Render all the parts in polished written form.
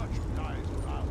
much dies around.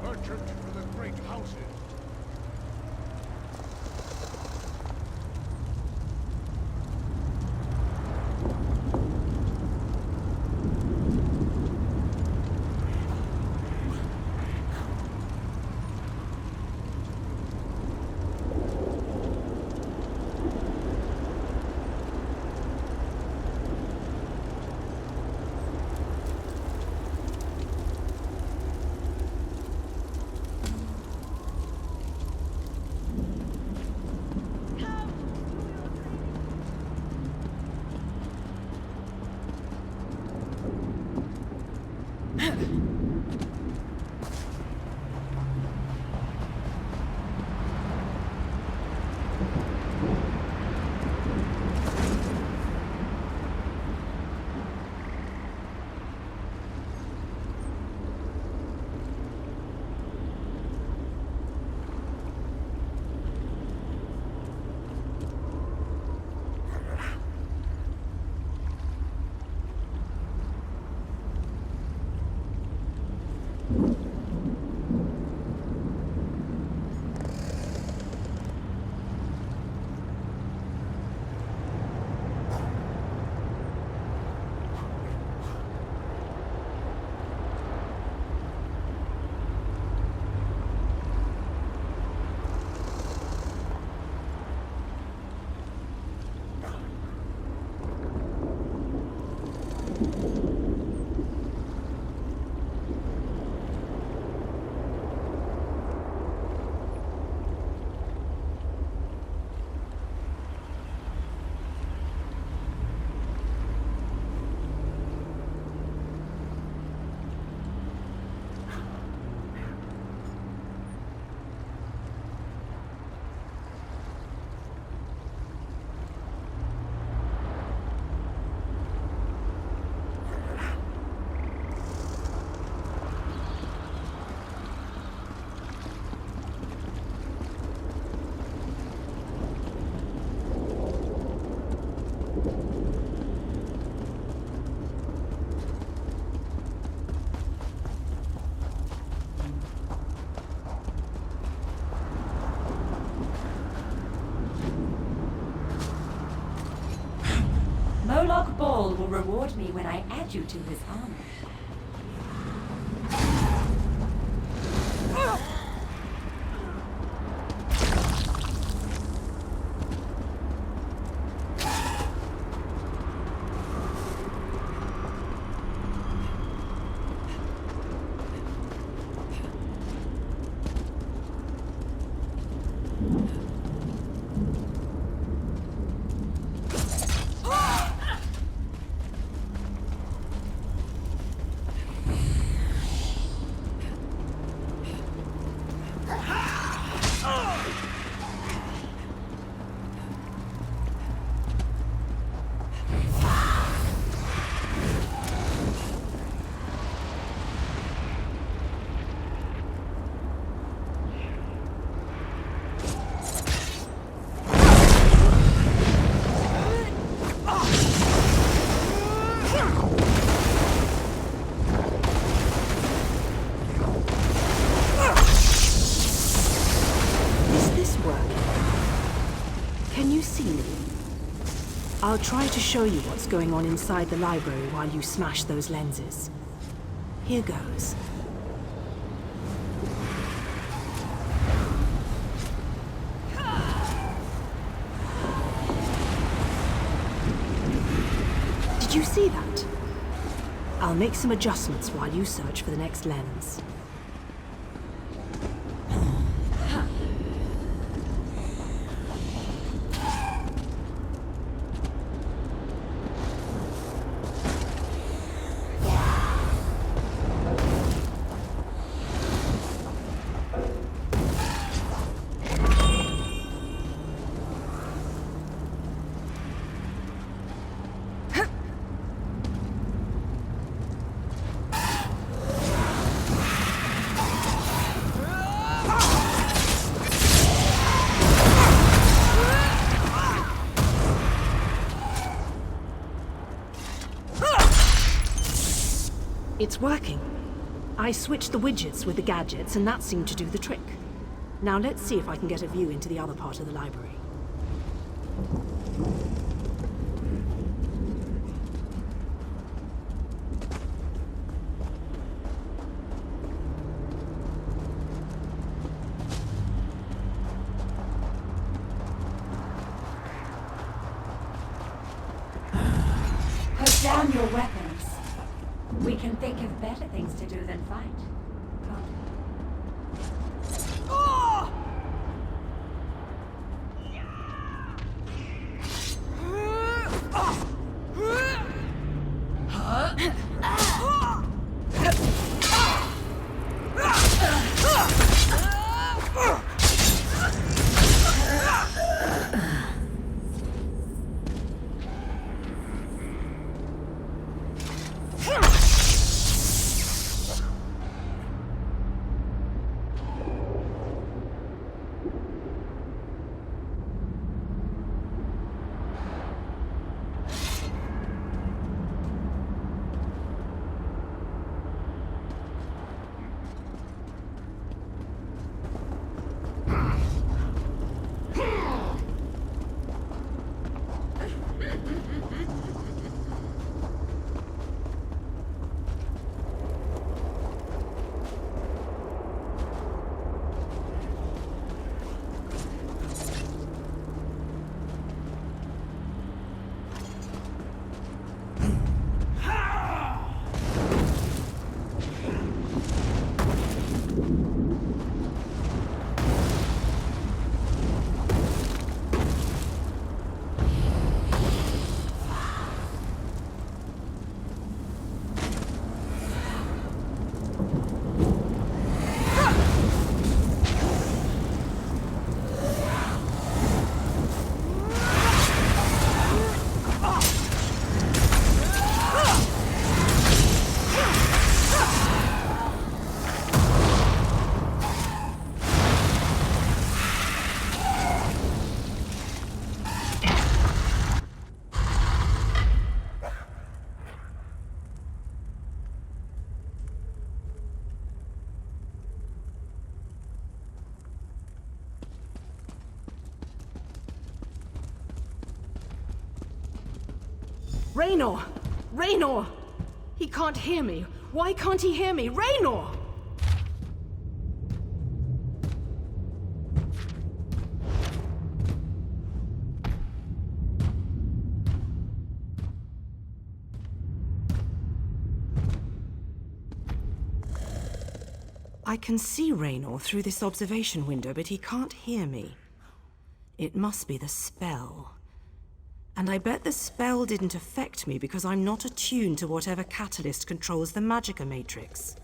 Merchant for the great houses. Moloch Ball will reward me when I add you to his army. I'll try to show you what's going on inside the library while you smash those lenses. Here goes. Did you see that? I'll make some adjustments while you search for the next lens. It's working. I switched the widgets with the gadgets, and that seemed to do the trick. Now let's see if I can get a view into the other part of the library. Put down your weapons. We can think of better things to do than fight. Can't we? Raynor! Raynor! He can't hear me. Why can't he hear me? Raynor! I can see Raynor through this observation window, but he can't hear me. It must be the spell. And I bet the spell didn't affect me because I'm not attuned to whatever catalyst controls the Magicka Matrix.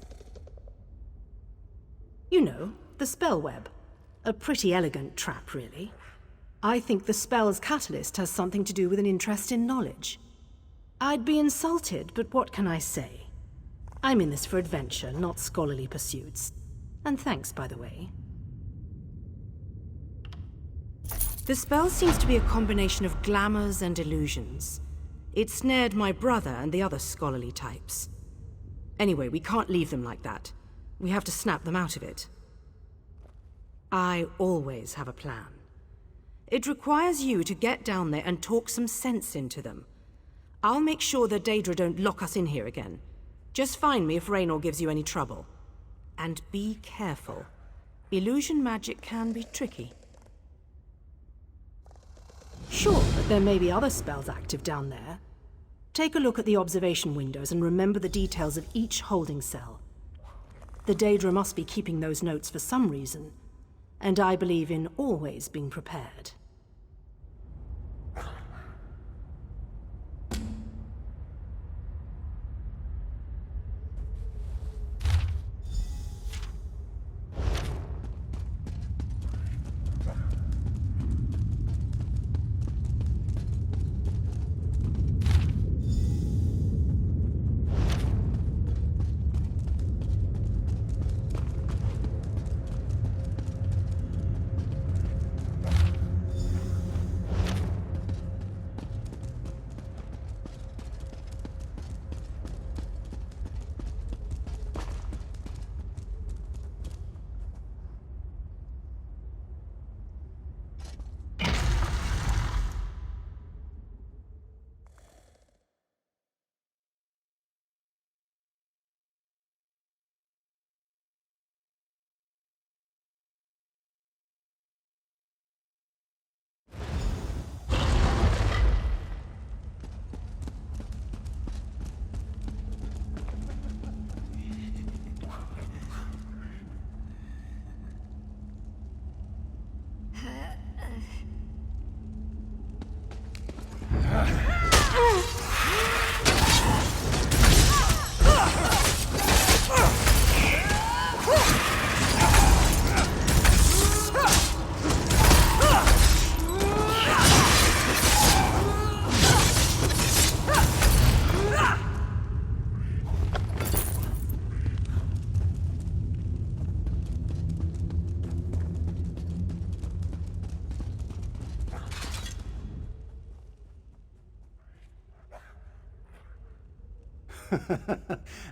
You know, the spell web. A pretty elegant trap, really. I think the spell's catalyst has something to do with an interest in knowledge. I'd be insulted, but what can I say? I'm in this for adventure, not scholarly pursuits. And thanks, by the way. The spell seems to be a combination of glamours and illusions. It snared my brother and the other scholarly types. Anyway, we can't leave them like that. We have to snap them out of it. I always have a plan. It requires you to get down there and talk some sense into them. I'll make sure the Daedra don't lock us in here again. Just find me if Raynor gives you any trouble. And be careful. Illusion magic can be tricky. Sure, but there may be other spells active down there. Take a look at the observation windows and remember the details of each holding cell. The Daedra must be keeping those notes for some reason, and I believe in always being prepared.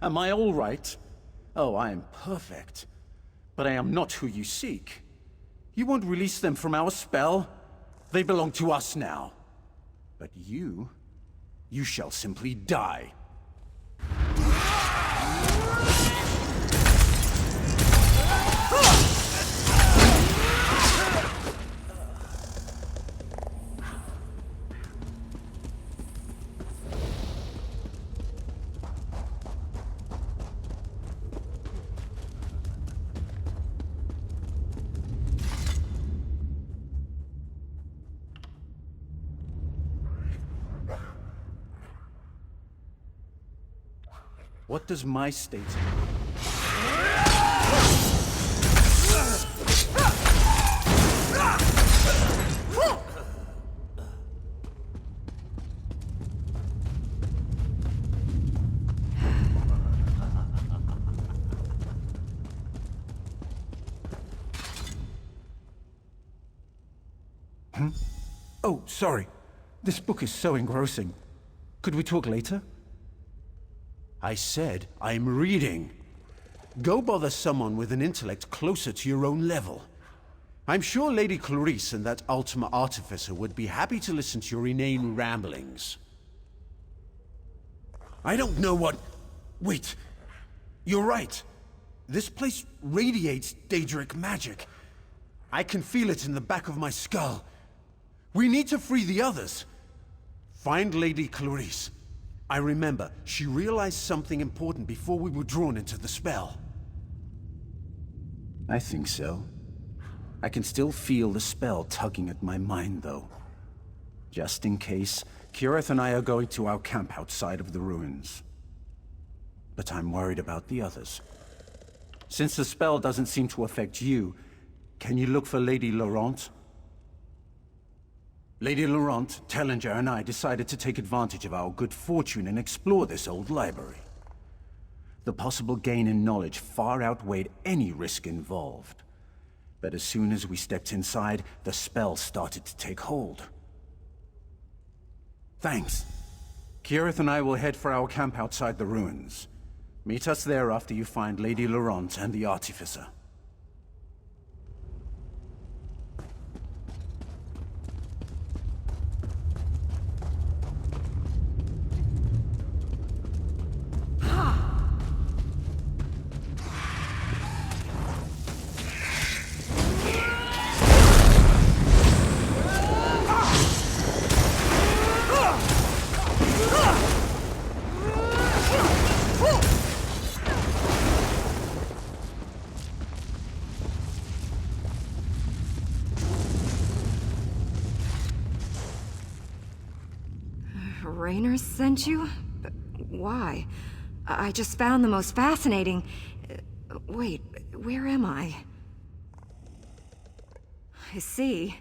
Am I all right? Oh, I am perfect. But I am not who you seek. You won't release them from our spell. They belong to us now. But you shall simply die. What does my state Oh, sorry. This book is so engrossing. Could we talk later? I said I'm reading. Go bother someone with an intellect closer to your own level. I'm sure Lady Clarice and that Ultima Artificer would be happy to listen to your inane ramblings. I don't know what... Wait. You're right. This place radiates Daedric magic. I can feel it in the back of my skull. We need to free the others. Find Lady Clarice. I remember, she realized something important before we were drawn into the spell. I think so. I can still feel the spell tugging at my mind, though. Just in case, Kirith and I are going to our camp outside of the ruins. But I'm worried about the others. Since the spell doesn't seem to affect you, can you look for Lady Laurent? Lady Laurent, Tellinger, and I decided to take advantage of our good fortune and explore this old library. The possible gain in knowledge far outweighed any risk involved. But as soon as we stepped inside, the spell started to take hold. Thanks. Kirith and I will head for our camp outside the ruins. Meet us there after you find Lady Laurent and the Artificer. Raynor sent you? But why? I just found the most fascinating... Wait, where am I? I see.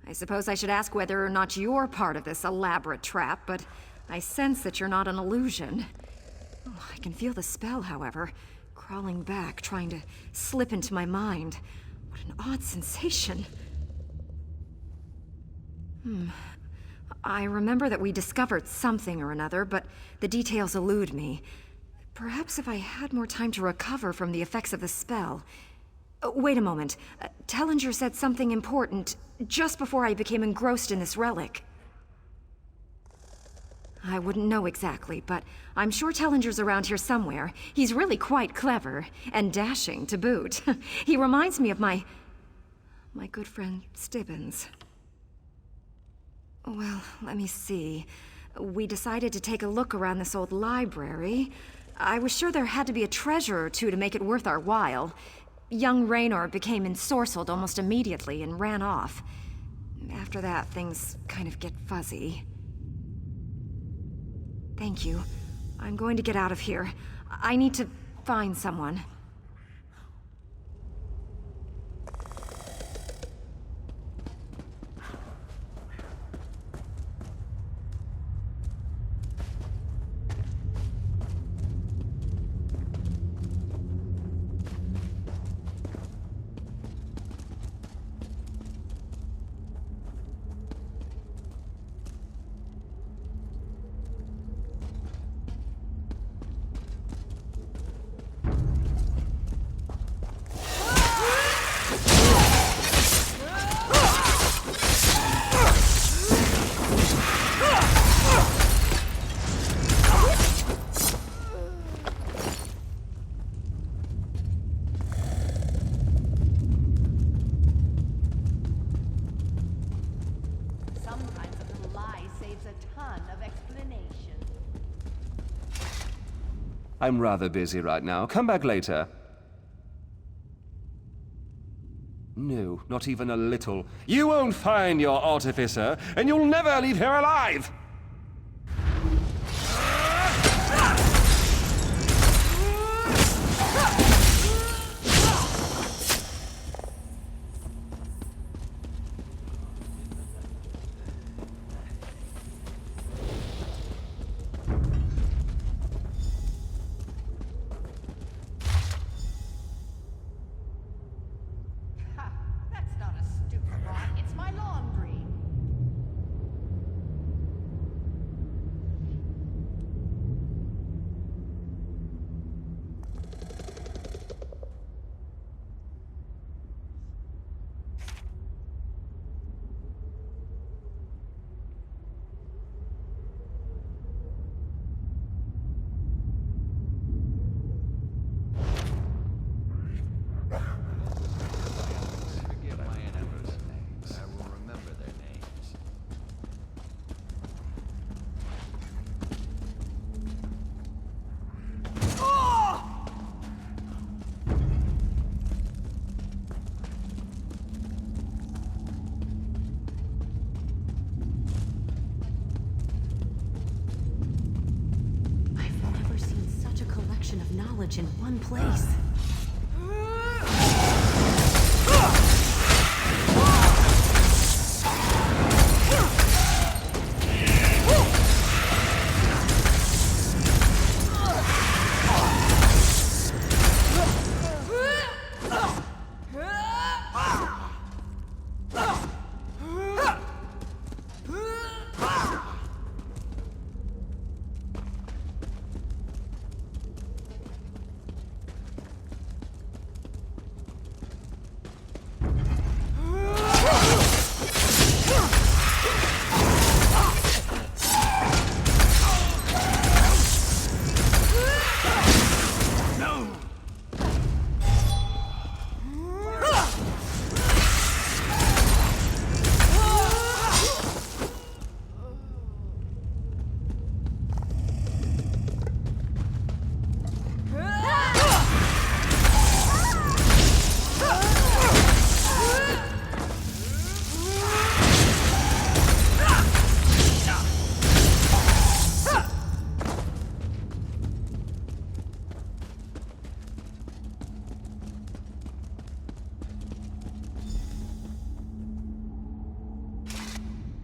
I suppose I should ask whether or not you're part of this elaborate trap, but I sense that you're not an illusion. Oh, I can feel the spell, however, crawling back, trying to slip into my mind. What an odd sensation. I remember that we discovered something or another, but the details elude me. Perhaps if I had more time to recover from the effects of the spell... Wait a moment. Tellinger said something important just before I became engrossed in this relic. I wouldn't know exactly, but I'm sure Tellinger's around here somewhere. He's really quite clever, and dashing to boot. He reminds me of my good friend Stibbons. Well, let me see. We decided to take a look around this old library. I was sure there had to be a treasure or two to make it worth our while. Young Raynor became ensorcelled almost immediately and ran off. After that, things kind of get fuzzy. Thank you. I'm going to get out of here. I need to find someone. I'm rather busy right now. Come back later. No, not even a little. You won't find your artificer, and you'll never leave here alive! Knowledge in one place.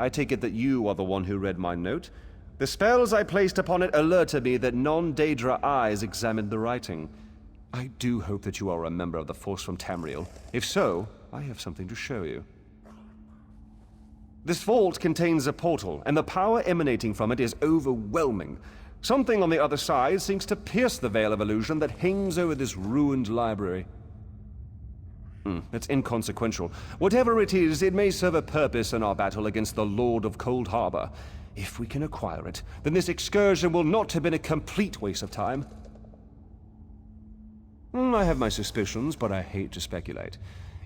I take it that you are the one who read my note. The spells I placed upon it alerted me that non-Daedra eyes examined the writing. I do hope that you are a member of the Force from Tamriel. If so, I have something to show you. This vault contains a portal, and the power emanating from it is overwhelming. Something on the other side seems to pierce the veil of illusion that hangs over this ruined library. It's inconsequential. Whatever it is, it may serve a purpose in our battle against the Lord of Cold Harbor. If we can acquire it, then this excursion will not have been a complete waste of time. I have my suspicions, but I hate to speculate.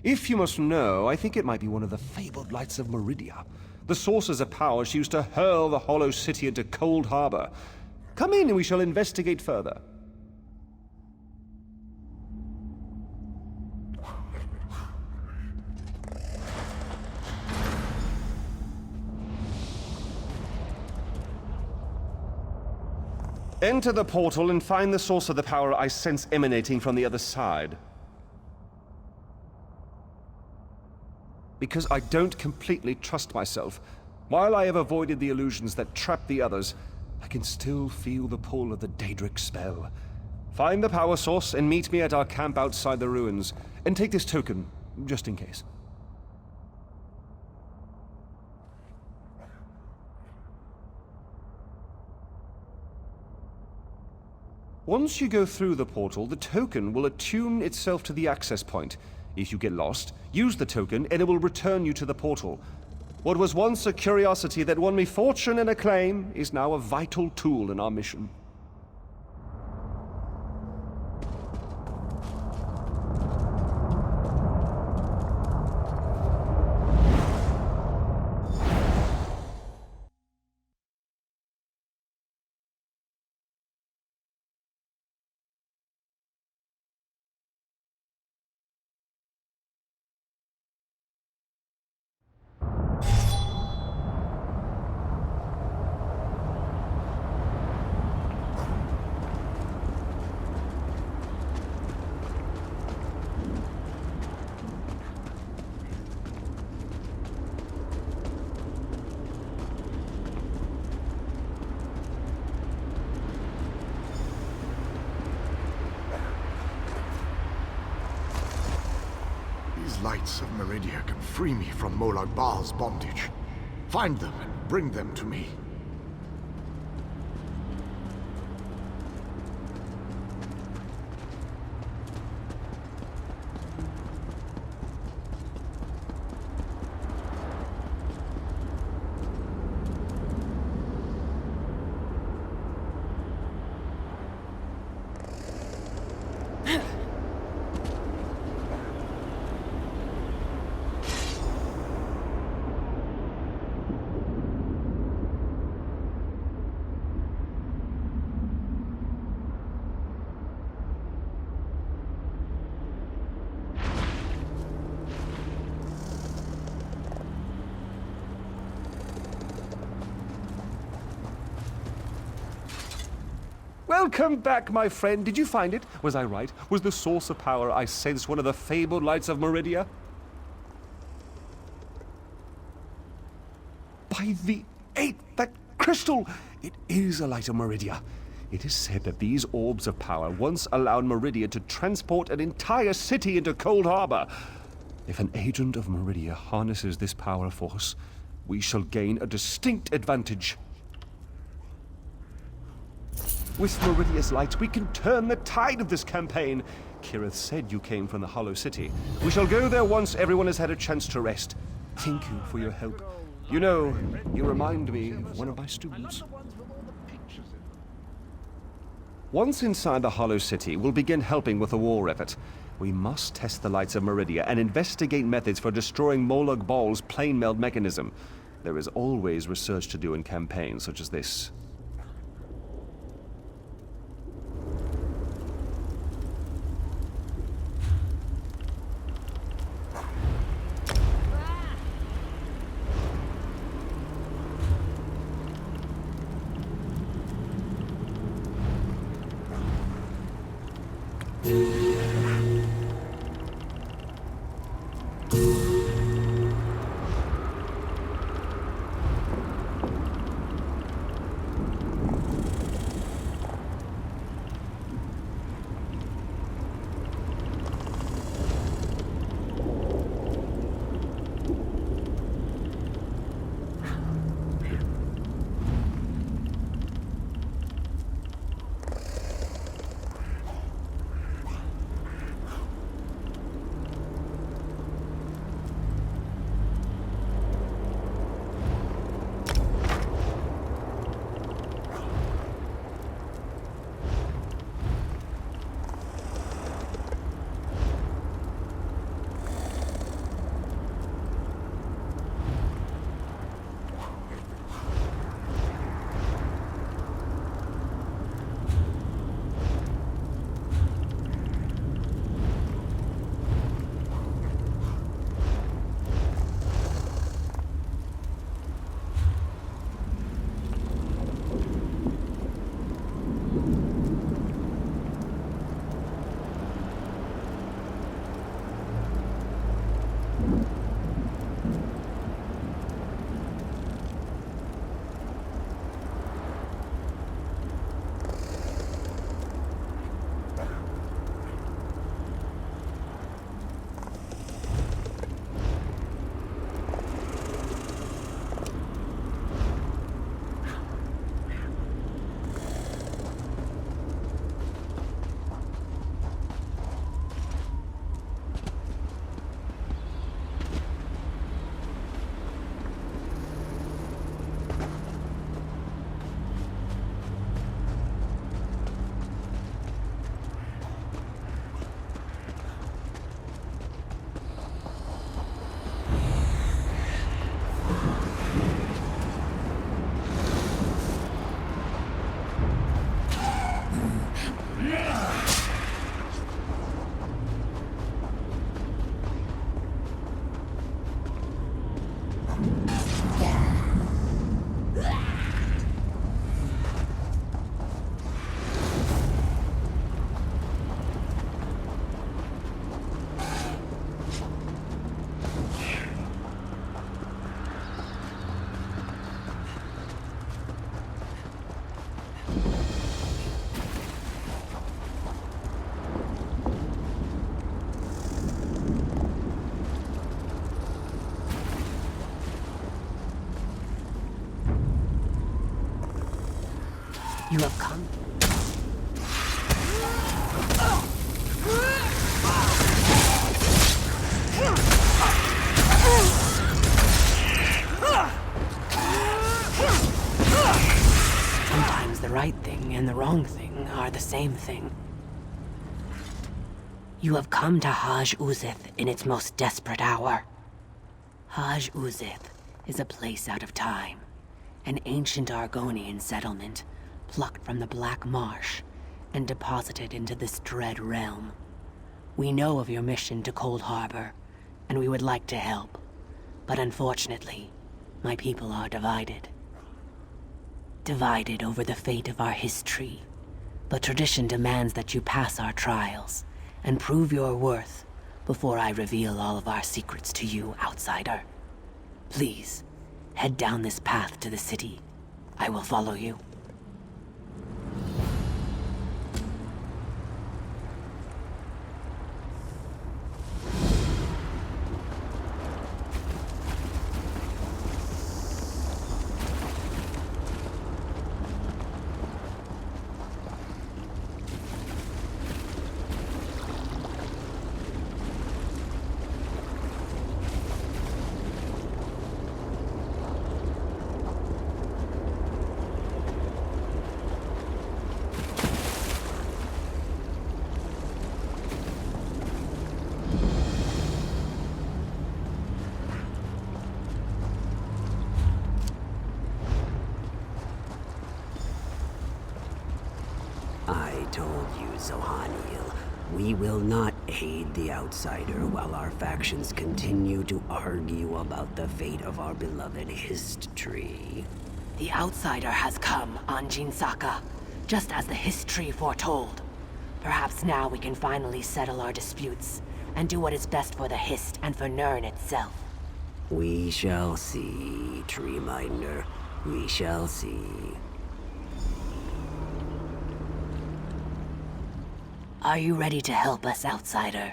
If you must know, I think it might be one of the fabled lights of Meridia, the sources of power she used to hurl the Hollow City into Cold Harbor. Come in and we shall investigate further. Enter the portal and find the source of the power I sense emanating from the other side. Because I don't completely trust myself. While I have avoided the illusions that trap the others, I can still feel the pull of the Daedric spell. Find the power source and meet me at our camp outside the ruins. And take this token, just in case. Once you go through the portal, the token will attune itself to the access point. If you get lost, use the token and it will return you to the portal. What was once a curiosity that won me fortune and acclaim is now a vital tool in our mission. These lights of Meridia can free me from Molag Bal's bondage. Find them and bring them to me. Welcome back, my friend. Did you find it? Was I right? Was the source of power I sense one of the fabled lights of Meridia? By the eight, that crystal! It is a light of Meridia. It is said that these orbs of power once allowed Meridia to transport an entire city into Cold Harbor. If an agent of Meridia harnesses this power force, we shall gain a distinct advantage. With Meridia's light, we can turn the tide of this campaign. Kirith said you came from the Hollow City. We shall go there once everyone has had a chance to rest. Thank you for your help. You know, you remind me of one of my students. Once inside the Hollow City, we'll begin helping with the war effort. We must test the lights of Meridia and investigate methods for destroying Molag Bal's plane meld mechanism. There is always research to do in campaigns such as this. You have come. Sometimes the right thing and the wrong thing are the same thing. You have come to Haj Uzith in its most desperate hour. Haj Uzith is a place out of time, an ancient Argonian settlement plucked from the Black Marsh and deposited into this dread realm. We know of your mission to Cold Harbor, and we would like to help, but unfortunately, my people are divided. Divided over the fate of our history, but tradition demands that you pass our trials and prove your worth before I reveal all of our secrets to you, outsider. Please, head down this path to the city. I will follow you. I told you, Zohaniel. We will not aid the outsider while our factions continue to argue about the fate of our beloved Hist tree. The outsider has come, Anjin Saka, just as the history foretold. Perhaps now we can finally settle our disputes and do what is best for the Hist and for Nirn itself. We shall see, Treeminder. We shall see. Are you ready to help us, outsider?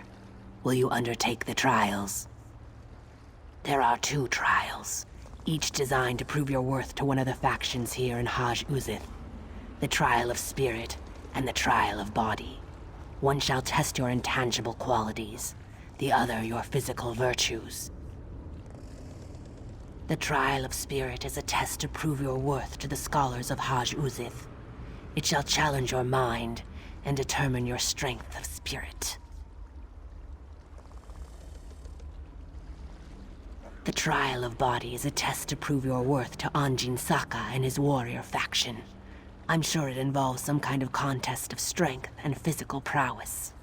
Will you undertake the trials? There are 2 trials, each designed to prove your worth to one of the factions here in Haj Uzith. The trial of spirit and the trial of body. One shall test your intangible qualities, the other your physical virtues. The trial of spirit is a test to prove your worth to the scholars of Haj Uzith. It shall challenge your mind and determine your strength of spirit. The trial of body is a test to prove your worth to Anjin Saka and his warrior faction. I'm sure it involves some kind of contest of strength and physical prowess.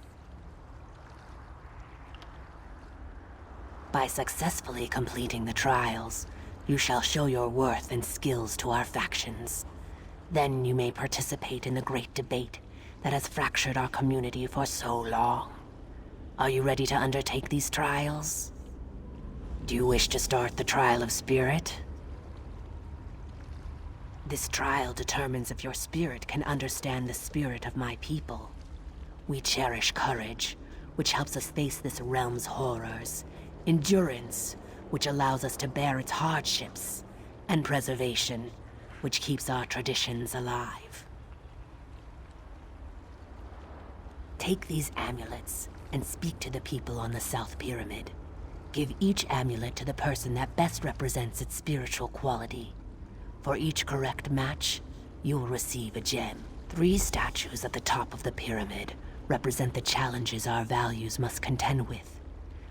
By successfully completing the trials, you shall show your worth and skills to our factions. Then you may participate in the great debate that has fractured our community for so long. Are you ready to undertake these trials? Do you wish to start the trial of spirit? This trial determines if your spirit can understand the spirit of my people. We cherish courage, which helps us face this realm's horrors, endurance, which allows us to bear its hardships, and preservation, which keeps our traditions alive. Take these amulets and speak to the people on the South Pyramid. Give each amulet to the person that best represents its spiritual quality. For each correct match, you will receive a gem. 3 statues at the top of the pyramid represent the challenges our values must contend with.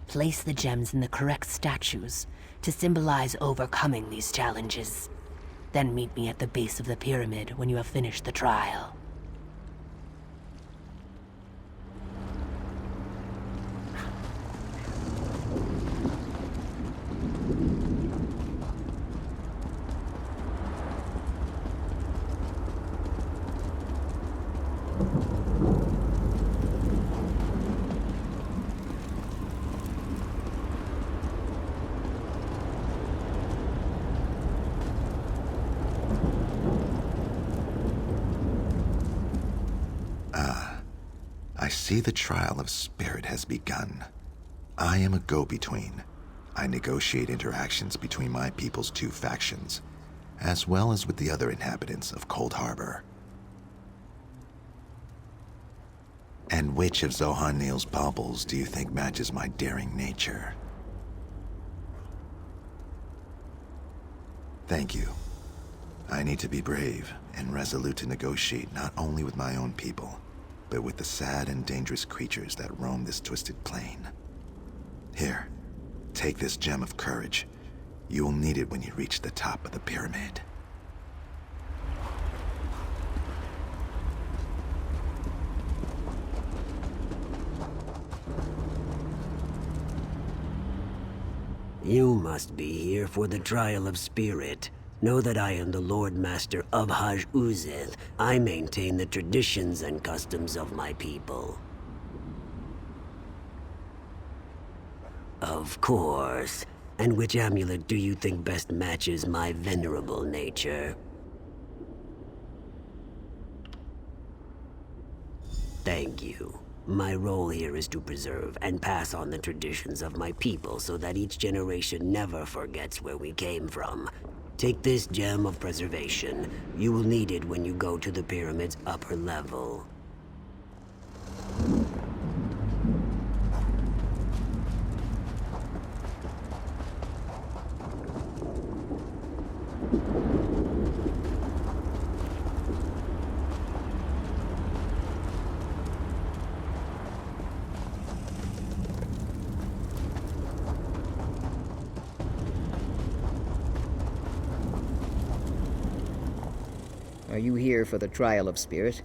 Place the gems in the correct statues to symbolize overcoming these challenges. Then meet me at the base of the pyramid when you have finished the trial. I see the trial of spirit has begun. I am a go-between. I negotiate interactions between my people's 2 factions, as well as with the other inhabitants of Cold Harbor. And which of Zohan Neal's baubles do you think matches my daring nature? Thank you. I need to be brave and resolute to negotiate not only with my own people, but with the sad and dangerous creatures that roam this twisted plane. Here, take this gem of courage. You will need it when you reach the top of the pyramid. You must be here for the trial of spirit. Know that I am the Lord Master of Haj Uzeth. I maintain the traditions and customs of my people. Of course. And which amulet do you think best matches my venerable nature? Thank you. My role here is to preserve and pass on the traditions of my people so that each generation never forgets where we came from. Take this gem of preservation. You will need it when you go to the pyramid's upper level. Are you here for the trial of spirit?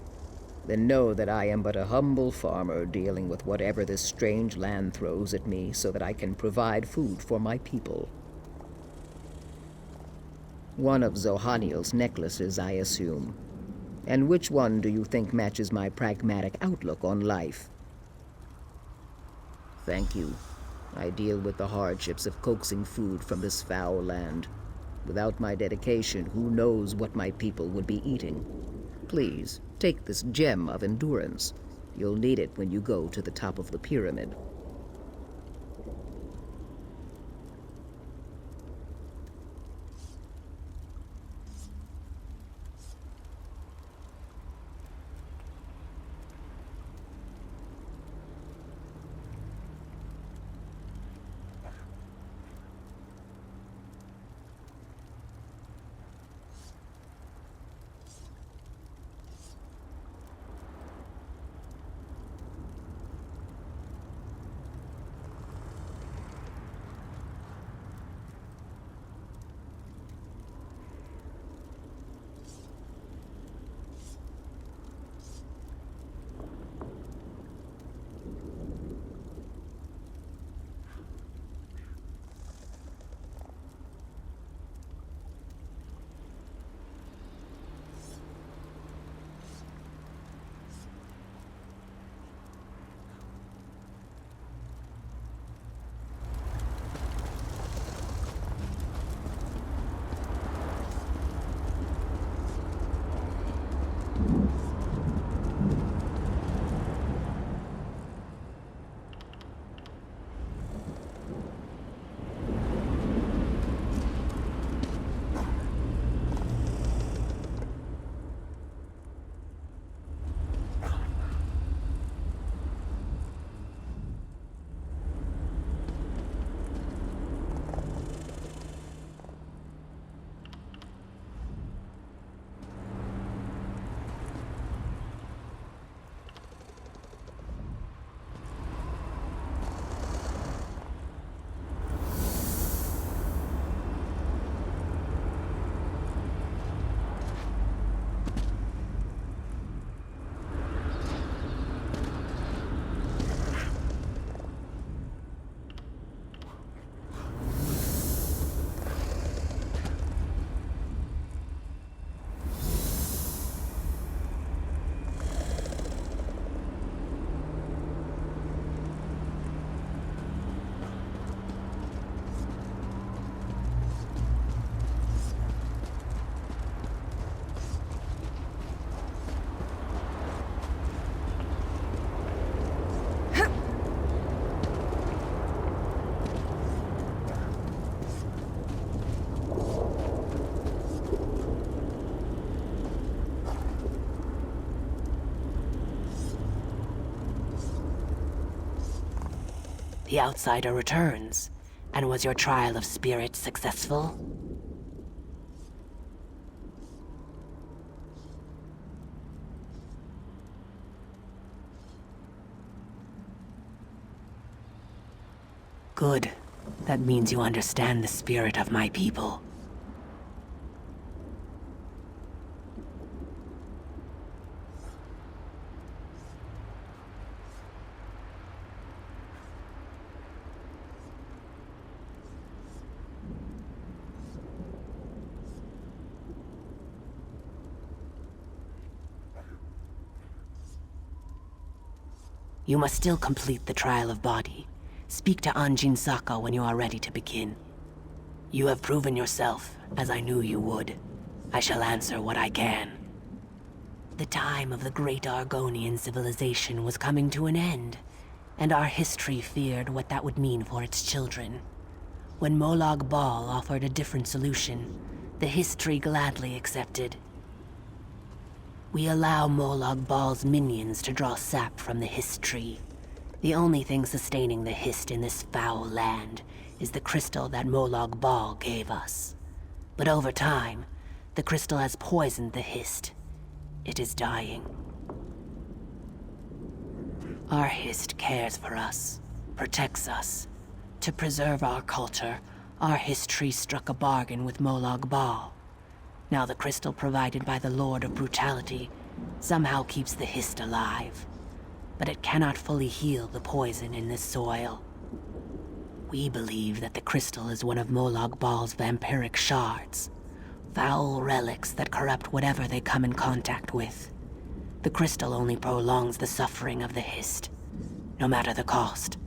Then know that I am but a humble farmer dealing with whatever this strange land throws at me so that I can provide food for my people. One of Zohaniel's necklaces, I assume. And which one do you think matches my pragmatic outlook on life? Thank you. I deal with the hardships of coaxing food from this foul land. Without my dedication, who knows what my people would be eating? Please, take this gem of endurance. You'll need it when you go to the top of the pyramid. the outsider returns. And was your trial of spirit successful? Good. That means you understand the spirit of my people. You must still complete the trial of body. Speak to Anjin Saka when you are ready to begin. You have proven yourself, as I knew you would. I shall answer what I can. The time of the great Argonian civilization was coming to an end, and our history feared what that would mean for its children. When Molag Bal offered a different solution, the history gladly accepted. We allow Molag Bal's minions to draw sap from the Hist tree. The only thing sustaining the Hist in this foul land is the crystal that Molag Bal gave us. But over time, the crystal has poisoned the Hist. It is dying. Our Hist cares for us, protects us. To preserve our culture, our history struck a bargain with Molag Bal. Now the crystal provided by the Lord of Brutality somehow keeps the Hist alive. But it cannot fully heal the poison in this soil. We believe that the crystal is one of Molag Bal's vampiric shards. Foul relics that corrupt whatever they come in contact with. The crystal only prolongs the suffering of the Hist. No matter the cost,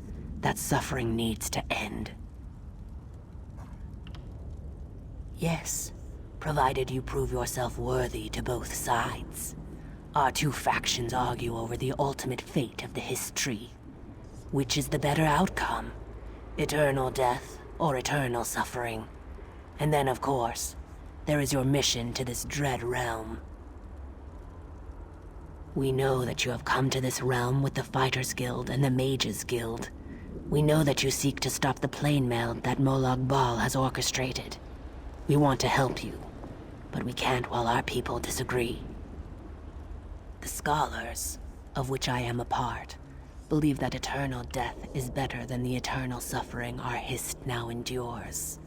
that suffering needs to end. Yes, provided you prove yourself worthy to both sides. Our two factions argue over the ultimate fate of the Hist tree. Which is the better outcome? Eternal death or eternal suffering? And then, of course, there is your mission to this dread realm. We know that you have come to this realm with the Fighters Guild and the Mages Guild. We know that you seek to stop the plane meld that Molag Bal has orchestrated. We want to help you, but we can't while our people disagree. The Scholars, of which I am a part, believe that eternal death is better than the eternal suffering our Hist now endures.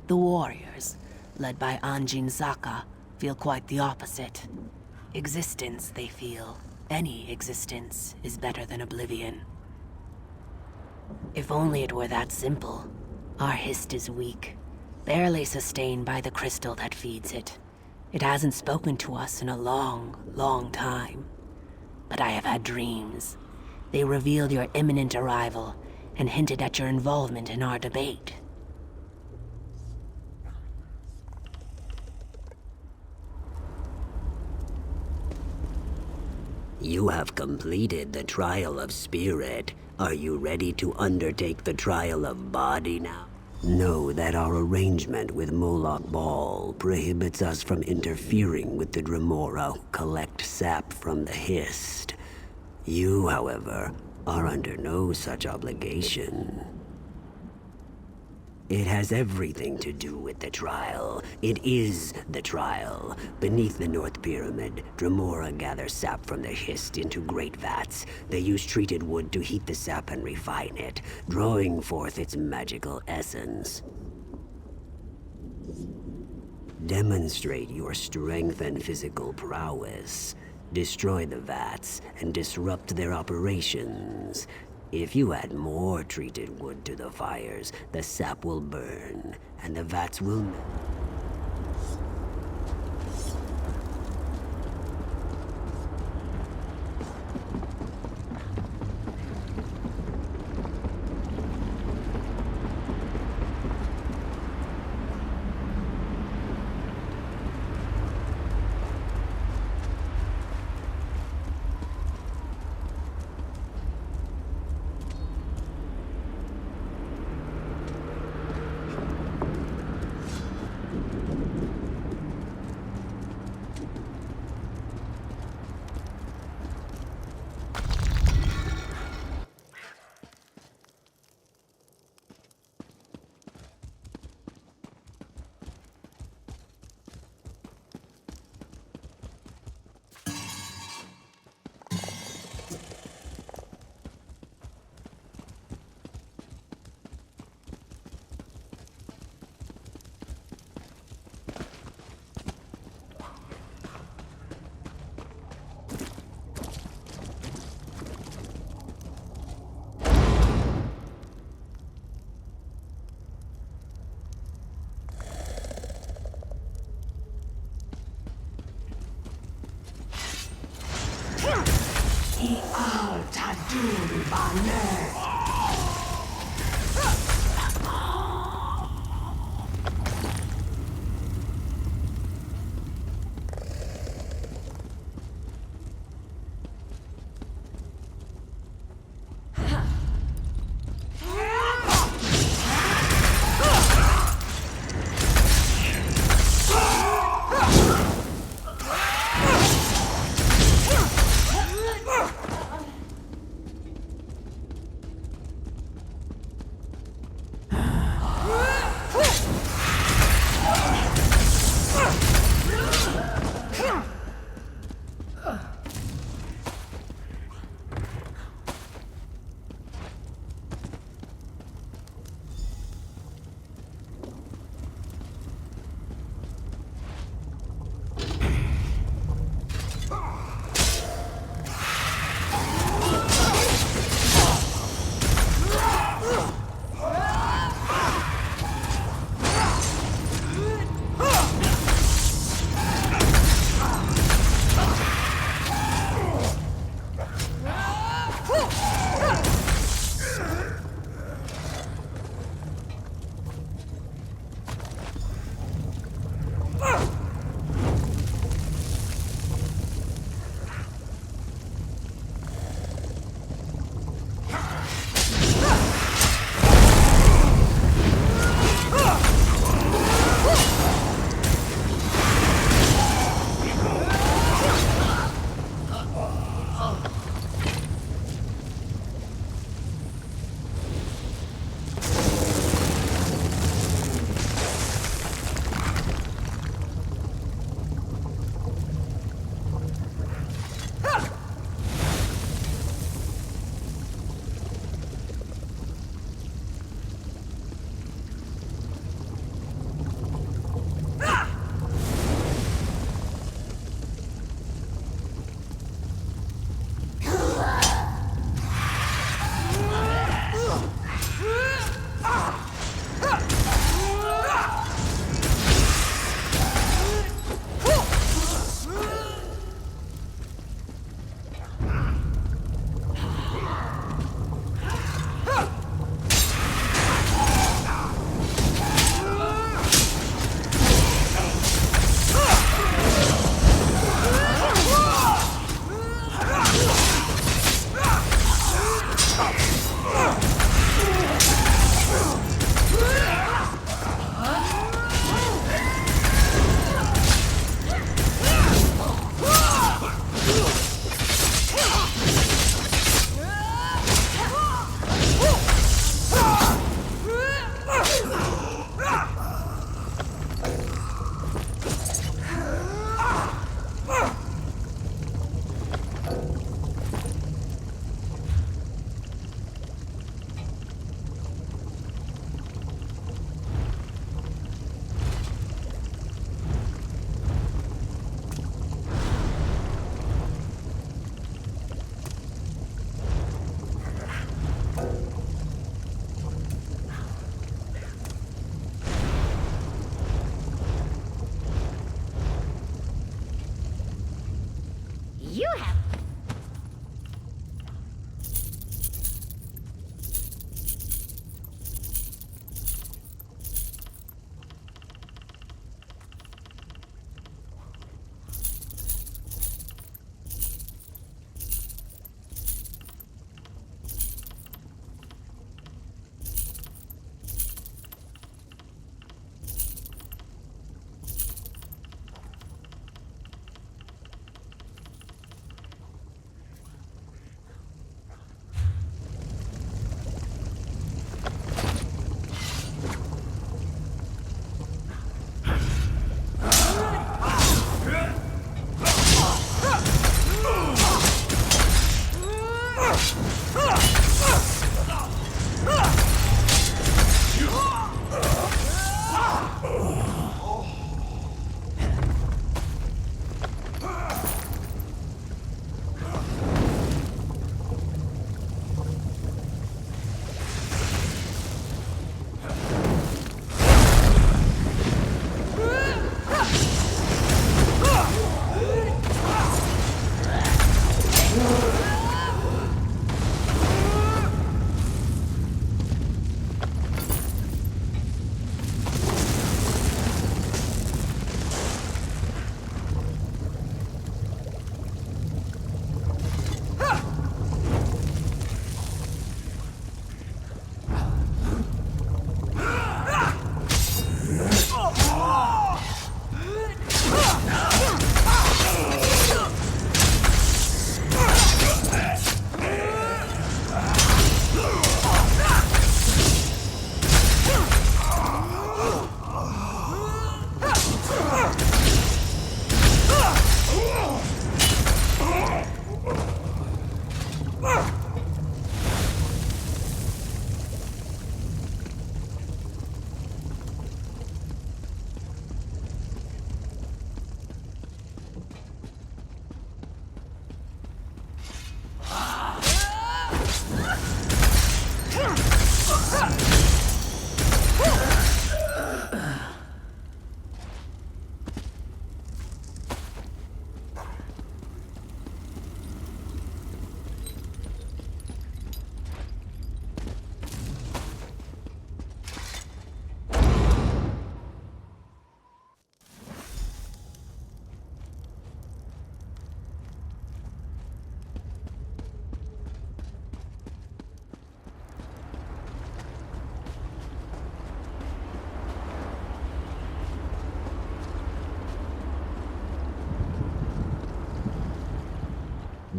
The Warriors, led by Anjin Saka, feel quite the opposite. Existence, they feel, any existence, is better than oblivion. If only it were that simple. Our Hist is weak, barely sustained by the crystal that feeds it. It hasn't spoken to us in a long, long time. But I have had dreams. They revealed your imminent arrival and hinted at your involvement in our debate. You have completed the trial of spirit. Are you ready to undertake the trial of body now? Know that our arrangement with Molag Bal prohibits us from interfering with the Dremora who collect sap from the Hist. You, however, are under no such obligation. It has everything to do with the trial. It is the trial. Beneath the North Pyramid, Dremora gather sap from the Hist into great vats. They use treated wood to heat the sap and refine it, drawing forth its magical essence. Demonstrate your strength and physical prowess. Destroy the vats and disrupt their operations. If you add more treated wood to the fires, the sap will burn, and the vats will melt.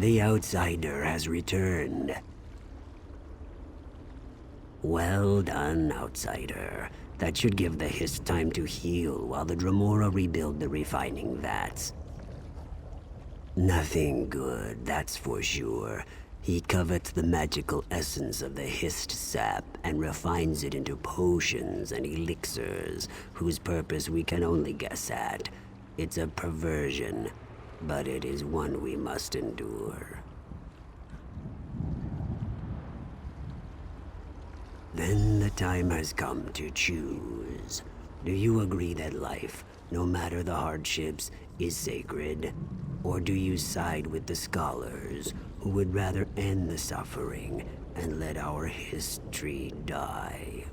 The outsider has returned. Well done, outsider. That should give the Hist time to heal while the Dremora rebuild the refining vats. Nothing good, that's for sure. He covets the magical essence of the Hist sap and refines it into potions and elixirs, whose purpose we can only guess at. It's a perversion, but it is one we must endure. Then the time has come to choose. Do you agree that life, no matter the hardships, is sacred? Or do you side with the scholars, who would rather end the suffering and let our history die?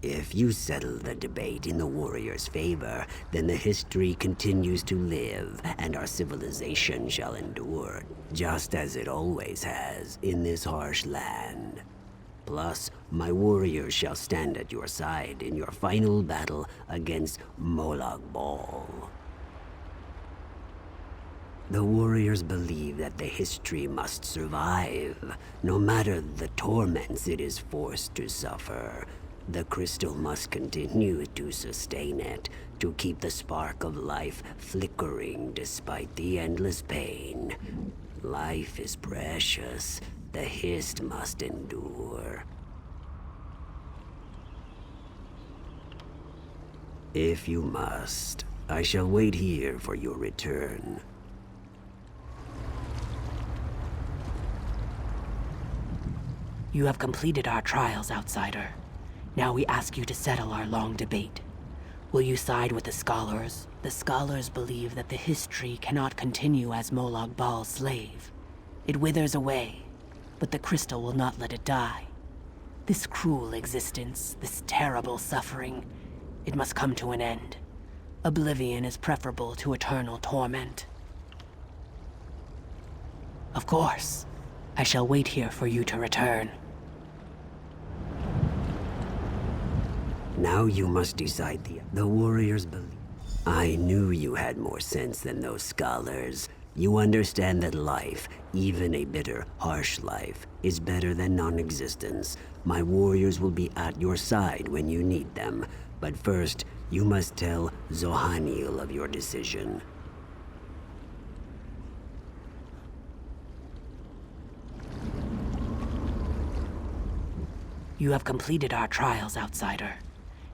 If you settle the debate in the warrior's favor, then the history continues to live, and our civilization shall endure, just as it always has in this harsh land. Plus, my warriors shall stand at your side in your final battle against Molag Bal. The warriors believe that the history must survive, no matter the torments it is forced to suffer. The crystal must continue to sustain it, to keep the spark of life flickering despite the endless pain. Life is precious. The Hist must endure. If you must, I shall wait here for your return. You have completed our trials, outsider. Now we ask you to settle our long debate. Will you side with the scholars? The scholars believe that the history cannot continue as Molag Bal's slave. It withers away, but the crystal will not let it die. This cruel existence, this terrible suffering, it must come to an end. Oblivion is preferable to eternal torment. Of course, I shall wait here for you to return. Now you must decide the warriors believe. I knew you had more sense than those scholars. You understand that life, even a bitter, harsh life, is better than non-existence. My warriors will be at your side when you need them. But first, you must tell Zohaniel of your decision. You have completed our trials, outsider.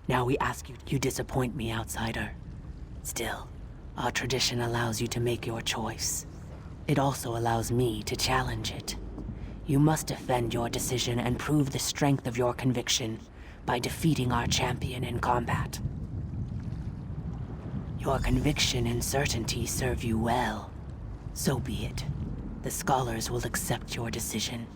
Now we ask you to disappoint me, outsider. Still, our tradition allows you to make your choice. It also allows me to challenge it. You must defend your decision and prove the strength of your conviction by defeating our champion in combat. Your conviction and certainty serve you well. So be it. The scholars will accept your decision.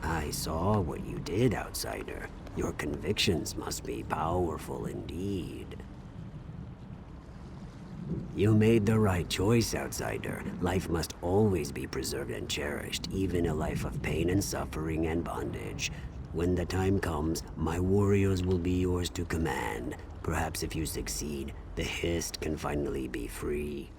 I saw what you did, outsider. Your convictions must be powerful indeed. You made the right choice, outsider. Life must always be preserved and cherished, even a life of pain and suffering and bondage. When the time comes, my warriors will be yours to command. Perhaps if you succeed, the Hist can finally be free.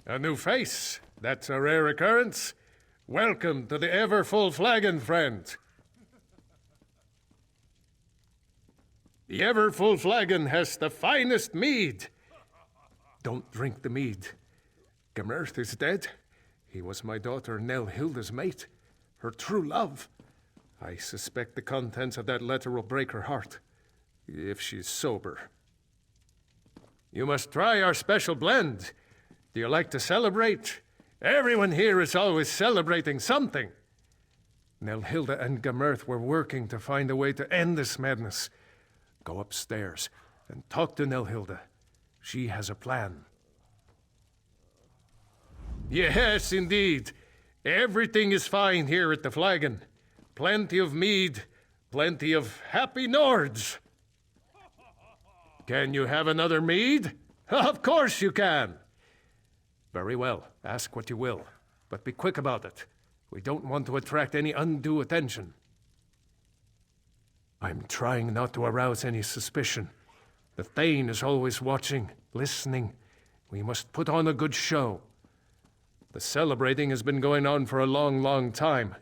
A new face. That's a rare occurrence. Welcome to the Everfull Flagon, friend. The Everfull Flagon has the finest mead. Don't drink the mead. Gemerth is dead. He was my daughter Nelhilda's mate, her true love. I suspect the contents of that letter will break her heart, if she's sober. You must try our special blend. Do you like to celebrate? Everyone here is always celebrating something. Nelhilda and Gemerth were working to find a way to end this madness. Go upstairs and talk to Nelhilda. She has a plan. Yes, indeed. Everything is fine here at the Flagon. Plenty of mead, plenty of happy Nords. Can you have another mead? Of course you can. Very well, ask what you will, but be quick about it. We don't want to attract any undue attention. I'm trying not to arouse any suspicion. The Thane is always watching, listening. We must put on a good show. The celebrating has been going on for a long, long time.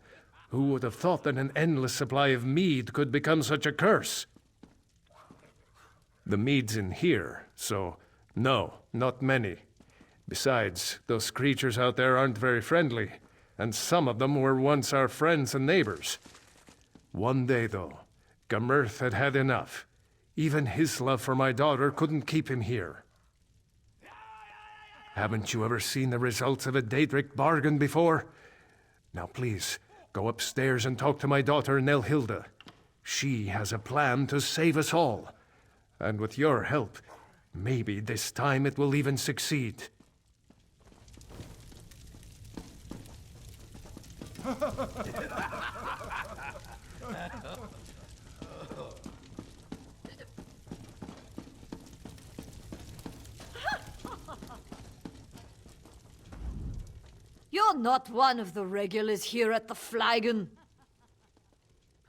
Who would have thought that an endless supply of mead could become such a curse? The mead's in here, so no, not many. Besides, those creatures out there aren't very friendly, and some of them were once our friends and neighbors. One day, though, Gemerth had had enough. Even his love for my daughter couldn't keep him here. Haven't you ever seen the results of a Daedric bargain before? Now please, go upstairs and talk to my daughter Nelhilda. She has a plan to save us all. And with your help, maybe this time it will even succeed. You're not one of the regulars here at the Flagon.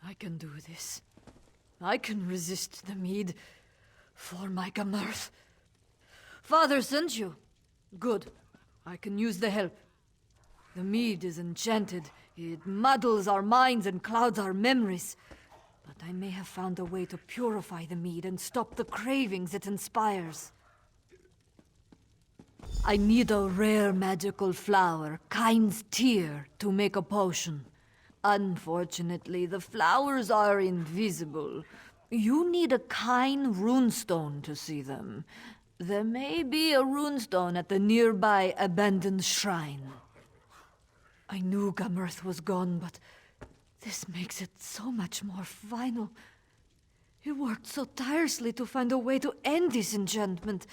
I can do this. I can resist the mead for my Gemerth. Father sent you. Good. I can use the help. The mead is enchanted. It muddles our minds and clouds our memories. But I may have found a way to purify the mead and stop the cravings it inspires. I need a rare magical flower, Kain's Tear, to make a potion. Unfortunately, the flowers are invisible. You need a Kain runestone to see them. There may be a runestone at the nearby abandoned shrine. I knew Gemerth was gone, but this makes it so much more final. He worked so tirelessly to find a way to end this enchantment.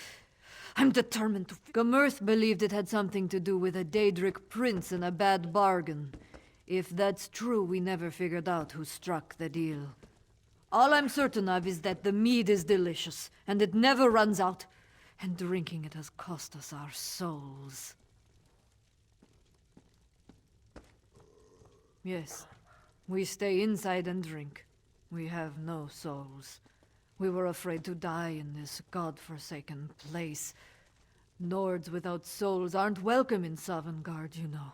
I'm determined to... Gemerth believed it had something to do with a Daedric prince and a bad bargain. If that's true, we never figured out who struck the deal. All I'm certain of is that the mead is delicious, and it never runs out, and drinking it has cost us our souls. Yes, we stay inside and drink. We have no souls. We were afraid to die in this god-forsaken place. Nords without souls aren't welcome in Sovngarde, you know.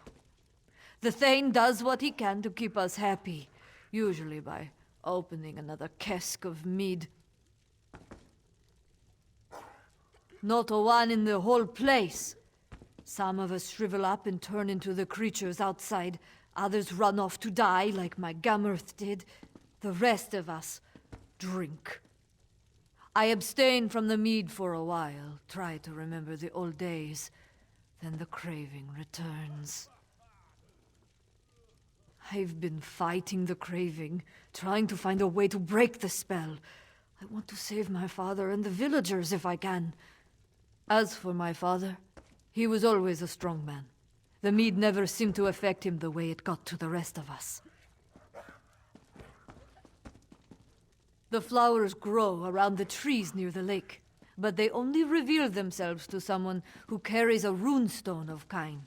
The Thane does what he can to keep us happy, usually by opening another cask of mead. Not a one in the whole place. Some of us shrivel up and turn into the creatures outside. Others run off to die, like my Gemerth did. The rest of us drink. I abstain from the mead for a while, try to remember the old days. Then the craving returns. I've been fighting the craving, trying to find a way to break the spell. I want to save my father and the villagers if I can. As for my father, he was always a strong man. The mead never seemed to affect him the way it got to the rest of us. The flowers grow around the trees near the lake, but they only reveal themselves to someone who carries a runestone of Kain.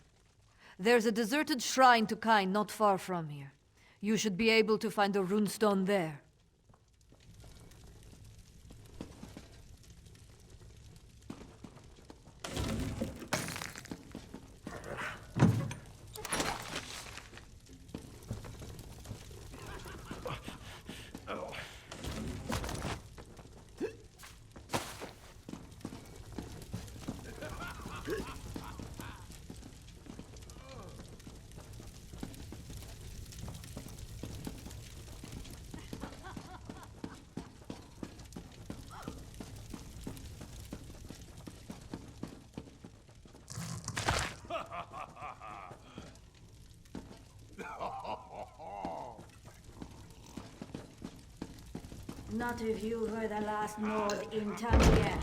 There's a deserted shrine to Kain not far from here. You should be able to find a runestone there. Not if you were the last node in Tangier.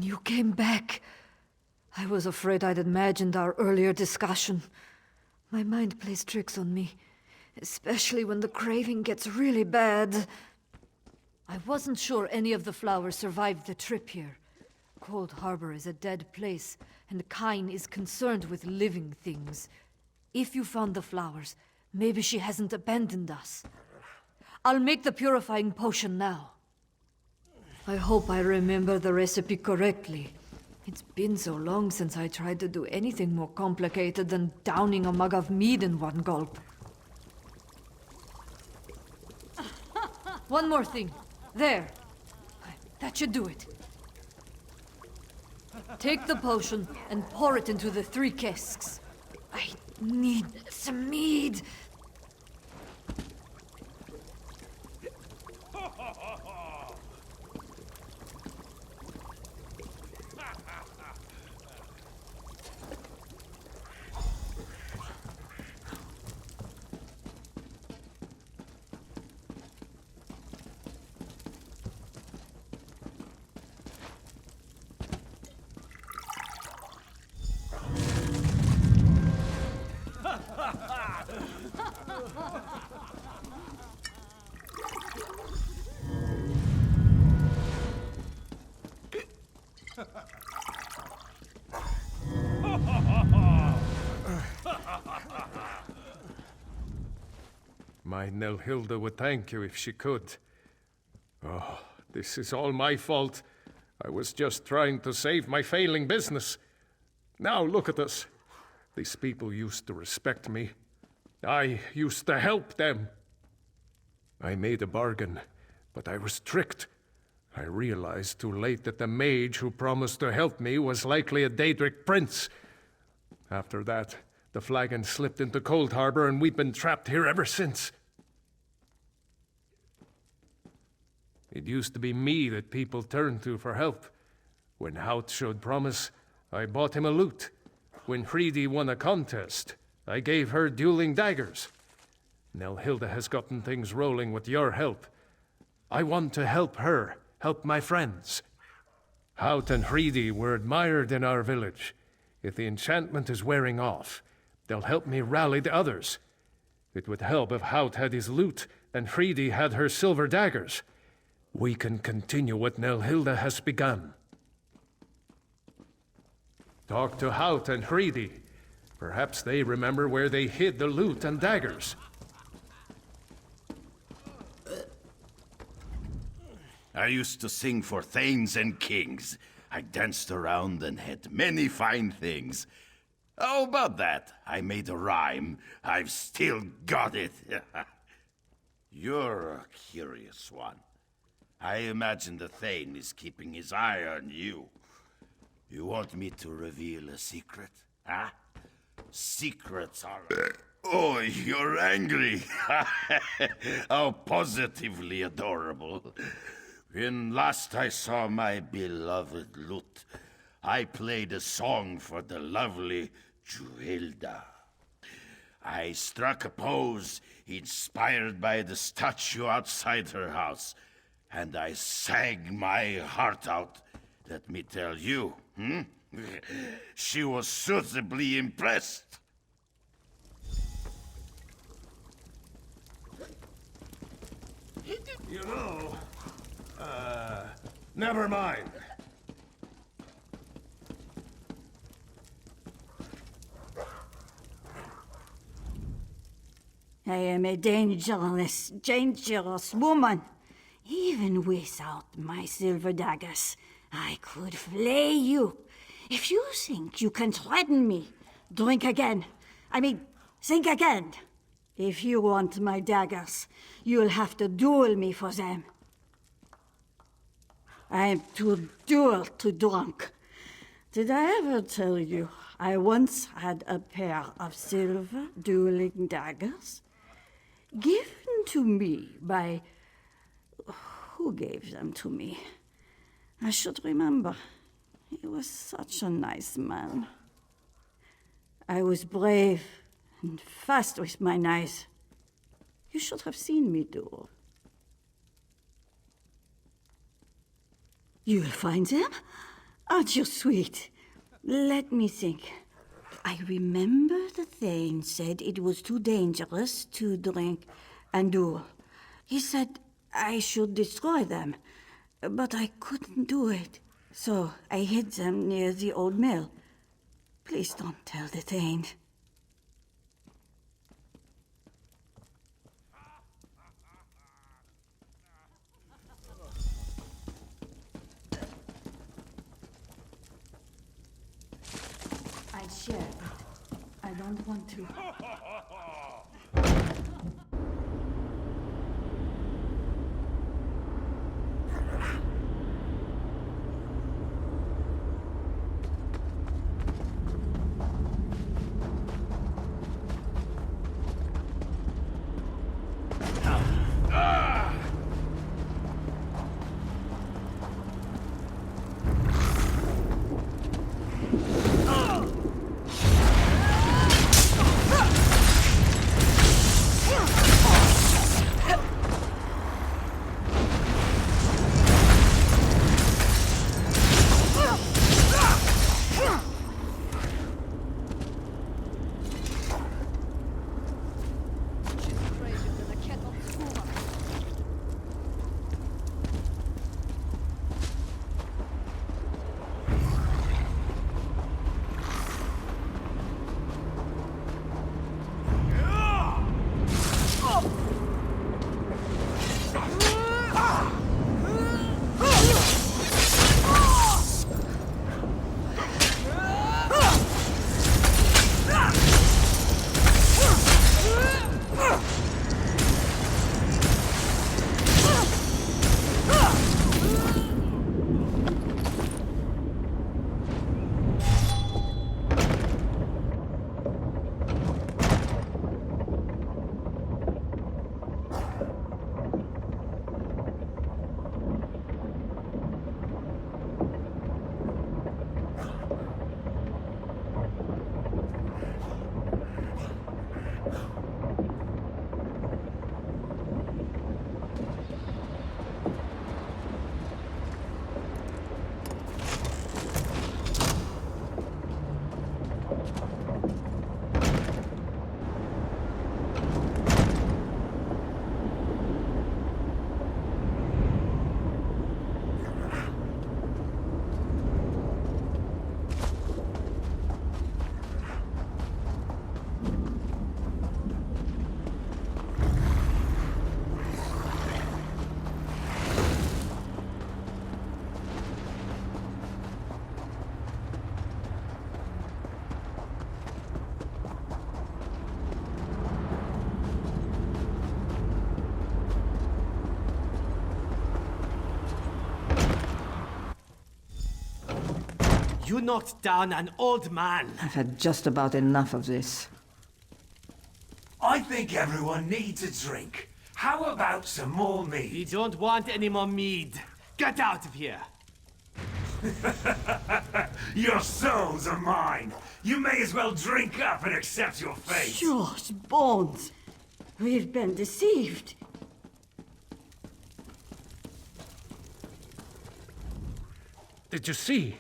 You came back. I was afraid I'd imagined our earlier discussion. My mind plays tricks on me, especially when the craving gets really bad. I wasn't sure any of the flowers survived the trip here. Cold Harbor is a dead place, and Kyne is concerned with living things. If you found the flowers, maybe she hasn't abandoned us. I'll make the purifying potion now. I hope I remember the recipe correctly. It's been so long since I tried to do anything more complicated than downing a mug of mead in one gulp. One more thing. There. That should do it. Take the potion and pour it into the 3 casks. I need some mead. My Nelhilda would thank you if she could. Oh, this is all my fault. I was just trying to save my failing business. Now look at us. These people used to respect me. I used to help them. I made a bargain, but I was tricked. I realized too late that the mage who promised to help me was likely a Daedric prince. After that, the flagon slipped into Cold Harbor, and we've been trapped here ever since. It used to be me that people turned to for help. When Hout showed promise, I bought him a lute. When Hreidi won a contest, I gave her dueling daggers. Nelhilda has gotten things rolling with your help. I want to help her, help my friends. Hout and Hreidi were admired in our village. If the enchantment is wearing off, they'll help me rally the others. It would help if Hout had his lute and Hreidi had her silver daggers. We can continue what Nelhilda has begun. Talk to Hout and Hreidi. Perhaps they remember where they hid the lute and daggers. I used to sing for thanes and kings. I danced around and had many fine things. How about that? I made a rhyme. I've still got it. You're a curious one. I imagine the Thane is keeping his eye on you. You want me to reveal a secret, huh? Secrets are... Oh, you're angry. How positively adorable. When last I saw my beloved lute, I played a song for the lovely Juhilda. I struck a pose inspired by the statue outside her house, and I sang my heart out. Let me tell you, she was suitably impressed. You know, never mind. I am a dangerous woman. Even without my silver daggers, I could flay you. If you think you can threaten me, think again. If you want my daggers, you'll have to duel me for them. I'm too drunk. Did I ever tell you I once had a pair of silver dueling daggers? Given to me by... Who gave them to me? I should remember. He was such a nice man. I was brave and fast with my knives. You should have seen me do. You'll find them? Aren't you sweet? Let me think. I remember the Thane said it was too dangerous to drink and duel. He said I should destroy them, but I couldn't do it. So I hid them near the old mill. Please don't tell the Thane. I'd share, but I don't want to. You knocked down an old man. I've had just about enough of this. I think everyone needs a drink. How about some more mead? We don't want any more mead. Get out of here. Your souls are mine. You may as well drink up and accept your fate. George Bones, we've been deceived. Did you see?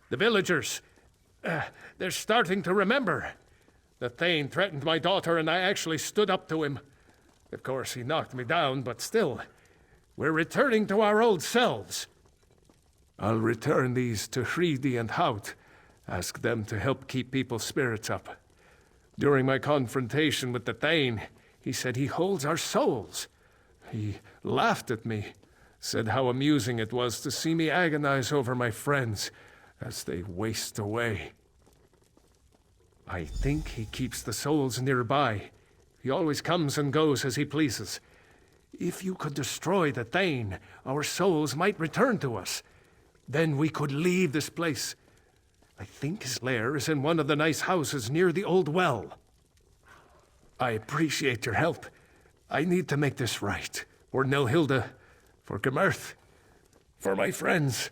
The villagers. They're starting to remember. The Thane threatened my daughter and I actually stood up to him. Of course, he knocked me down, but still. We're returning to our old selves. I'll return these to Hreidi and Haut. Ask them to help keep people's spirits up. During my confrontation with the Thane, he said he holds our souls. He laughed at me, said how amusing it was to see me agonize over my friends as they waste away. I think he keeps the souls nearby. He always comes and goes as he pleases. If you could destroy the Thane, our souls might return to us. Then we could leave this place. I think his lair is in one of the nice houses near the old well. I appreciate your help. I need to make this right. For Nelhilda, for Gemerth, for my friends.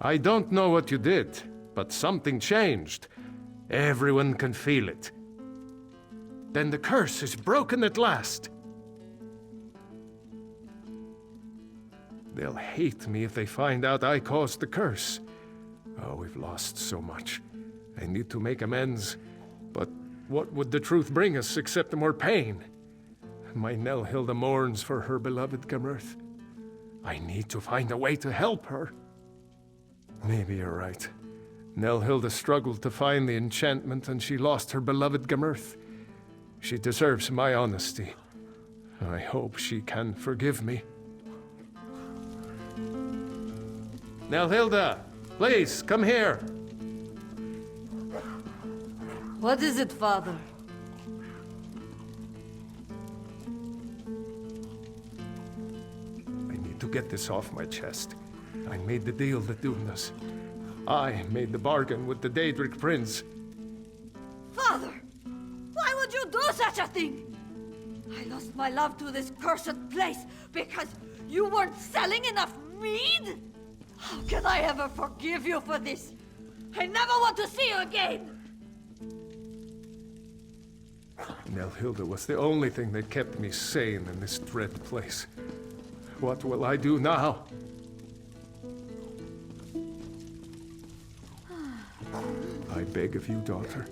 I don't know what you did, but something changed. Everyone can feel it. Then the curse is broken at last. They'll hate me if they find out I caused the curse. Oh, we've lost so much. I need to make amends, but what would the truth bring us except more pain? My Nelhilda mourns for her beloved Gamerth. I need to find a way to help her. Maybe you're right. Nelhilda struggled to find the enchantment and she lost her beloved Gamerth. She deserves my honesty. I hope she can forgive me. Nelhilda, please, come here. What is it, Father? I need to get this off my chest. I made the deal that doomed us. I made the bargain with the Daedric Prince. Father! Why would you do such a thing? I lost my love to this cursed place because you weren't selling enough mead? How can I ever forgive you for this? I never want to see you again! Nelhilda was the only thing that kept me sane in this dread place. What will I do now? I beg of you, daughter,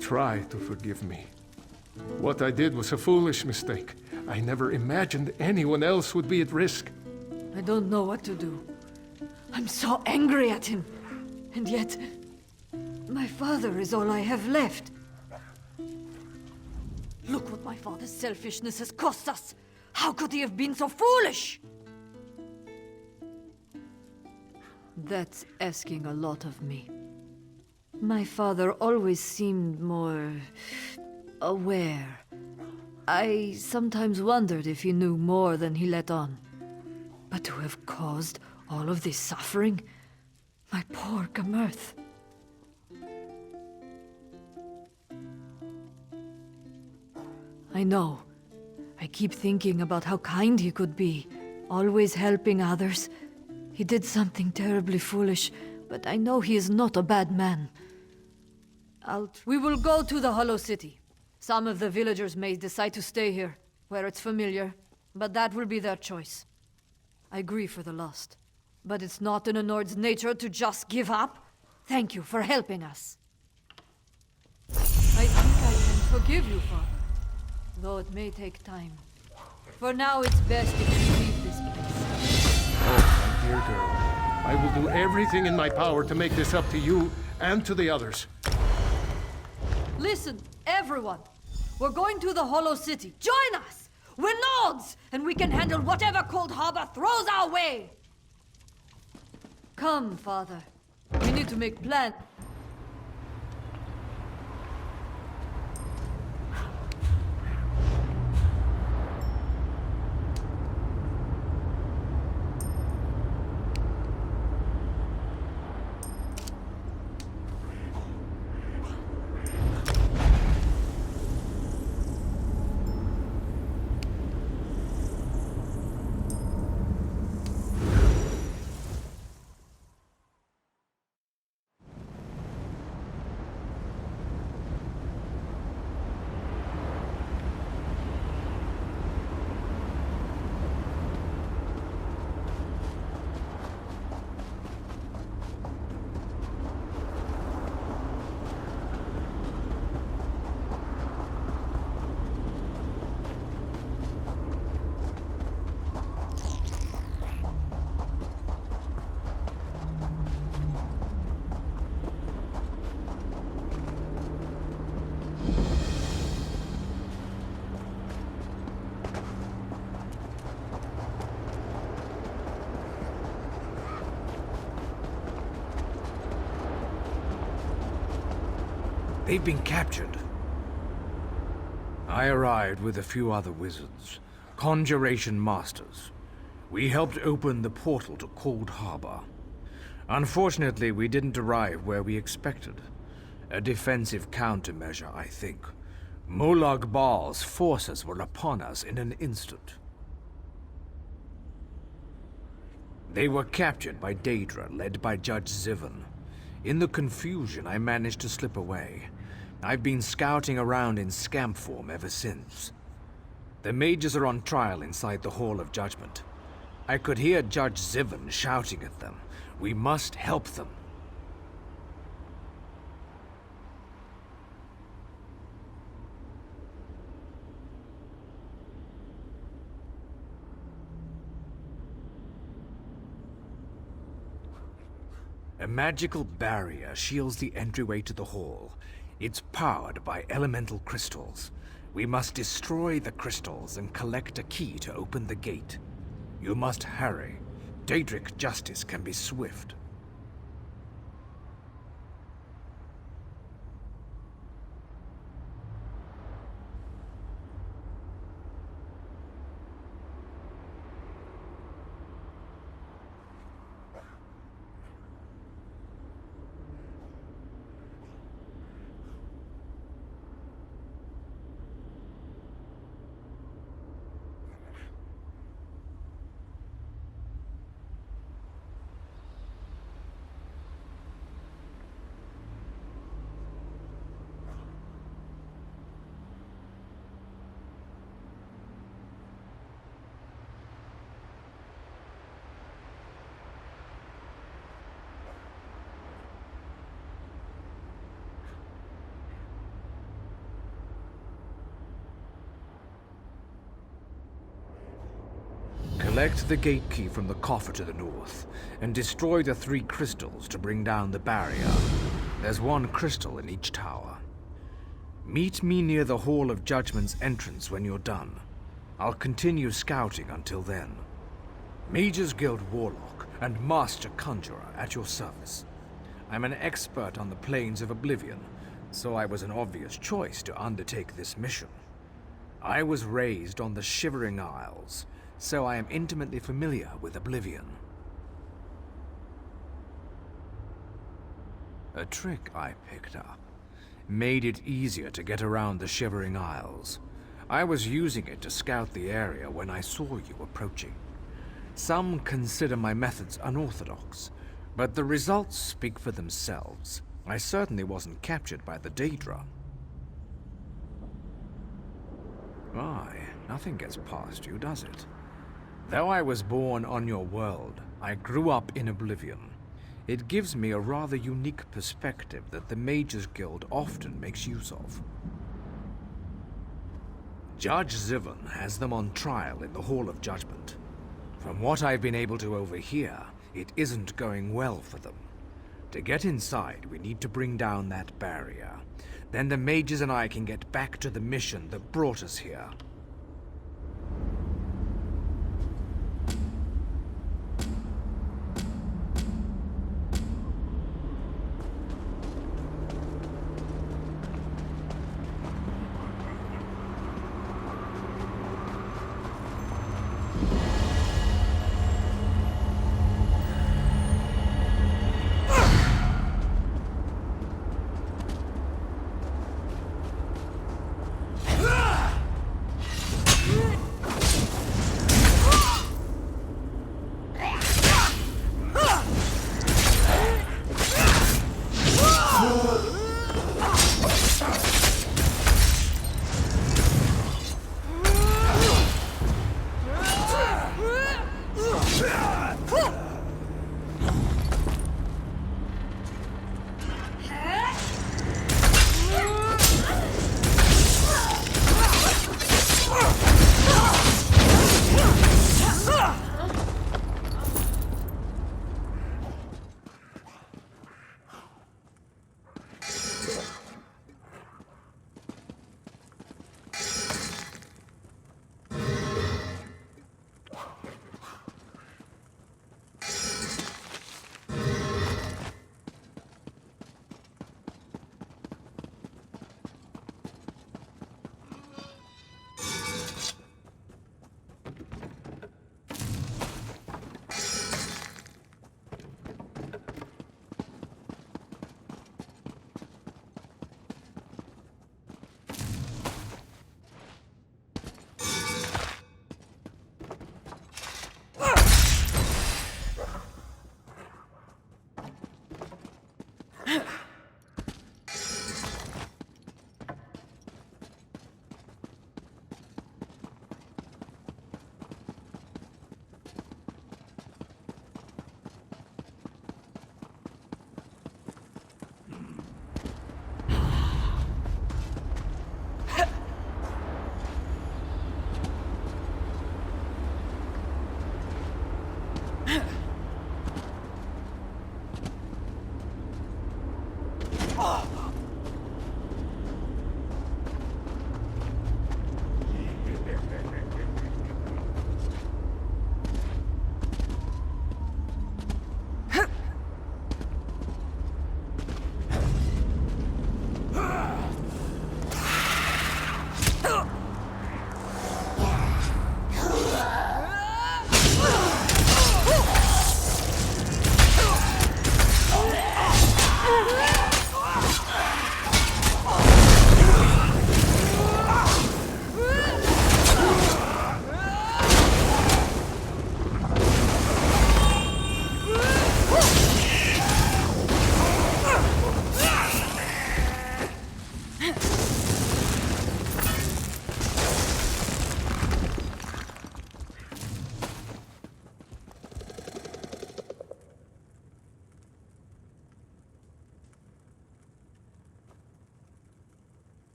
try to forgive me. What I did was a foolish mistake. I never imagined anyone else would be at risk. I don't know what to do. I'm so angry at him. And yet, my father is all I have left. Look what my father's selfishness has cost us. How could he have been so foolish? That's asking a lot of me. My father always seemed more aware. I sometimes wondered if he knew more than he let on. But to have caused all of this suffering? My poor Gamerth. I know. I keep thinking about how kind he could be, always helping others. He did something terribly foolish, but I know he is not a bad man. We will go to the Hollow City. Some of the villagers may decide to stay here, where it's familiar, but that will be their choice. I grieve for the lost, but it's not in a Nord's nature to just give up. Thank you for helping us. I think I can forgive you, Father, though it may take time. For now, it's best if you leave this place. Oh, my dear girl, I will do everything in my power to make this up to you and to the others. Listen, everyone. We're going to the Hollow City. Join us! We're Nords, and we can handle whatever Cold Harbor throws our way! Come, Father. We need to make plans. They've been captured. I arrived with a few other wizards, conjuration masters. We helped open the portal to Cold Harbor. Unfortunately, we didn't arrive where we expected. A defensive countermeasure, I think. Molag Bal's forces were upon us in an instant. They were captured by Daedra, led by Judge Zivon. In the confusion, I managed to slip away. I've been scouting around in scamp form ever since. The mages are on trial inside the Hall of Judgment. I could hear Judge Zivon shouting at them. We must help them. A magical barrier shields the entryway to the hall. It's powered by elemental crystals. We must destroy the crystals and collect a key to open the gate. You must hurry. Daedric justice can be swift. Collect the gate key from the coffer to the north, and destroy the 3 crystals to bring down the barrier. There's 1 crystal in each tower. Meet me near the Hall of Judgment's entrance when you're done. I'll continue scouting until then. Mages Guild Warlock and Master Conjurer at your service. I'm an expert on the Plains of Oblivion, so I was an obvious choice to undertake this mission. I was raised on the Shivering Isles, so I am intimately familiar with Oblivion. A trick I picked up made it easier to get around the Shivering Isles. I was using it to scout the area when I saw you approaching. Some consider my methods unorthodox, but the results speak for themselves. I certainly wasn't captured by the Daedra. Why, nothing gets past you, does it? Though I was born on your world, I grew up in Oblivion. It gives me a rather unique perspective that the Mages Guild often makes use of. Judge Zivon has them on trial in the Hall of Judgment. From what I've been able to overhear, it isn't going well for them. To get inside, we need to bring down that barrier. Then the mages and I can get back to the mission that brought us here.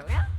Korea?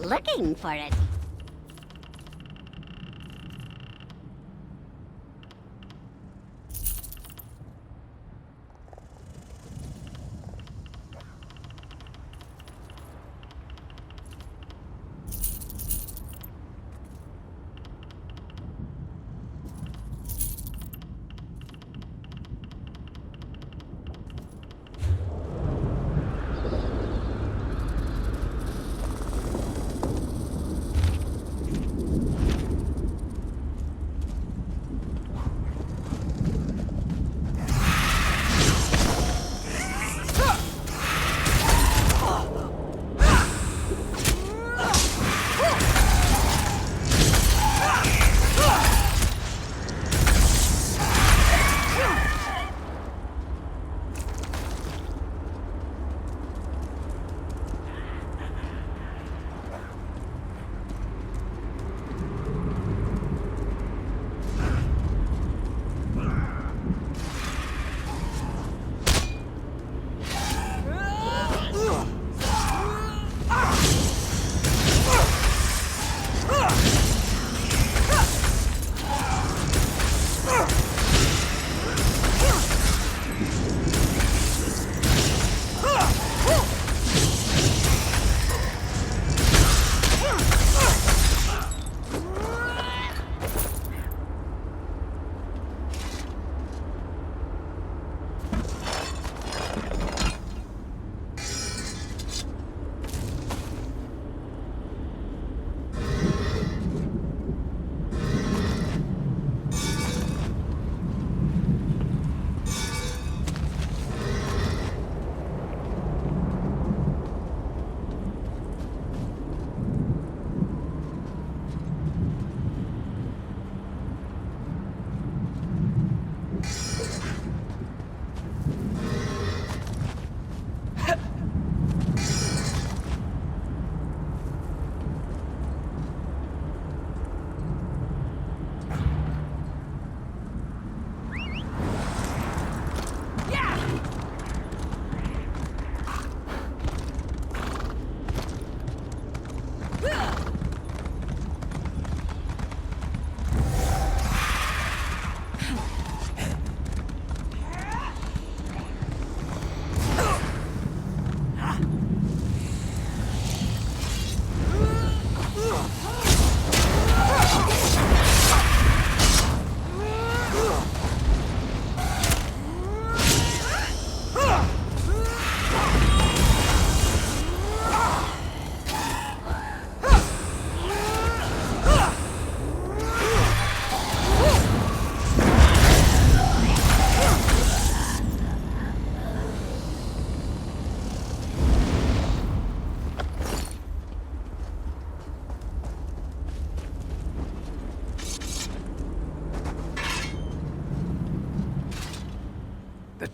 Looking for it.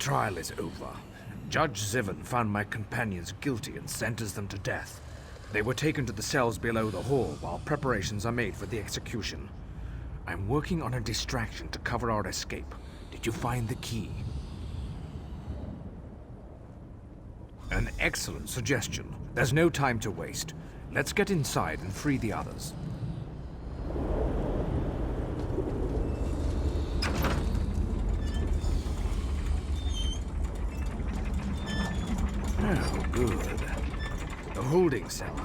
trial is over. Judge Zivin found my companions guilty and sentenced them to death. They were taken to the cells below the hall while preparations are made for the execution. I'm working on a distraction to cover our escape. Did you find the key? An excellent suggestion. There's no time to waste. Let's get inside and free the others. Oh, good. The holding cell.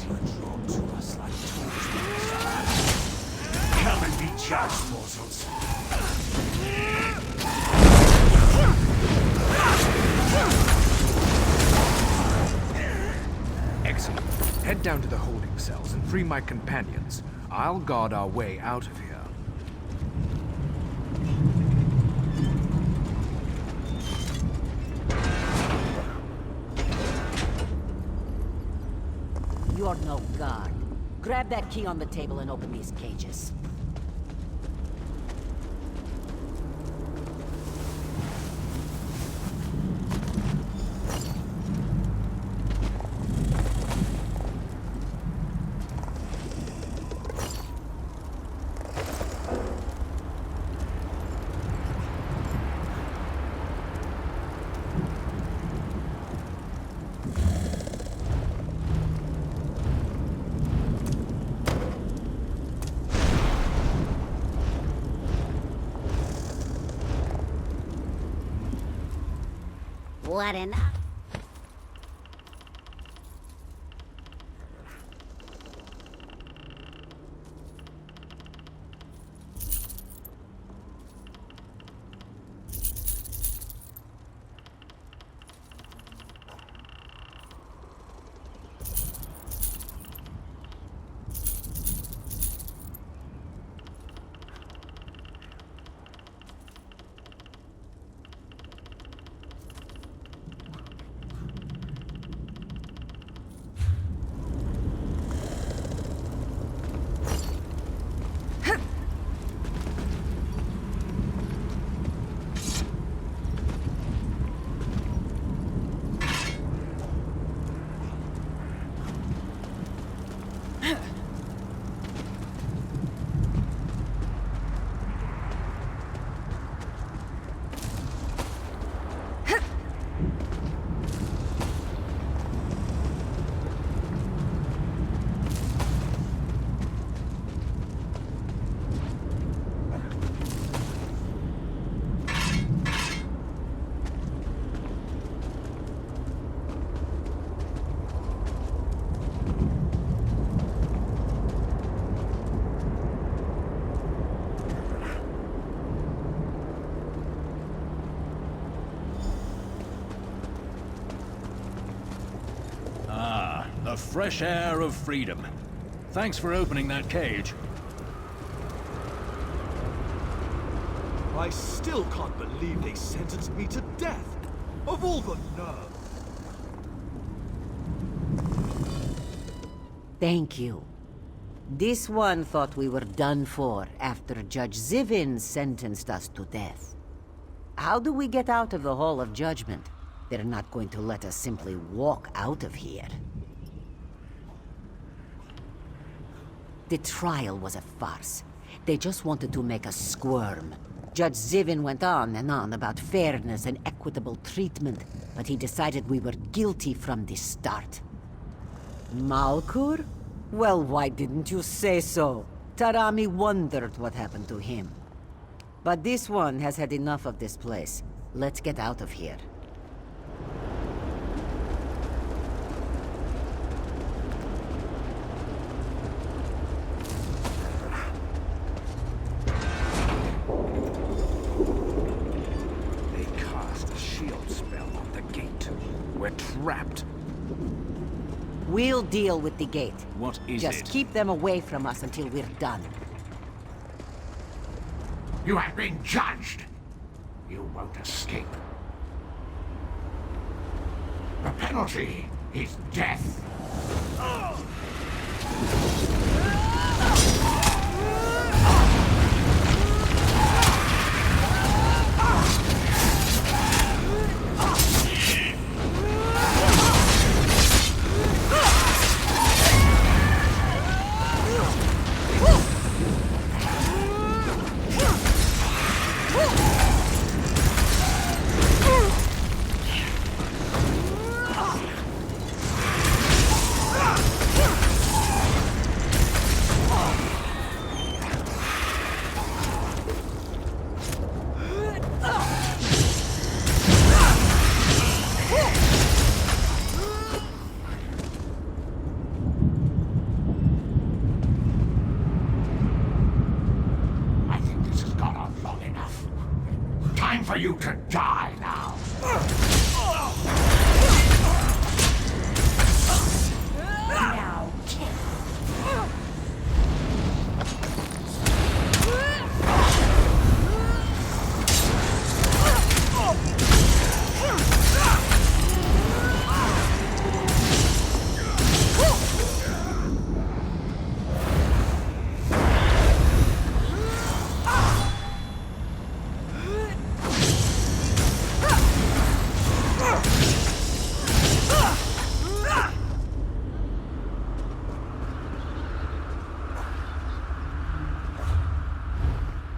Drawn to us like come and be judged, mortals. Excellent. Head down to the holding cells and free my companions. I'll guard our way out of here. You're no guard. Grab that key on the table and open these cages. What enough? The fresh air of freedom. Thanks for opening that cage. I still can't believe they sentenced me to death. Of all the nerve. Thank you. This one thought we were done for after Judge Zivin sentenced us to death. How do we get out of the Hall of Judgment? They're not going to let us simply walk out of here. The trial was a farce. They just wanted to make us squirm. Judge Zivin went on and on about fairness and equitable treatment, but he decided we were guilty from the start. Malkur? Well, why didn't you say so? Tarami wondered what happened to him. But this one has had enough of this place. Let's get out of here. Trapped. We'll deal with the gate. What is Just keep them away from us until we're done. You have been judged. You won't escape. The penalty is death. for you to die now. Now, kill.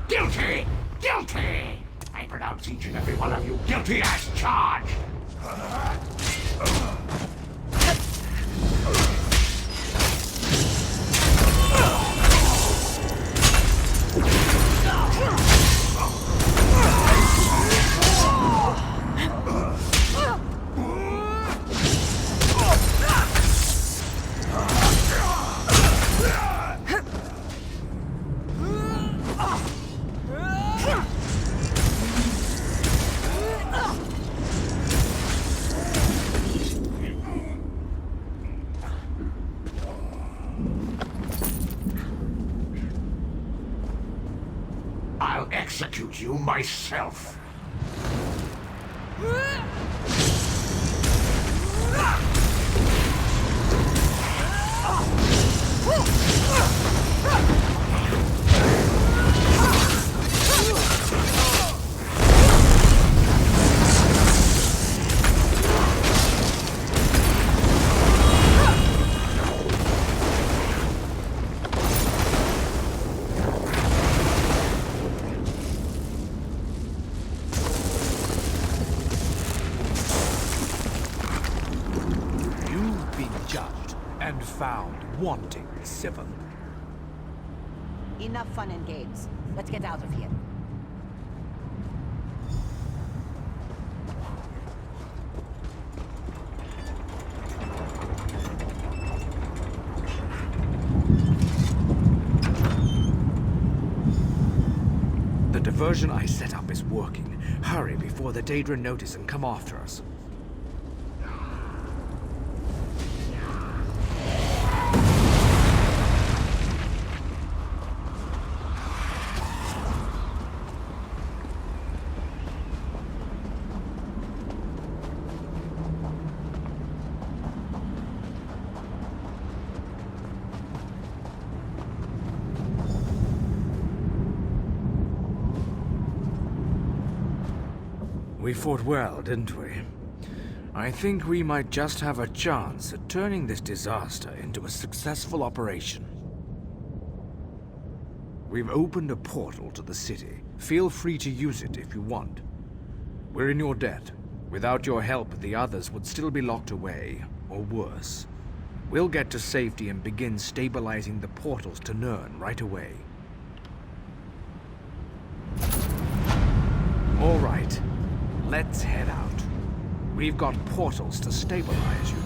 Guilty! Guilty! I pronounce each and every one of you guilty as charged! I'll execute you myself. You've been judged and found wanting, Sivan. Enough fun and games. Let's get out of here. The diversion I set up is working. Hurry before the Daedra notice and come after us. We fought well, didn't we? I think we might just have a chance at turning this disaster into a successful operation. We've opened a portal to the city. Feel free to use it if you want. We're in your debt. Without your help, the others would still be locked away, or worse. We'll get to safety and begin stabilizing the portals to Nirn right away. All right. Let's head out. We've got portals to stabilize, you know.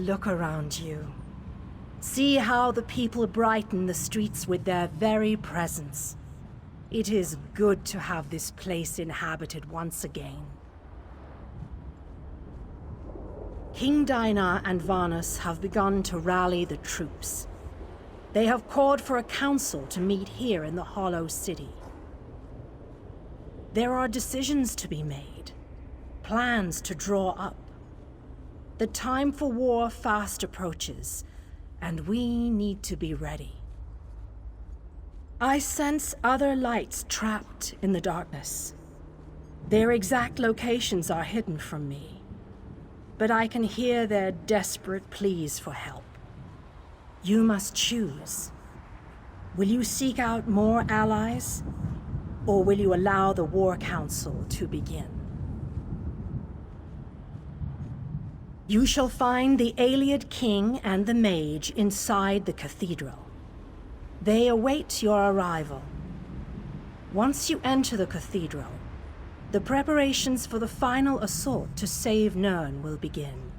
look around you. See how the people brighten the streets with their very presence. It is good to have this place inhabited once again. King Dinar and Varnus have begun to rally the troops. They have called for a council to meet here in the Hollow City. There are decisions to be made, plans to draw up. The time for war fast approaches, and we need to be ready. I sense other lights trapped in the darkness. Their exact locations are hidden from me, but I can hear their desperate pleas for help. You must choose. Will you seek out more allies, or will you allow the War Council to begin? You shall find the Ayleid King and the Mage inside the cathedral. They await your arrival. Once you enter the cathedral, the preparations for the final assault to save Nirn will begin.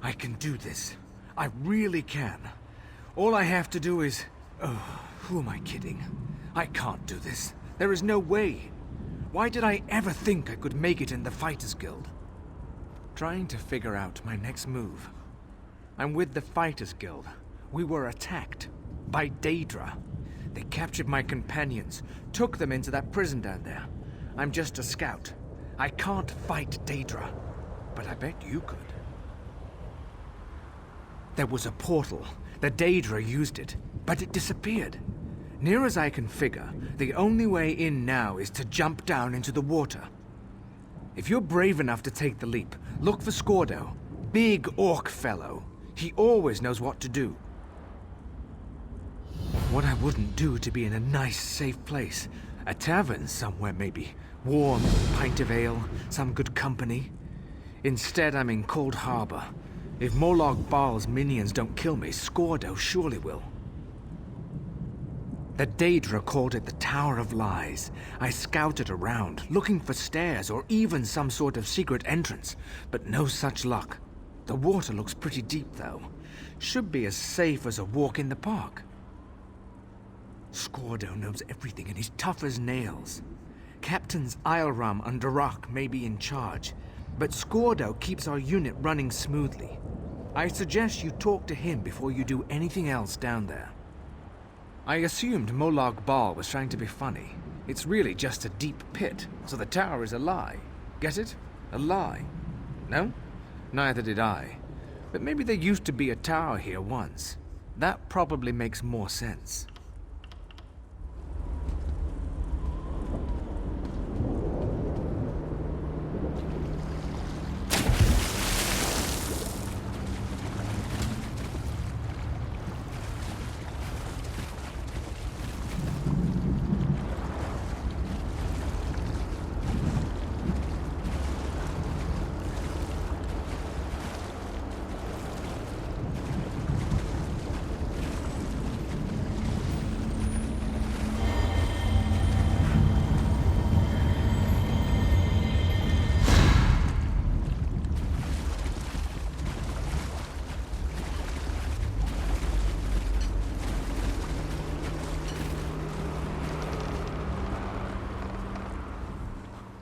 I can do this. I really can. All I have to do is... Oh, who am I kidding? I can't do this. There is no way. Why did I ever think I could make it in the Fighters Guild? Trying to figure out my next move. I'm with the Fighters Guild. We were attacked. By Daedra. They captured my companions, took them into that prison down there. I'm just a scout. I can't fight Daedra. But I bet you could. There was a portal. The Daedra used it, but it disappeared. Near as I can figure, the only way in now is to jump down into the water. If you're brave enough to take the leap, look for Skordo. Big orc fellow. He always knows what to do. What I wouldn't do to be in a nice, safe place. A tavern somewhere, maybe. Warm, pint of ale, some good company. Instead, I'm in Cold Harbor. If Molag Bal's minions don't kill me, Skordo surely will. The Daedra called it the Tower of Lies. I scouted around, looking for stairs or even some sort of secret entrance, but no such luck. The water looks pretty deep, though. Should be as safe as a walk in the park. Skordo knows everything and he's tough as nails. Captains Ilram and Darak may be in charge, but Skordo keeps our unit running smoothly. I suggest you talk to him before you do anything else down there. I assumed Molag Bal was trying to be funny. It's really just a deep pit, so the tower is a lie. Get it? A lie. No? Neither did I. But maybe there used to be a tower here once. That probably makes more sense.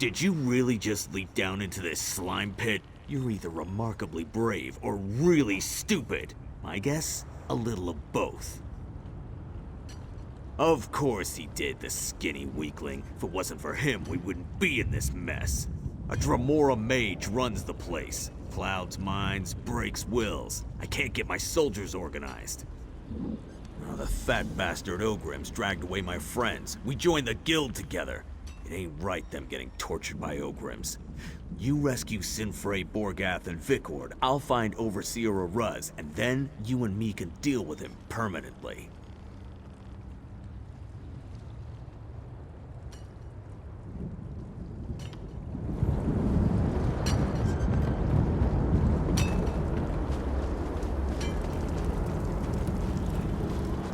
Did you really just leap down into this slime pit? You're either remarkably brave or really stupid. My guess? A little of both. Of course he did, the skinny weakling. If it wasn't for him, we wouldn't be in this mess. A Dremora mage runs the place. Clouds minds, breaks wills. I can't get my soldiers organized. Oh, the fat bastard Ogrims dragged away my friends. We joined the guild together. It ain't right them getting tortured by Ogrims. You rescue Sinfrey, Borgath, and Vikord. I'll find Overseer Aruz, and then you and me can deal with him permanently.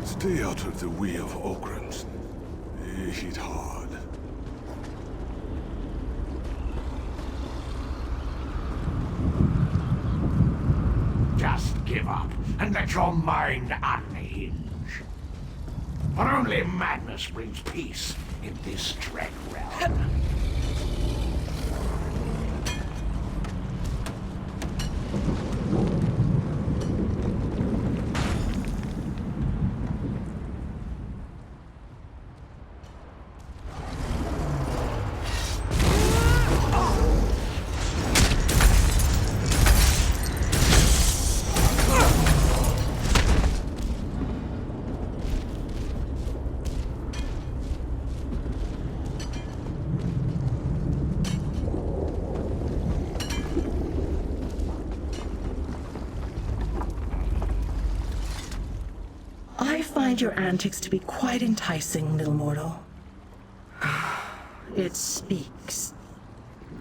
Stay out of the way of Ogrims. They hit hard. Just give up and let your mind unhinge. For only madness brings peace in this dread realm. I find your antics to be quite enticing, little mortal. It speaks.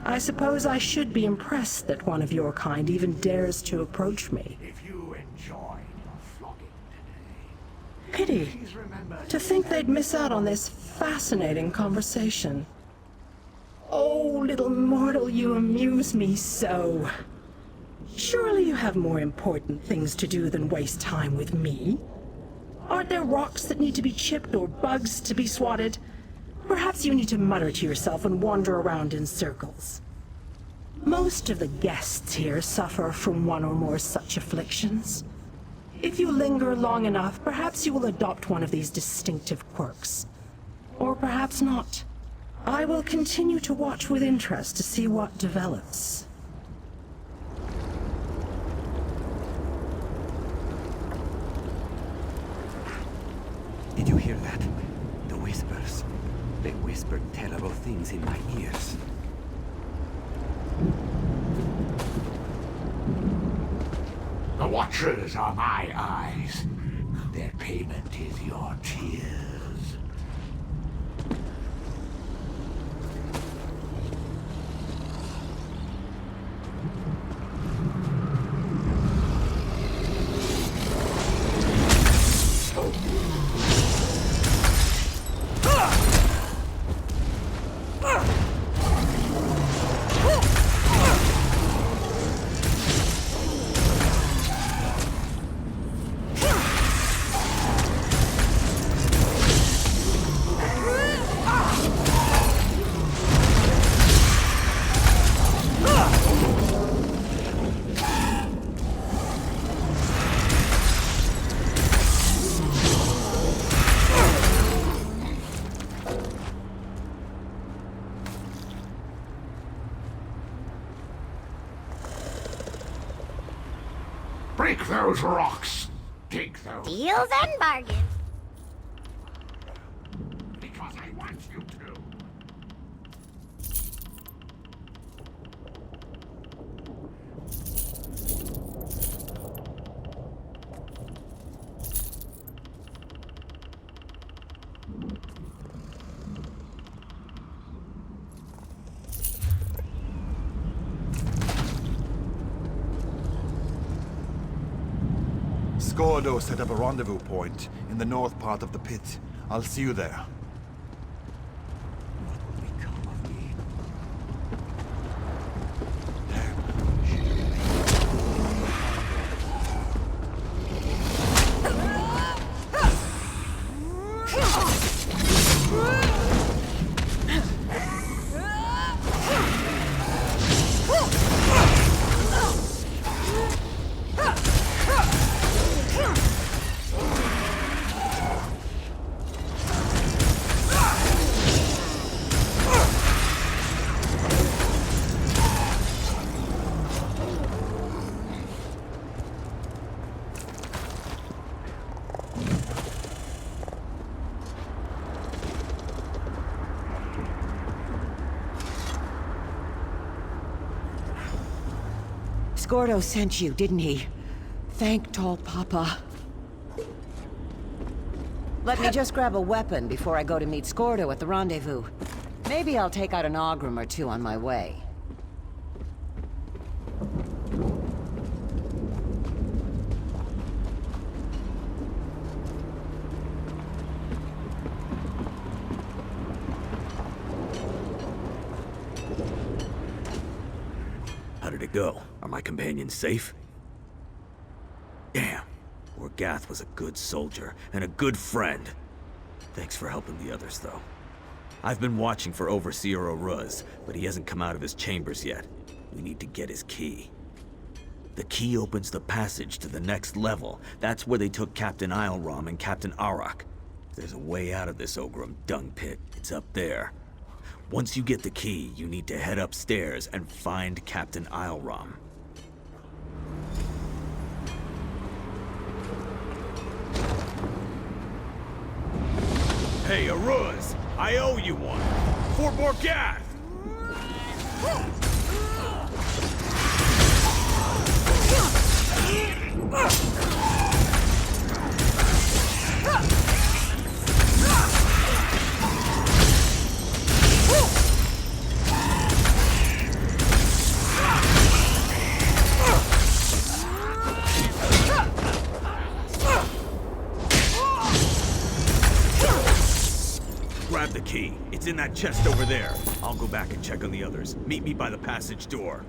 I suppose I should be impressed that one of your kind even dares to approach me. If you enjoyed your flogging today, Pity. please remember To think they'd miss out on this fascinating conversation. Oh, little mortal, you amuse me so. Surely you have more important things to do than waste time with me. Aren't there rocks that need to be chipped or bugs to be swatted? Perhaps you need to mutter to yourself and wander around in circles. Most of the guests here suffer from one or more such afflictions. If you linger long enough, perhaps you will adopt one of these distinctive quirks. Or perhaps not. I will continue to watch with interest to see what develops. Did you hear that? The whispers. They whispered terrible things in my ears. the Watchers are my eyes. Their payment is your tears. Break those rocks. Dig those. Deals and bargains. Because I want you to. Skordo set up a rendezvous point in the north part of the pit. I'll see you there. Skordo sent you, didn't he? Thank Tall Papa. Let me just grab a weapon before I go to meet Skordo at the rendezvous. Maybe I'll take out an Ogrim or two on my way. How did it go? Are my companions safe? Damn. Orgath was a good soldier and a good friend. Thanks for helping the others, though. I've been watching for Overseer Oruz, but he hasn't come out of his chambers yet. We need to get his key. The key opens the passage to the next level. That's where they took Captain Isleram and Captain Arak. There's a way out of this Ogrim dung pit. It's up there. Once you get the key, you need to head upstairs and find Captain Isleram. Hey, Oruz! I owe you one! For Morgath! Grab the key. It's in that chest over there. I'll go back and check on the others. Meet me by the passage door.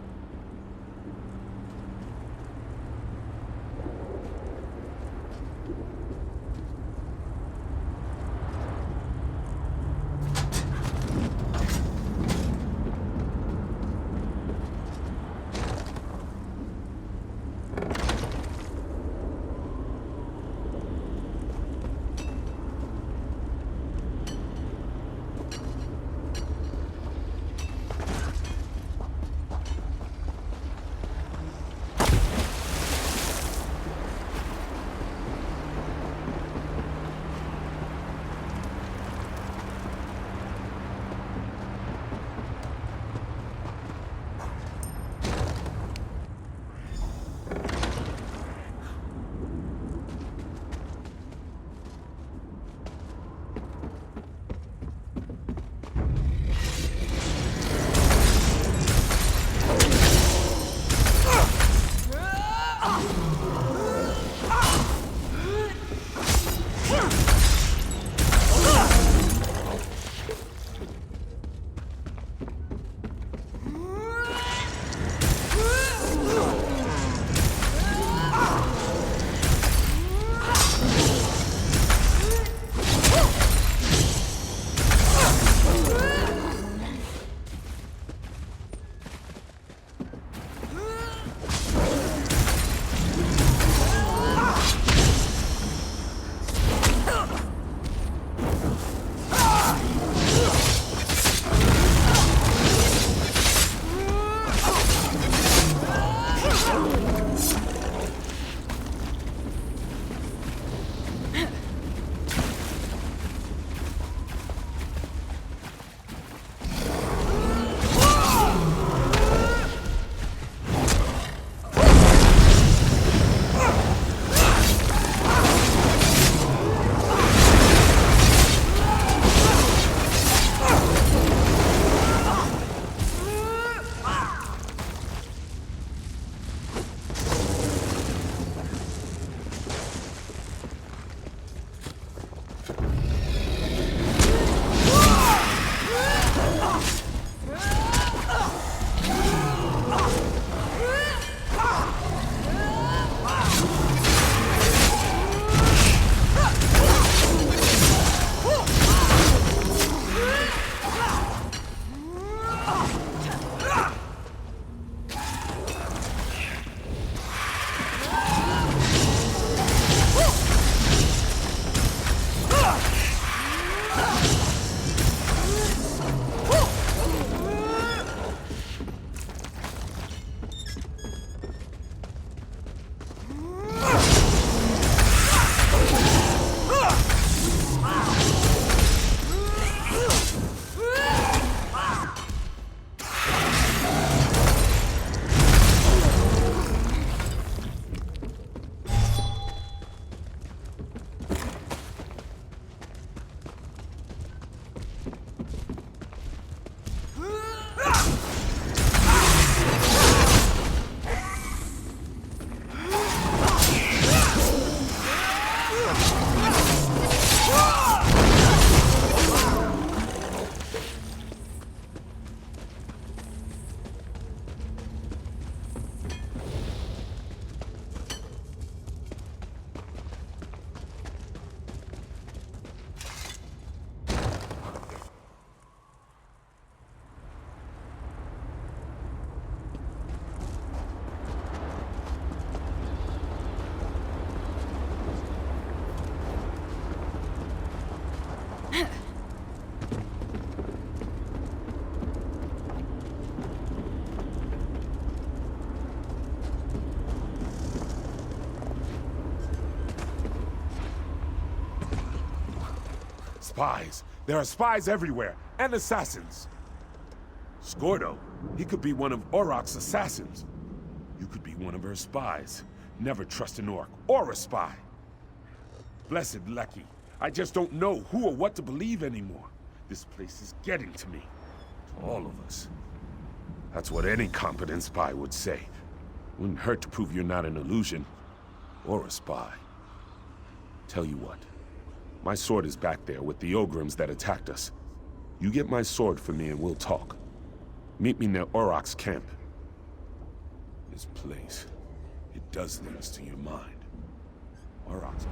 spies. There are spies everywhere, and assassins. Skordo, he could be one of Oroc's assassins. You could be one of her spies. Never trust an orc or a spy. Blessed Lecky, I just don't know who or what to believe anymore. This place is getting to me. To all of us. That's what any competent spy would say. Wouldn't hurt to prove you're not an illusion. Or a spy. Tell you what. My sword is back there with the Ogrims that attacked us. You get my sword for me and we'll talk. Meet me near Oroc's camp. This place, it does things to your mind. Oroc's...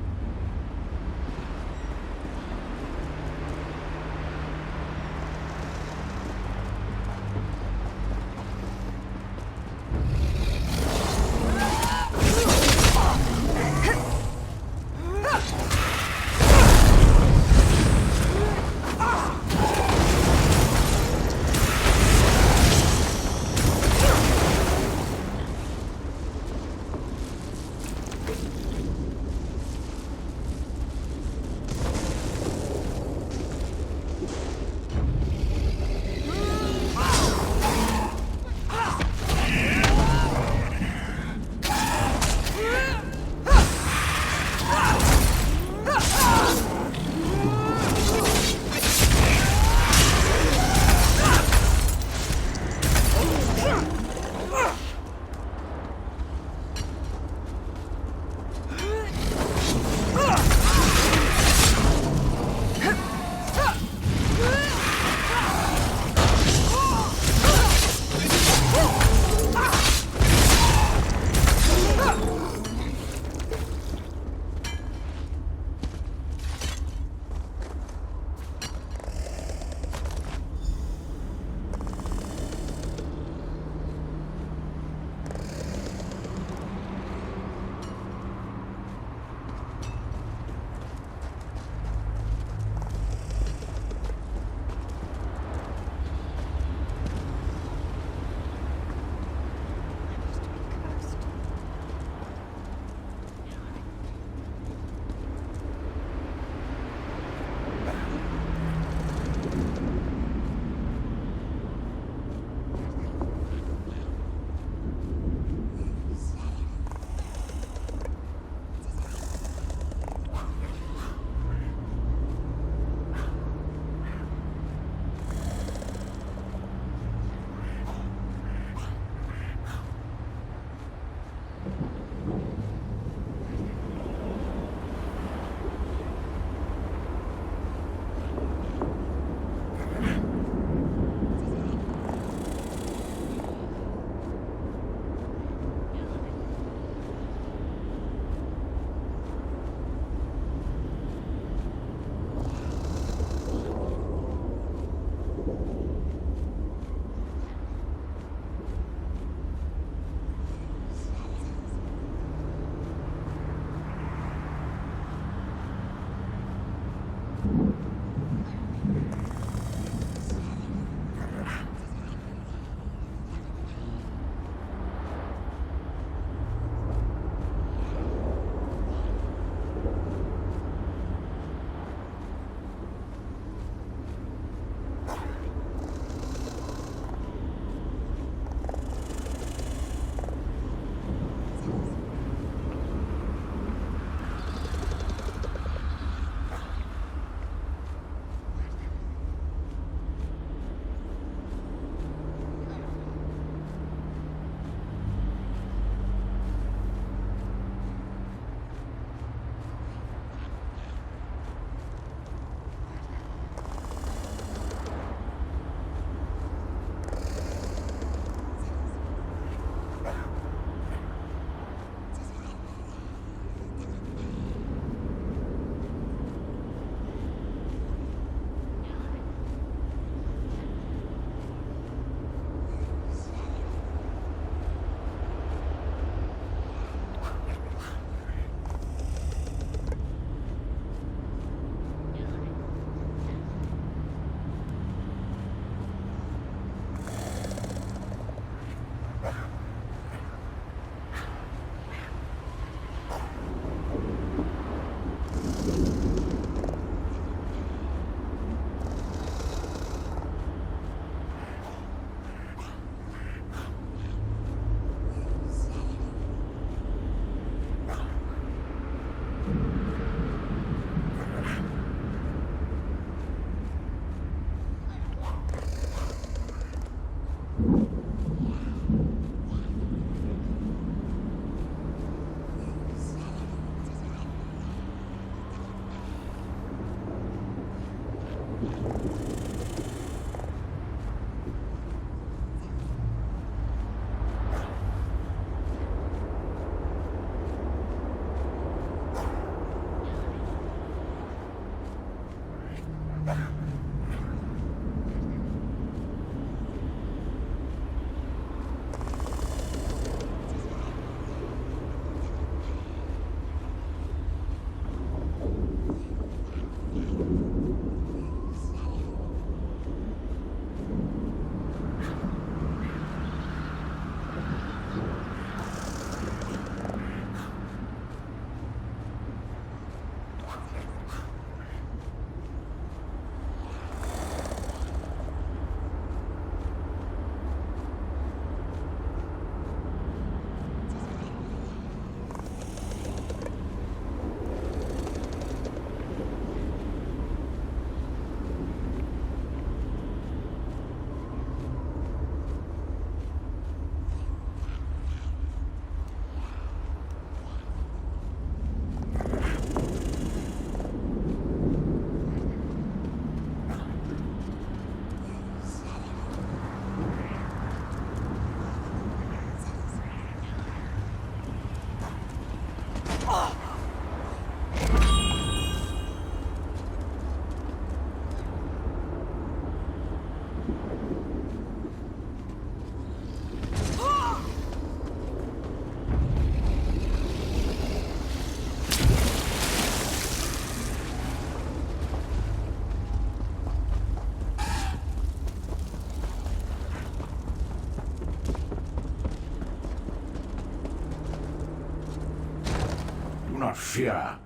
Do not fear.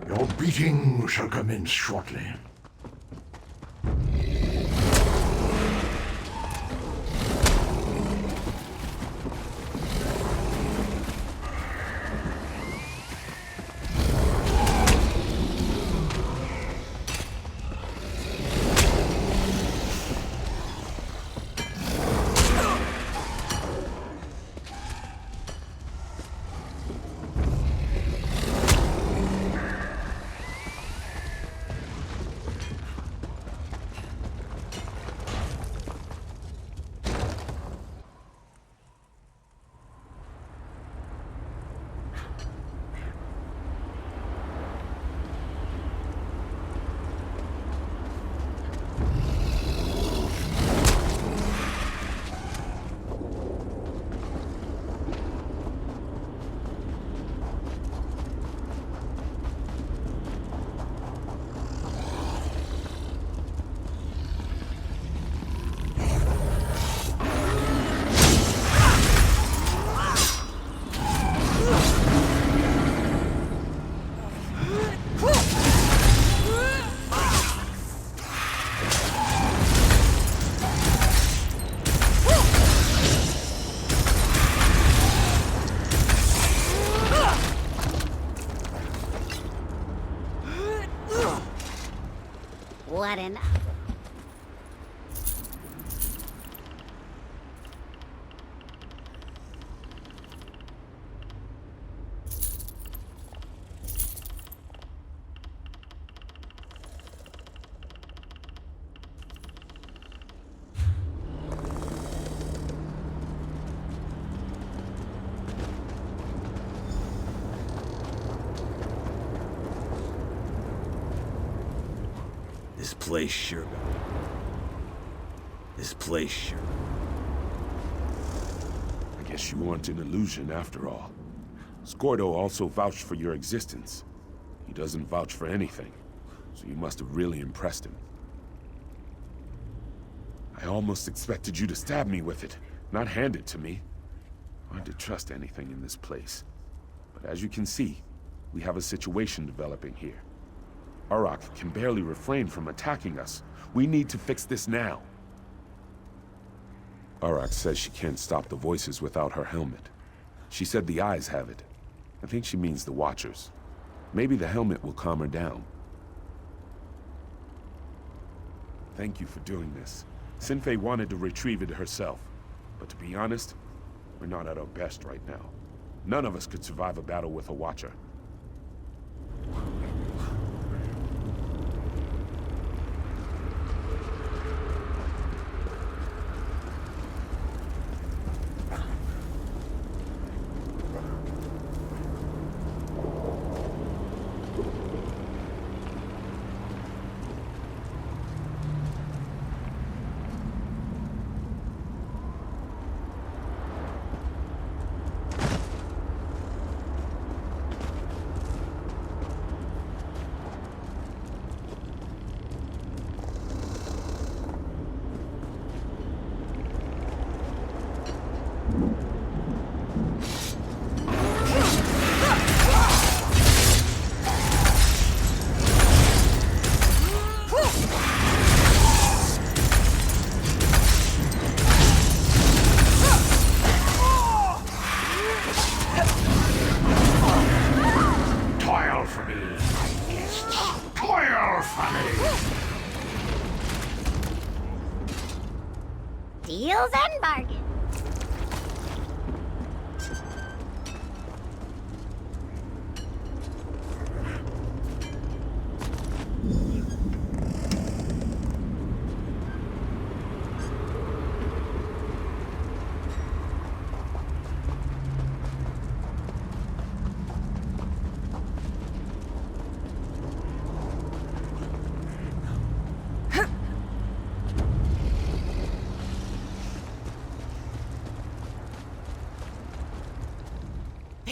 Your beating shall commence shortly. What an... This place sure... I guess you weren't an illusion after all. Scordo also vouched for your existence. He doesn't vouch for anything, so you must have really impressed him. I almost expected you to stab me with it, not hand it to me. Hard to trust anything in this place. But as you can see, we have a situation developing here. Auroch can barely refrain from attacking us. We need to fix this now. Auroch says she can't stop the voices without her helmet. She said the eyes have it. I think she means the Watchers. Maybe the helmet will calm her down. Thank you for doing this. Sinfei wanted to retrieve it herself. But to be honest, we're not at our best right now. None of us could survive a battle with a Watcher. Deals and bargains.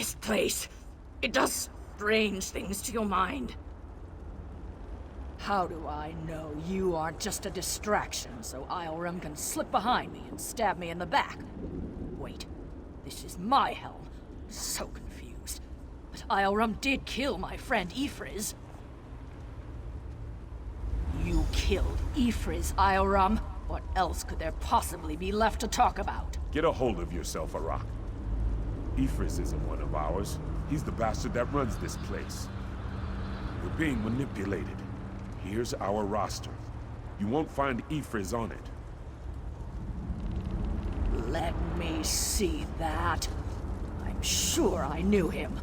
This place, it does strange things to your mind. How do I know you aren't just a distraction so Ioram can slip behind me and stab me in the back? Wait, this is my helm. So confused. But Ioram did kill my friend Ifriz. You killed Ifriz, Ioram. What else could there possibly be left to talk about? Get a hold of yourself, Arak. Ifriz isn't one of ours. He's the bastard that runs this place. We're being manipulated. Here's our roster. You won't find Ifriz on it. Let me see that. I'm sure I knew him.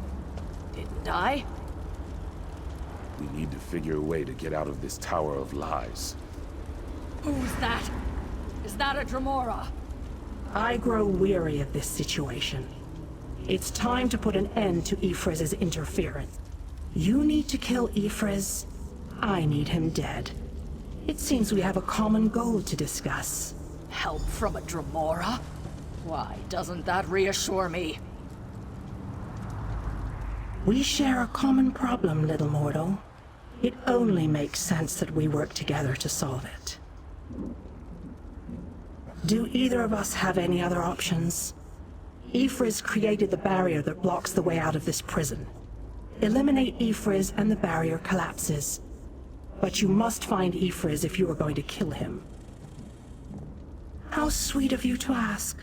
Didn't I? We need to figure a way to get out of this tower of lies. Who's that? Is that a Dremora? I grow weary of this situation. It's time to put an end to Ifriz's interference. You need to kill Ifriz. I need him dead. It seems we have a common goal to discuss. Help from a Dremora? Why doesn't that reassure me? We share a common problem, little mortal. It only makes sense that we work together to solve it. Do either of us have any other options? Ifriz created the barrier that blocks the way out of this prison. Eliminate Ifriz and the barrier collapses. But you must find Ifriz if you are going to kill him. How sweet of you to ask.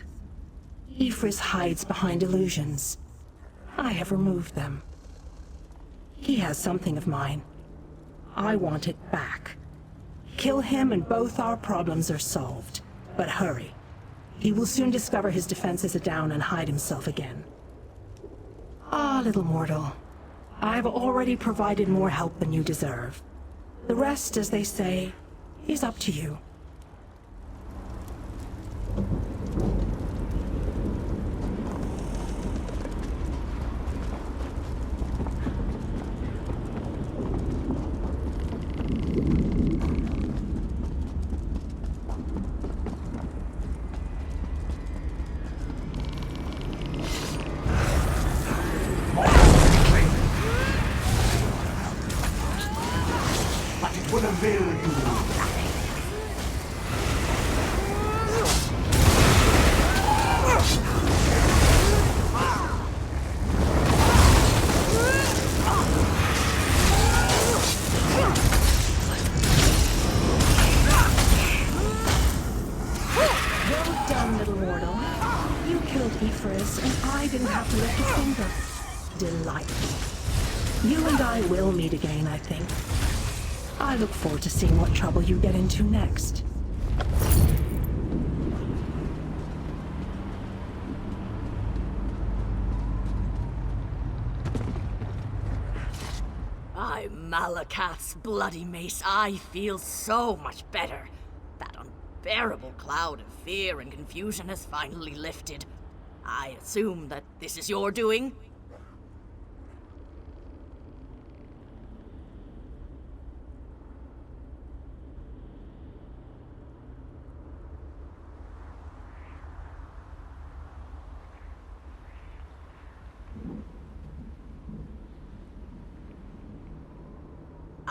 Ifriz hides behind illusions. I have removed them. He has something of mine. I want it back. Kill him and both our problems are solved. But hurry. He will soon discover his defenses are down and hide himself again. Ah, little mortal. I've already provided more help than you deserve. The rest, as they say, is up to you. Will avail you. Well done, little mortal. You killed Ifriz, and I didn't have to lift a finger. Delightful. You and I will meet again, I think. I look forward to seeing what trouble you get into next. By Malakath's bloody mace, I feel so much better. That unbearable cloud of fear and confusion has finally lifted. I assume that this is your doing?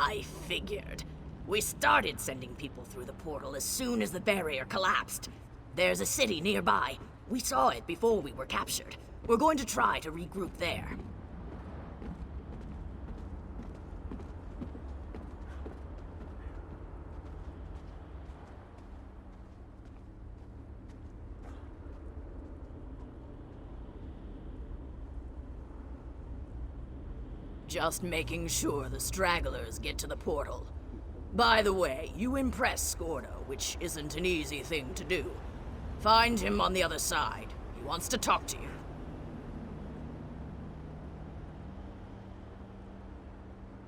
I figured. We started sending people through the portal as soon as the barrier collapsed. There's a city nearby. We saw it before we were captured. We're going to try to regroup there. Just making sure the stragglers get to the portal. By the way, you impress Scordo, which isn't an easy thing to do. Find him on the other side. He wants to talk to you.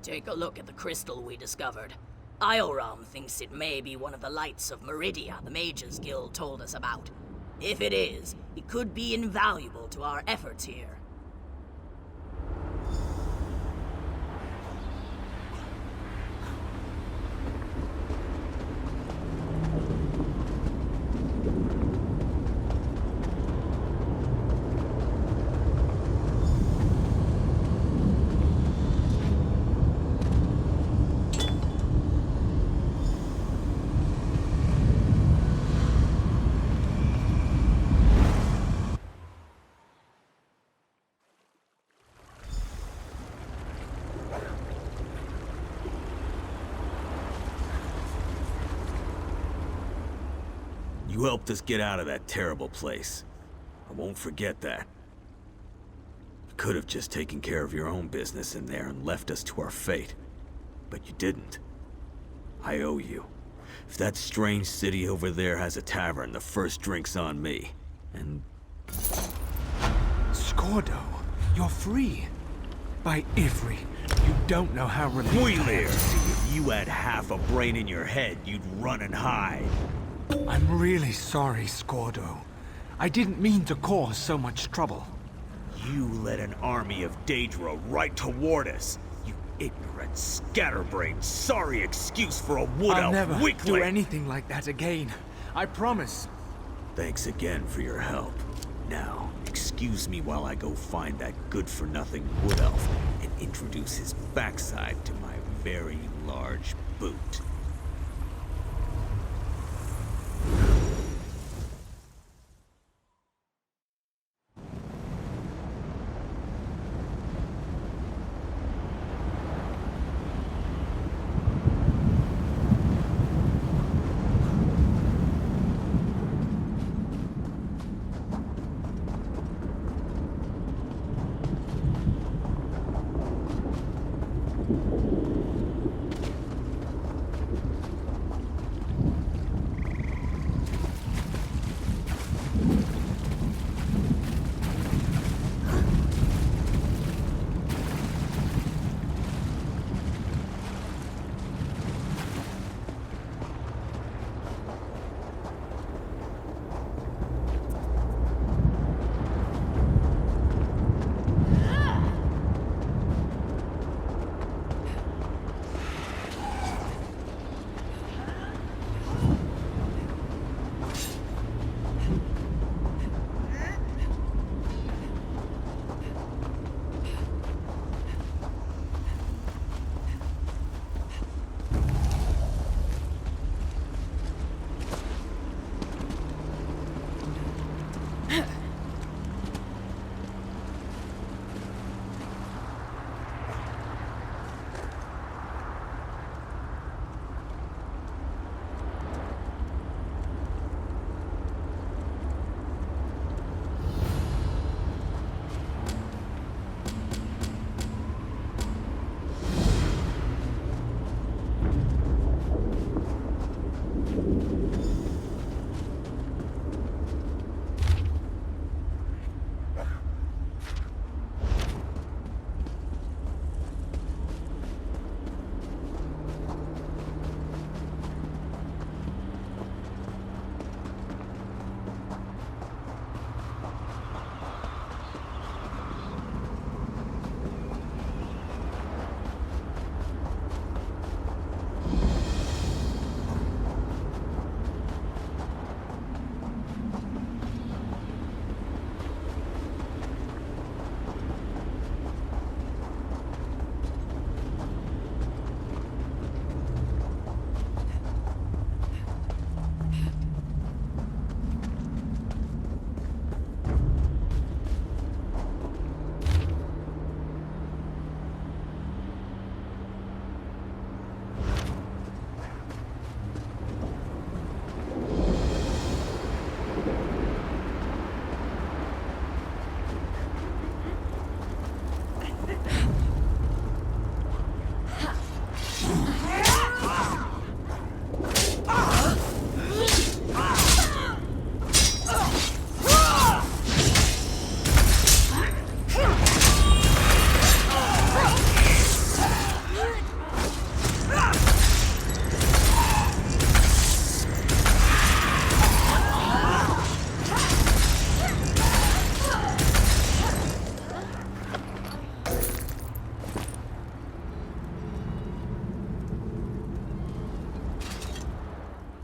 Take a look at the crystal we discovered. Ioram thinks it may be one of the lights of Meridia the Mages Guild told us about. If it is, it could be invaluable to our efforts here. You helped us get out of that terrible place. I won't forget that. You could have just taken care of your own business in there and left us to our fate. But you didn't. I owe you. If that strange city over there has a tavern, the first drink's on me. And... Scordo, you're free. By Ivry, you don't know how relieved Wheeler! If you had half a brain in your head, you'd run and hide. I'm really sorry, Scordo. I didn't mean to cause so much trouble. You led an army of Daedra right toward us. You ignorant, scatterbrained, sorry excuse for a wood I'll elf never weakling. do anything like that again. I promise. Thanks again for your help. Now, excuse me while I go find that good-for-nothing wood elf and introduce his backside to my very large boot.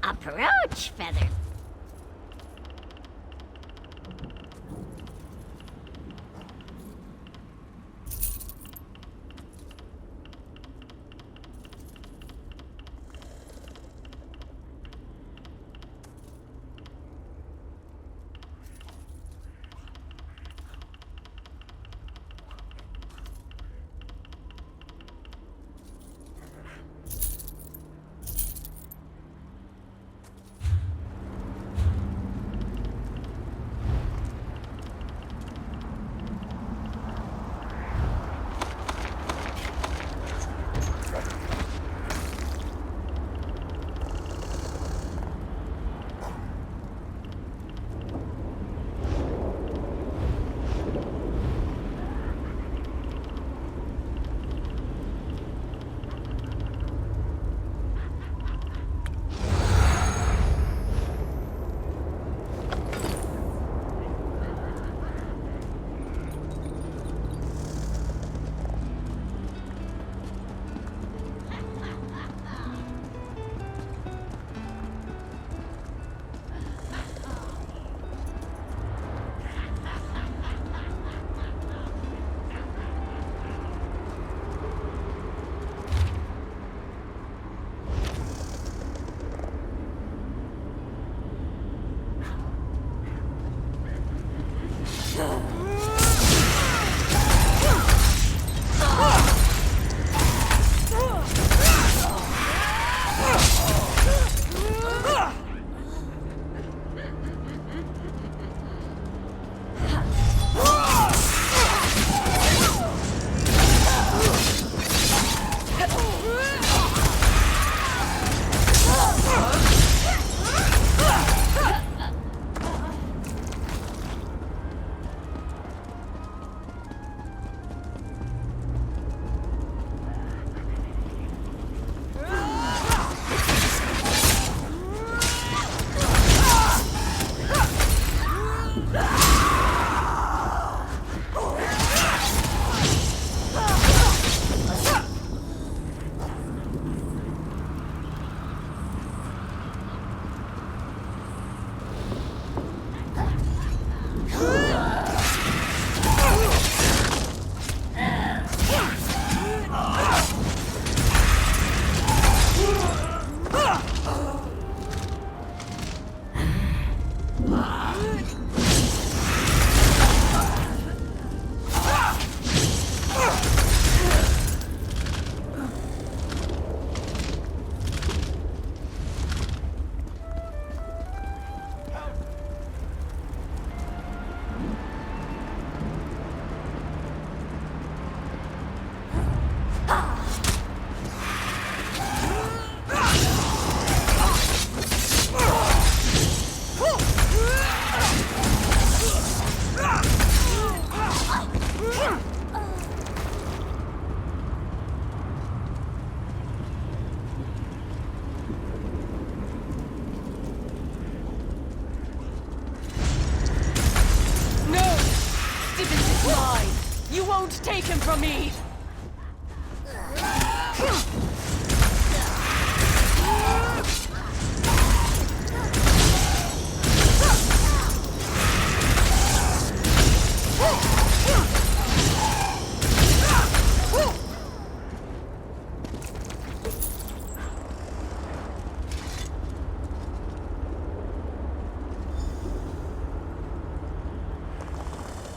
Approach, Feather. No! Stevens is mine! You won't take him from me!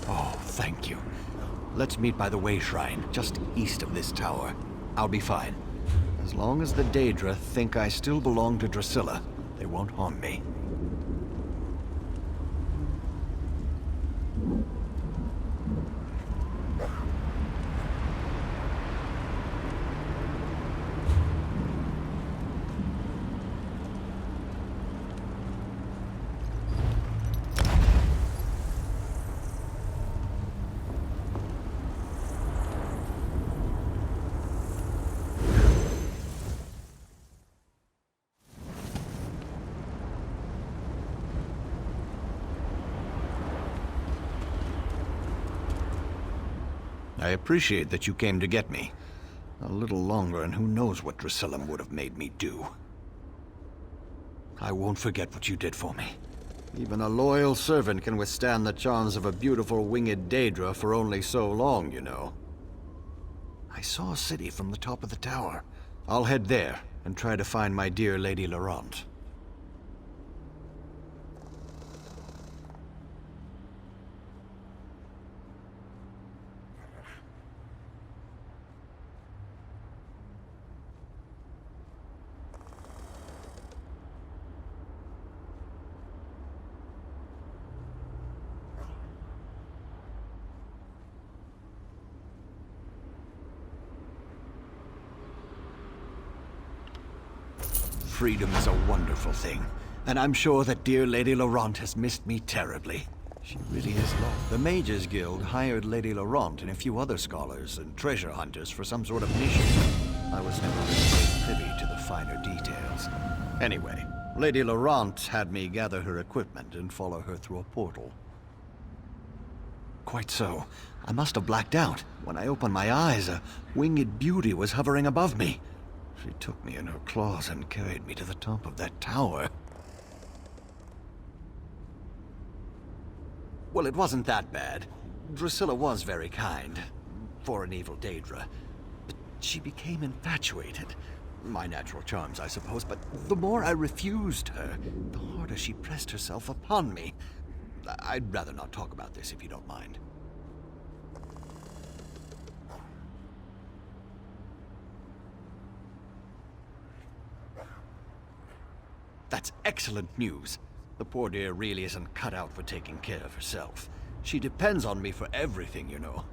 Oh, thank you. Let's meet by the Way Shrine, just east of this tower. I'll be fine. As long as the Daedra think I still belong to Drusilla, they won't harm me. I appreciate that you came to get me. A little longer, and who knows what Drusilla would have made me do. I won't forget what you did for me. Even a loyal servant can withstand the charms of a beautiful winged Daedra for only so long, you know. I saw a city from the top of the tower. I'll head there and try to find my dear Lady Laurent. Freedom is a wonderful thing, and I'm sure that dear Lady Laurent has missed me terribly. She really is lost. The Mages Guild hired Lady Laurent and a few other scholars and treasure hunters for some sort of mission. I was never really privy to the finer details. Anyway, Lady Laurent had me gather her equipment and follow her through a portal. Quite so. I must have blacked out. When I opened my eyes, a winged beauty was hovering above me. She took me in her claws and carried me to the top of that tower. Well, it wasn't that bad. Drusilla was very kind, for an evil Daedra. But she became infatuated. My natural charms, I suppose, but the more I refused her, the harder she pressed herself upon me. I'd rather not talk about this if you don't mind. That's excellent news. The poor dear really isn't cut out for taking care of herself. She depends on me for everything, you know.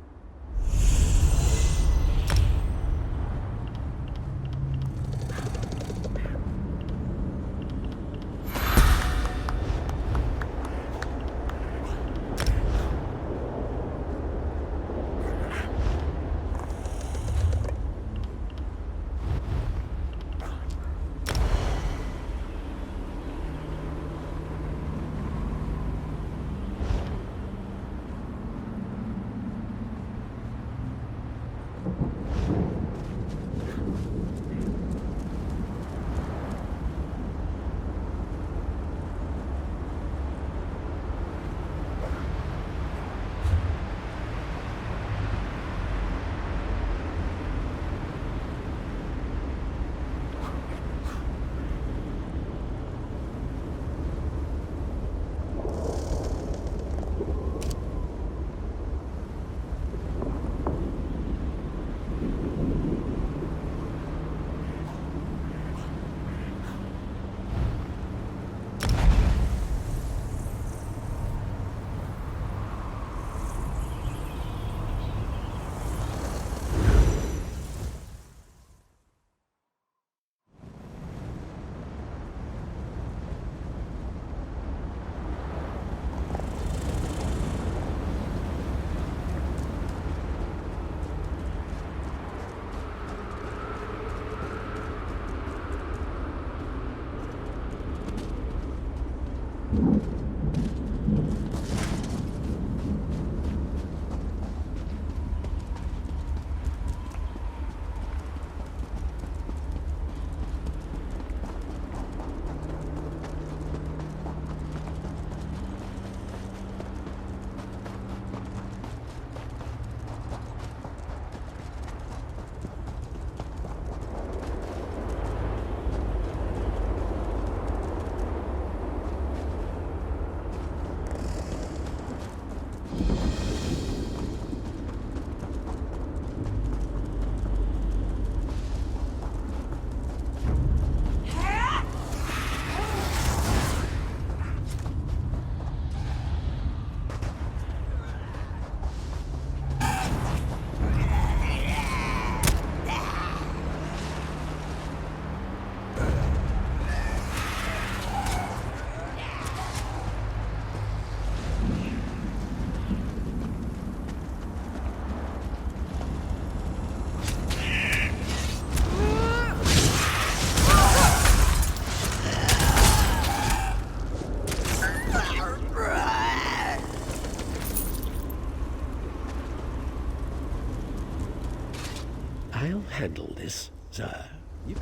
I'll handle this, sir. You...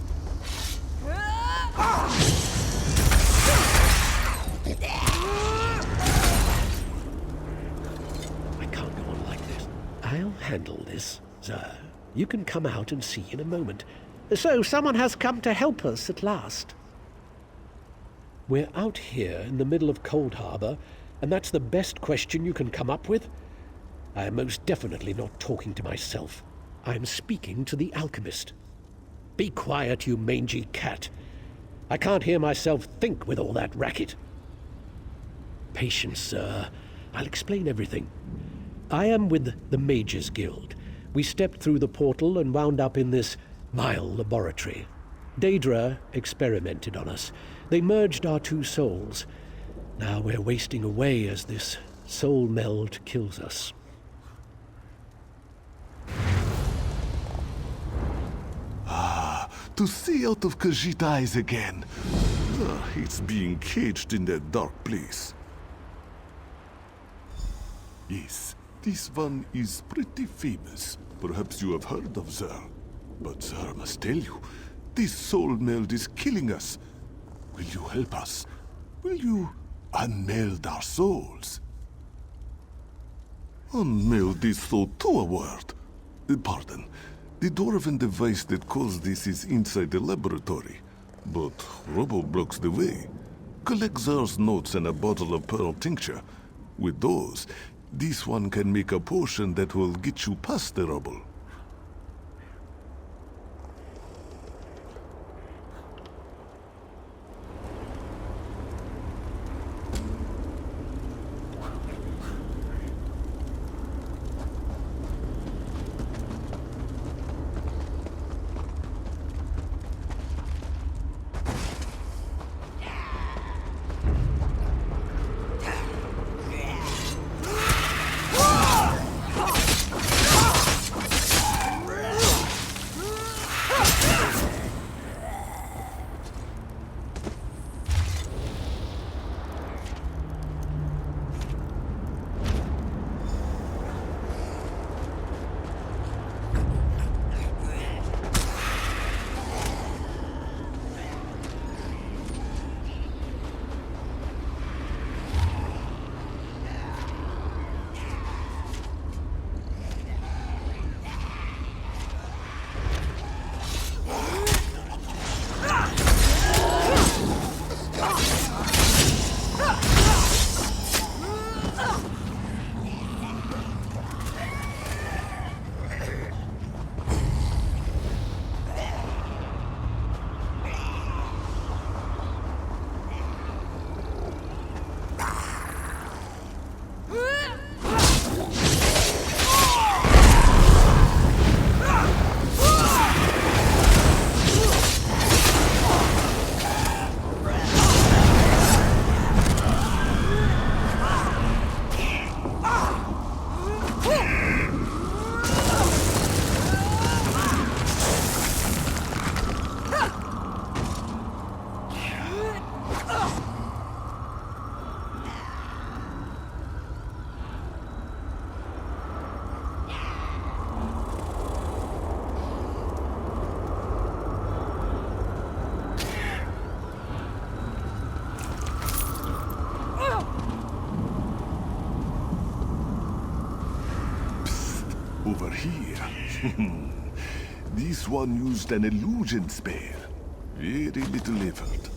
I can't go on like this. I'll handle this, sir. You can come out and see in a moment. So someone has come to help us at last. We're out here in the middle of Cold Harbor, and that's the best question you can come up with? I am most definitely not talking to myself. I'm speaking to the alchemist. Be quiet, you mangy cat. I can't hear myself think with all that racket. Patience, sir. I'll explain everything. I am with the Mages Guild. We stepped through the portal and wound up in this vile laboratory. Daedra experimented on us. They merged our two souls. Now we're wasting away as this soul meld kills us. To see out of Khajiit eyes again. It's being caged in that dark place. Yes, this one is pretty famous. Perhaps you have heard of her. But sir, I must tell you, this soul meld is killing us. Will you help us? Will you unmeld our souls? Unmeld is so to a word. Pardon. The dwarven device that caused this is inside the laboratory, but Robo blocks the way. Collect Zar's notes and a bottle of pearl tincture. With those, this one can make a potion that will get you past the rubble. Over here. This one used an illusion spell. Very little effort.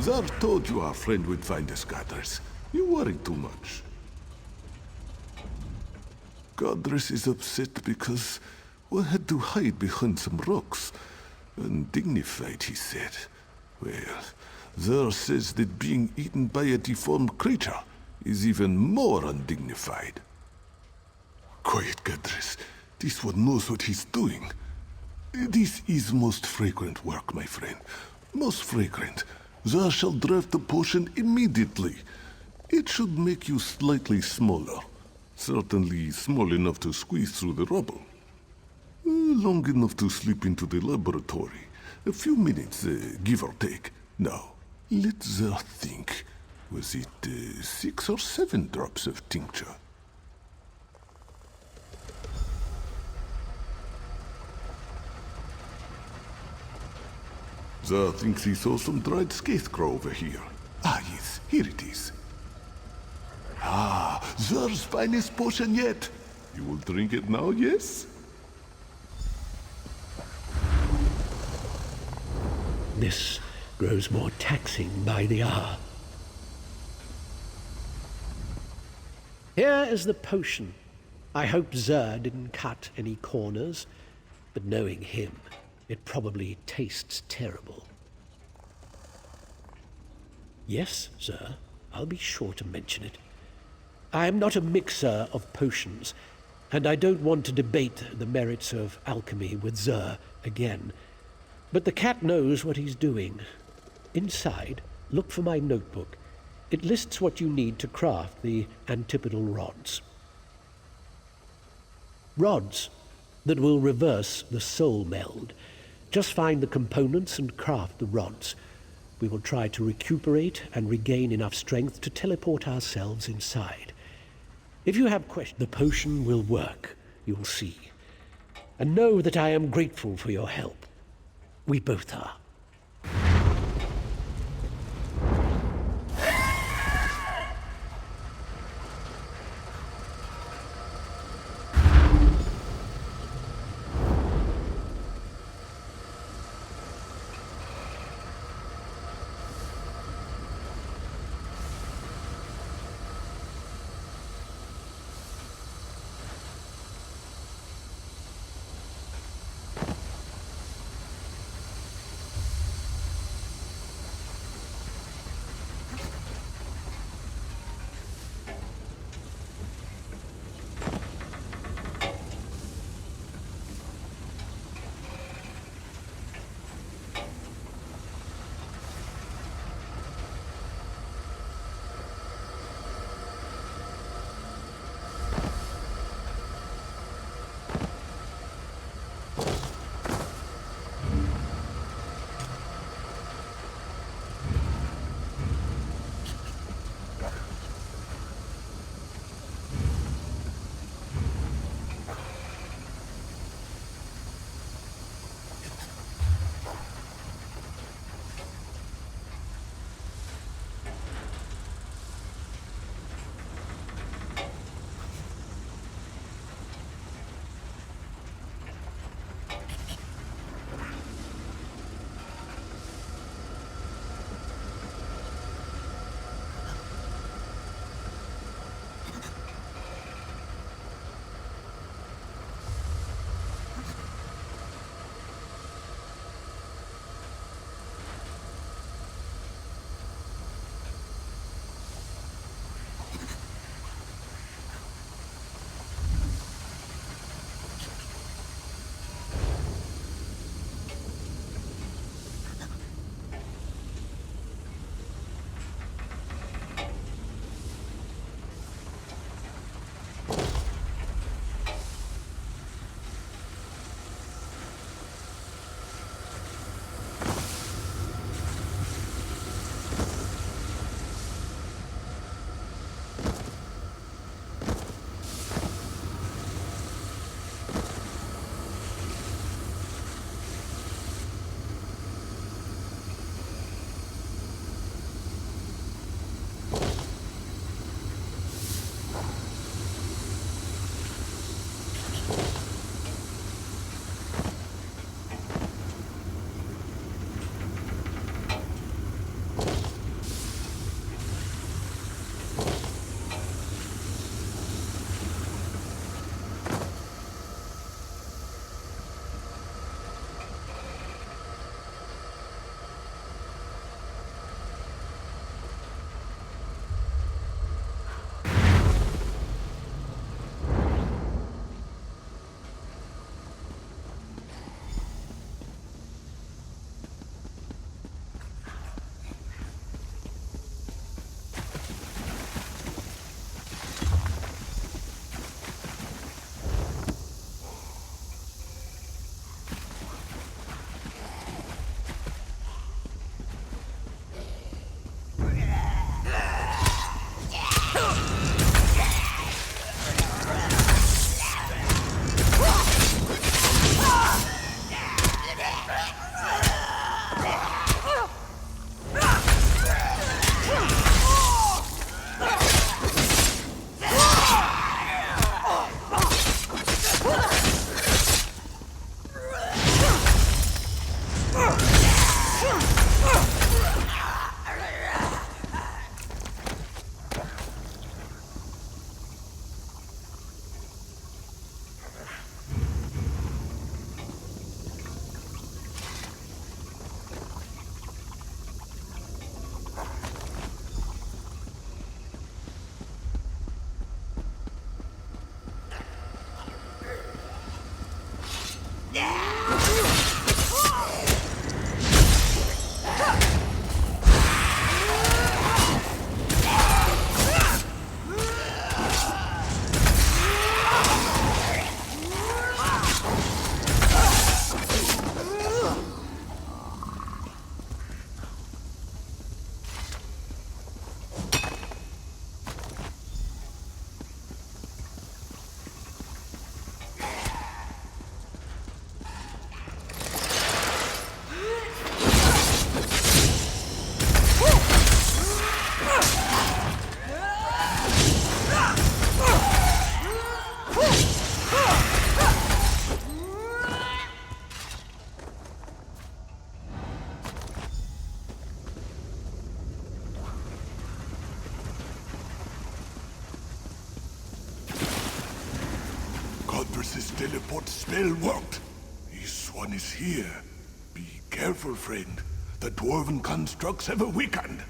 Zar told you our friend would find us, Godress. You worry too much. Godress is upset because we had to hide behind some rocks. Undignified, he said. Well, Zar says that being eaten by a deformed creature is even more undignified. Quiet, Godress. This one knows what he's doing. This is most fragrant work, my friend. Most fragrant. Zar shall draft the potion immediately. It should make you slightly smaller. Certainly small enough to squeeze through the rubble. Long enough to slip into the laboratory. A few minutes, give or take. Now, let Zar think. Was it 6 or 7 drops of tincture? Zar thinks he saw some dried scarecrow over here. Ah, yes, here it is. Ah, Zar's finest potion yet. You will drink it now, yes? This grows more taxing by the hour. Here is the potion. I hope Zer didn't cut any corners, but knowing him, it probably tastes terrible. Yes, Zer, I'll be sure to mention it. I am not a mixer of potions, and I don't want to debate the merits of alchemy with Zer again. But the cat knows what he's doing. Inside, look for my notebook. It lists what you need to craft the antipodal rods. Rods that will reverse the soul meld. Just find the components and craft the rods. We will try to recuperate and regain enough strength to teleport ourselves inside. If you have questions, the potion will work, you'll see. And know that I am grateful for your help. We both are. Godress's teleport spell worked. This one is here. Be careful, friend. The dwarven constructs have weakened.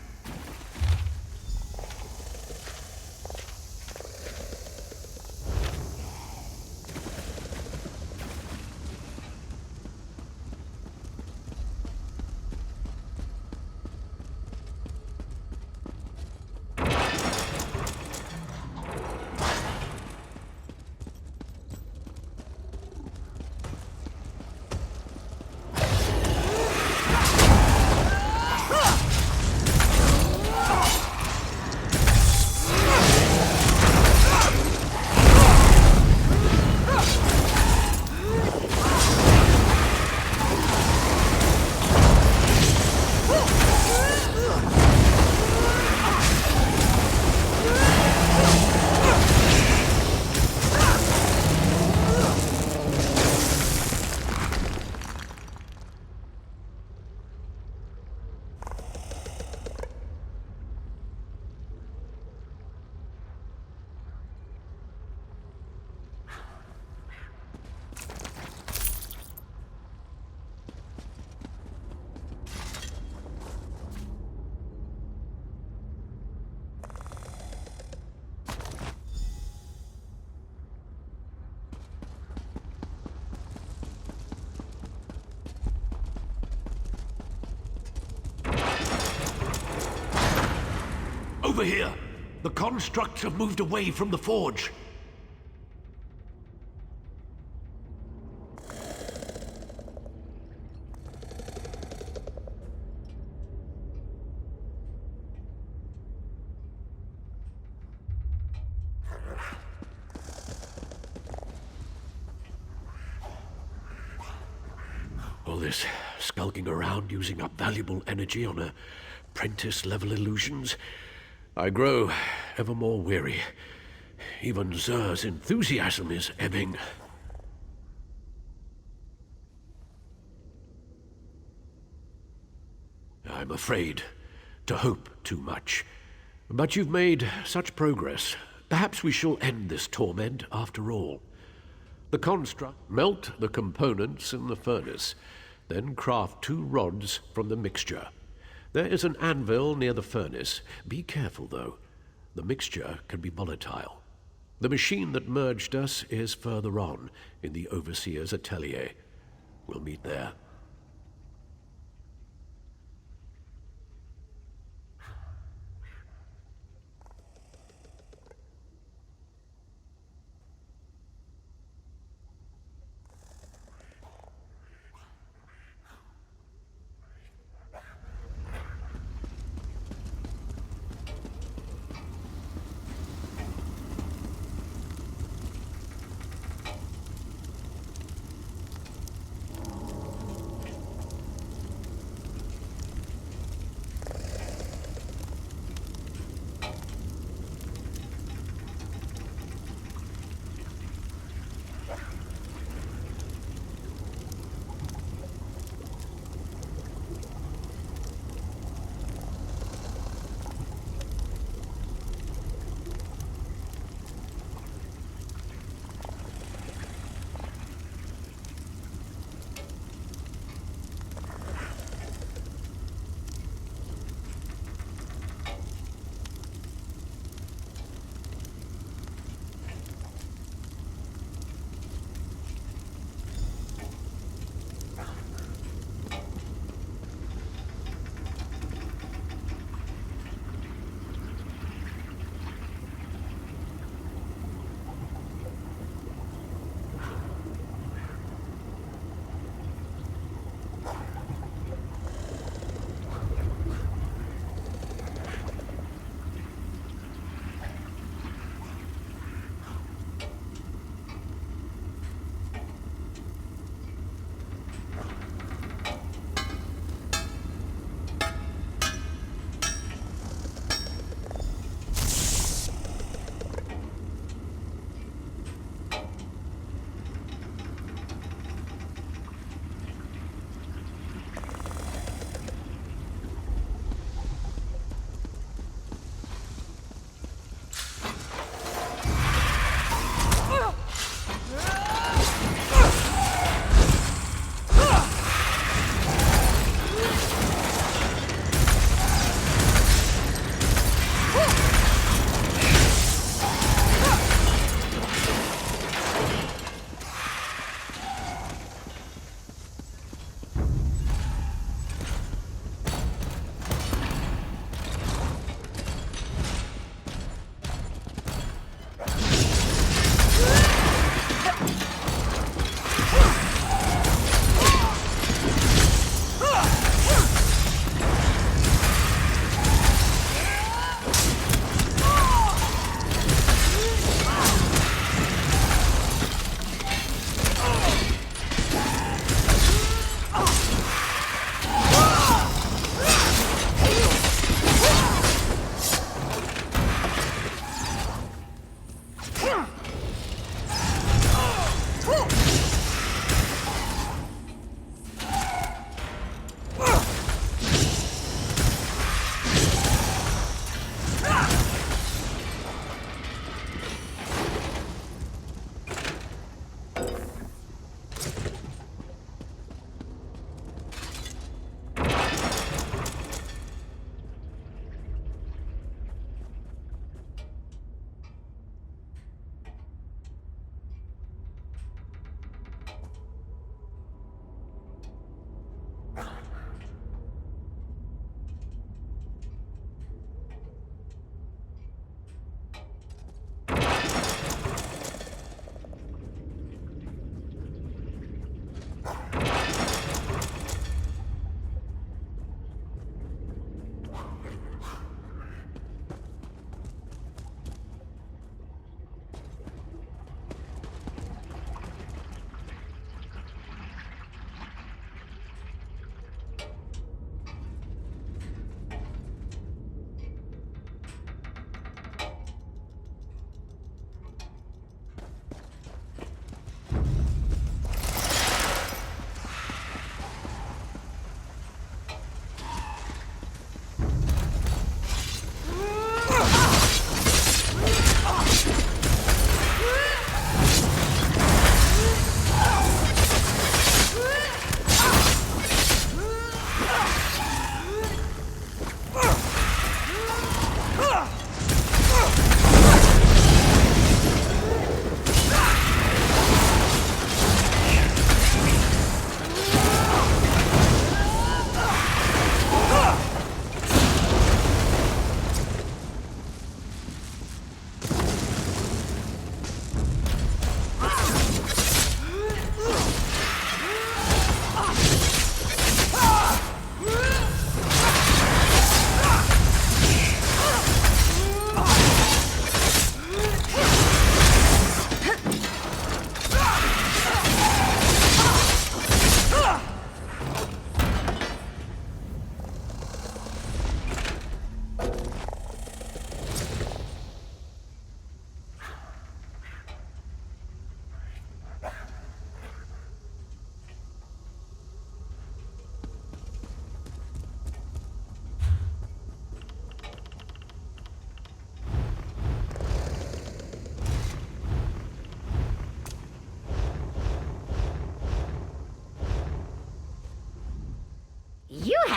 Over here! The constructs have moved away from the forge. All this skulking around using up valuable energy on apprentice-level illusions. I grow ever more weary. Even Zur's enthusiasm is ebbing. I'm afraid to hope too much. But you've made such progress. Perhaps we shall end this torment after all. The construct, melt the components in the furnace, then craft 2 rods from the mixture. There is an anvil near the furnace. Be careful, though. The mixture can be volatile. The machine that merged us is further on, in the Overseer's atelier. We'll meet there.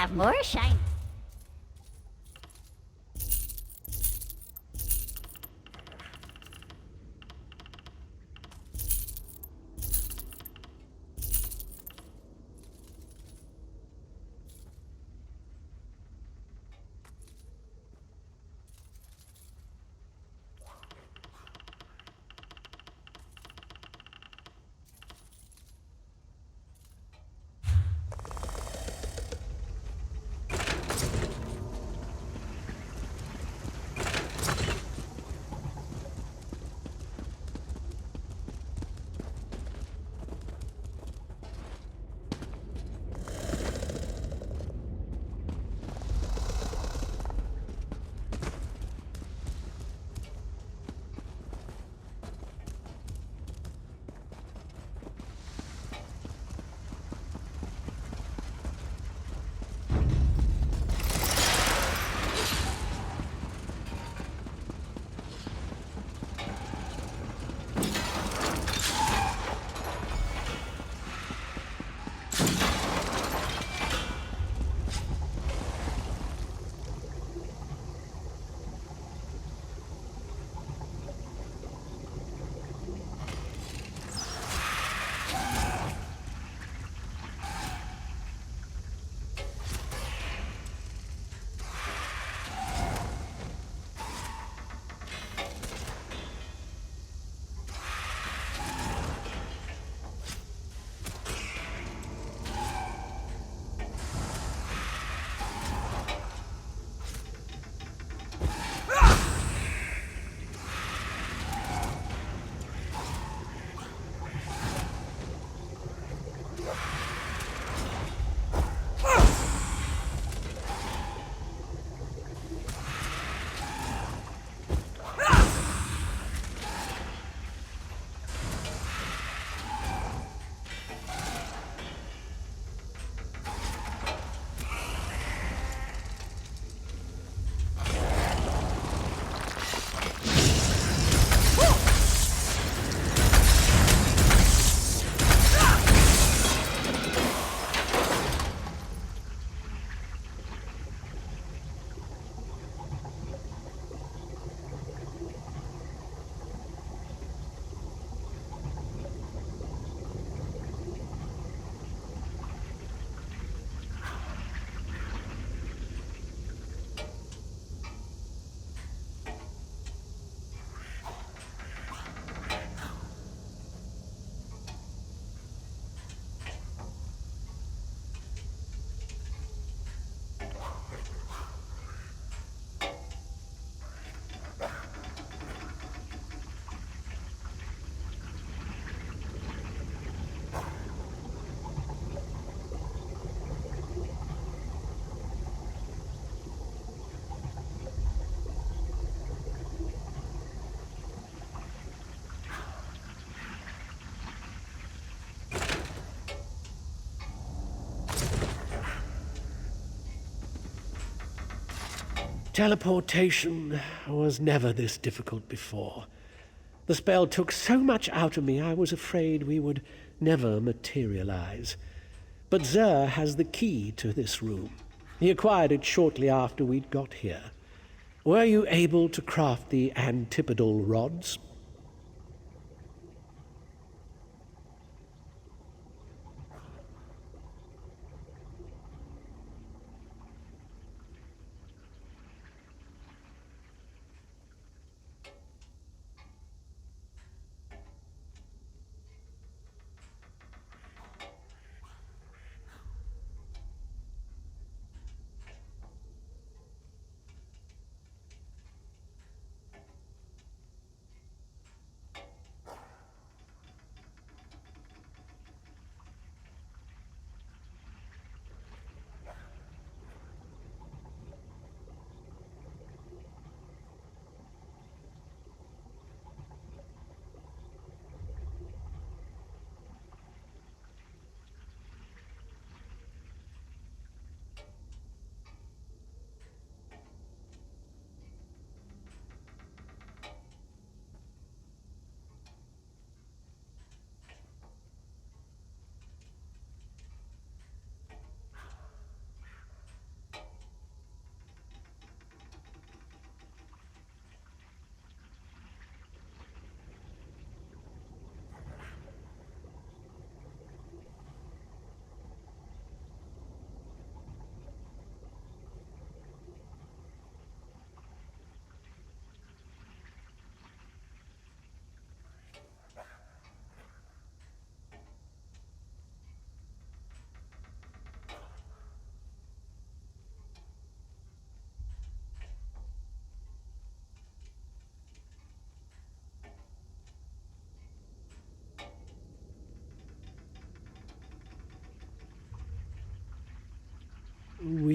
have more shiny. Teleportation was never this difficult before. The spell took so much out of me I was afraid we would never materialize. But Xur has the key to this room. He acquired it shortly after we'd got here. Were you able to craft the antipodal rods?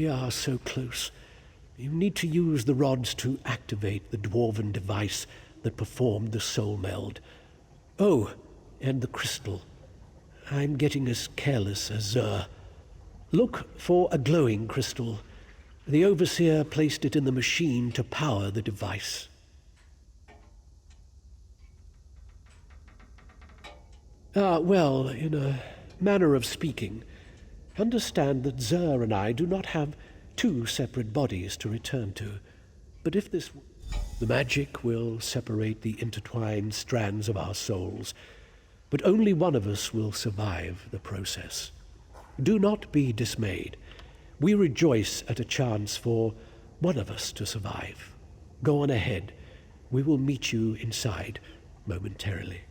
We are so close. You need to use the rods to activate the dwarven device that performed the soul meld. Oh, and the crystal. I'm getting as careless as Xur. Look for a glowing crystal. The Overseer placed it in the machine to power the device. Well, in a manner of speaking, understand that Xur and I do not have two separate bodies to return to. But if this... The magic will separate the intertwined strands of our souls, but only one of us will survive the process. Do not be dismayed. We rejoice at a chance for one of us to survive. Go on ahead. We will meet you inside momentarily.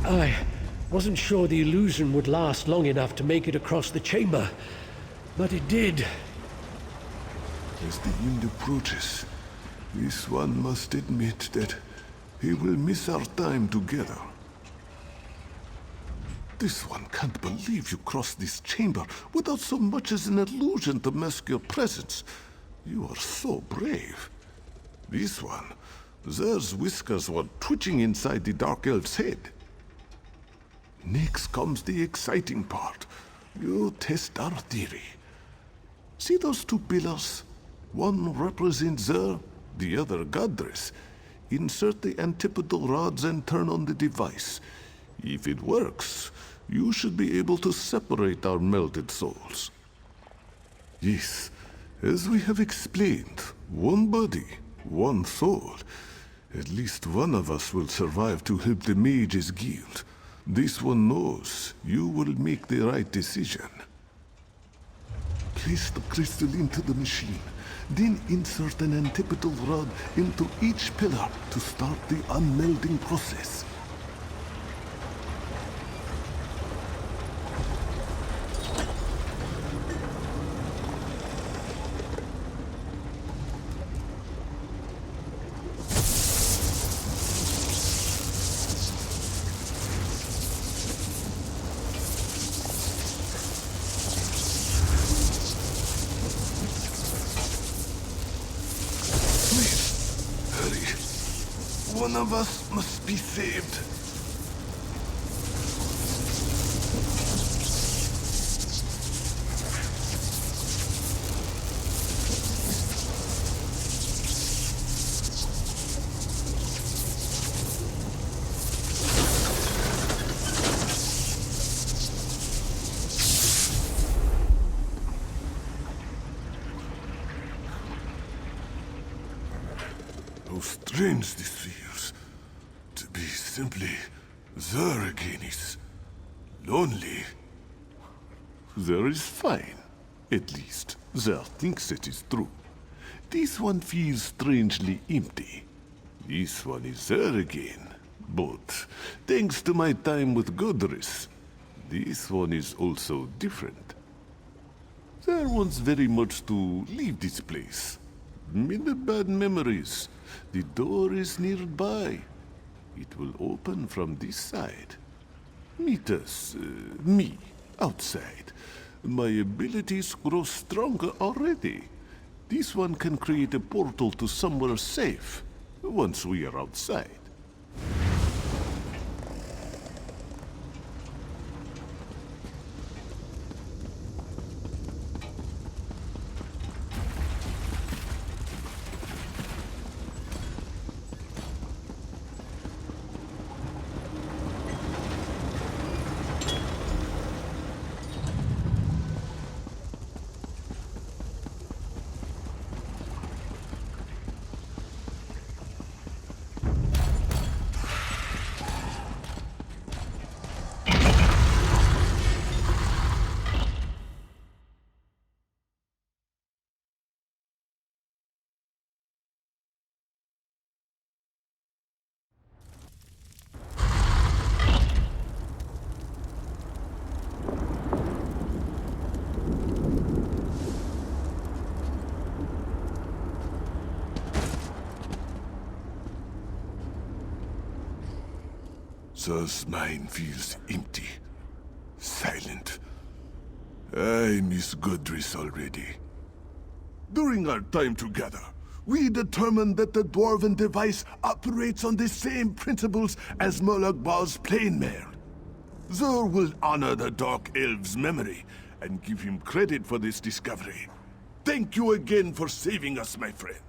I wasn't sure the illusion would last long enough to make it across the chamber, but it did. As the end approaches, this one must admit that he will miss our time together. This one can't believe you crossed this chamber without so much as an illusion to mask your presence. You are so brave. This one, Xur's whiskers were twitching inside the Dark Elf's head. Next comes the exciting part. You test our theory. See those two pillars? One represents Xur, the other Godress. Insert the antipodal rods and turn on the device. If it works, you should be able to separate our melted souls. Yes, as we have explained, one body, one soul. At least one of us will survive to help the Mages Guild. This one knows you will make the right decision. Place the crystal into the machine, then insert an antipodal rod into each pillar to start the unmelding process. One of us must be saved. How strange this feels. To be simply Xur again is lonely. Xur is fine. At least, Xur thinks it is true. This one feels strangely empty. This one is Xur again. But, thanks to my time with Godress, this one is also different. Xur wants very much to leave this place. Many bad memories. The door is nearby. It will open from this side. Meet us, me, outside. My abilities grow stronger already. This one can create a portal to somewhere safe. once we are outside. Zer's mind feels empty, silent. I miss Godriss already. During our time together, we determined that the Dwarven device operates on the same principles as Molag Bal's Planemail. Zer will honor the Dark Elf's memory and give him credit for this discovery. Thank you again for saving us, my friend.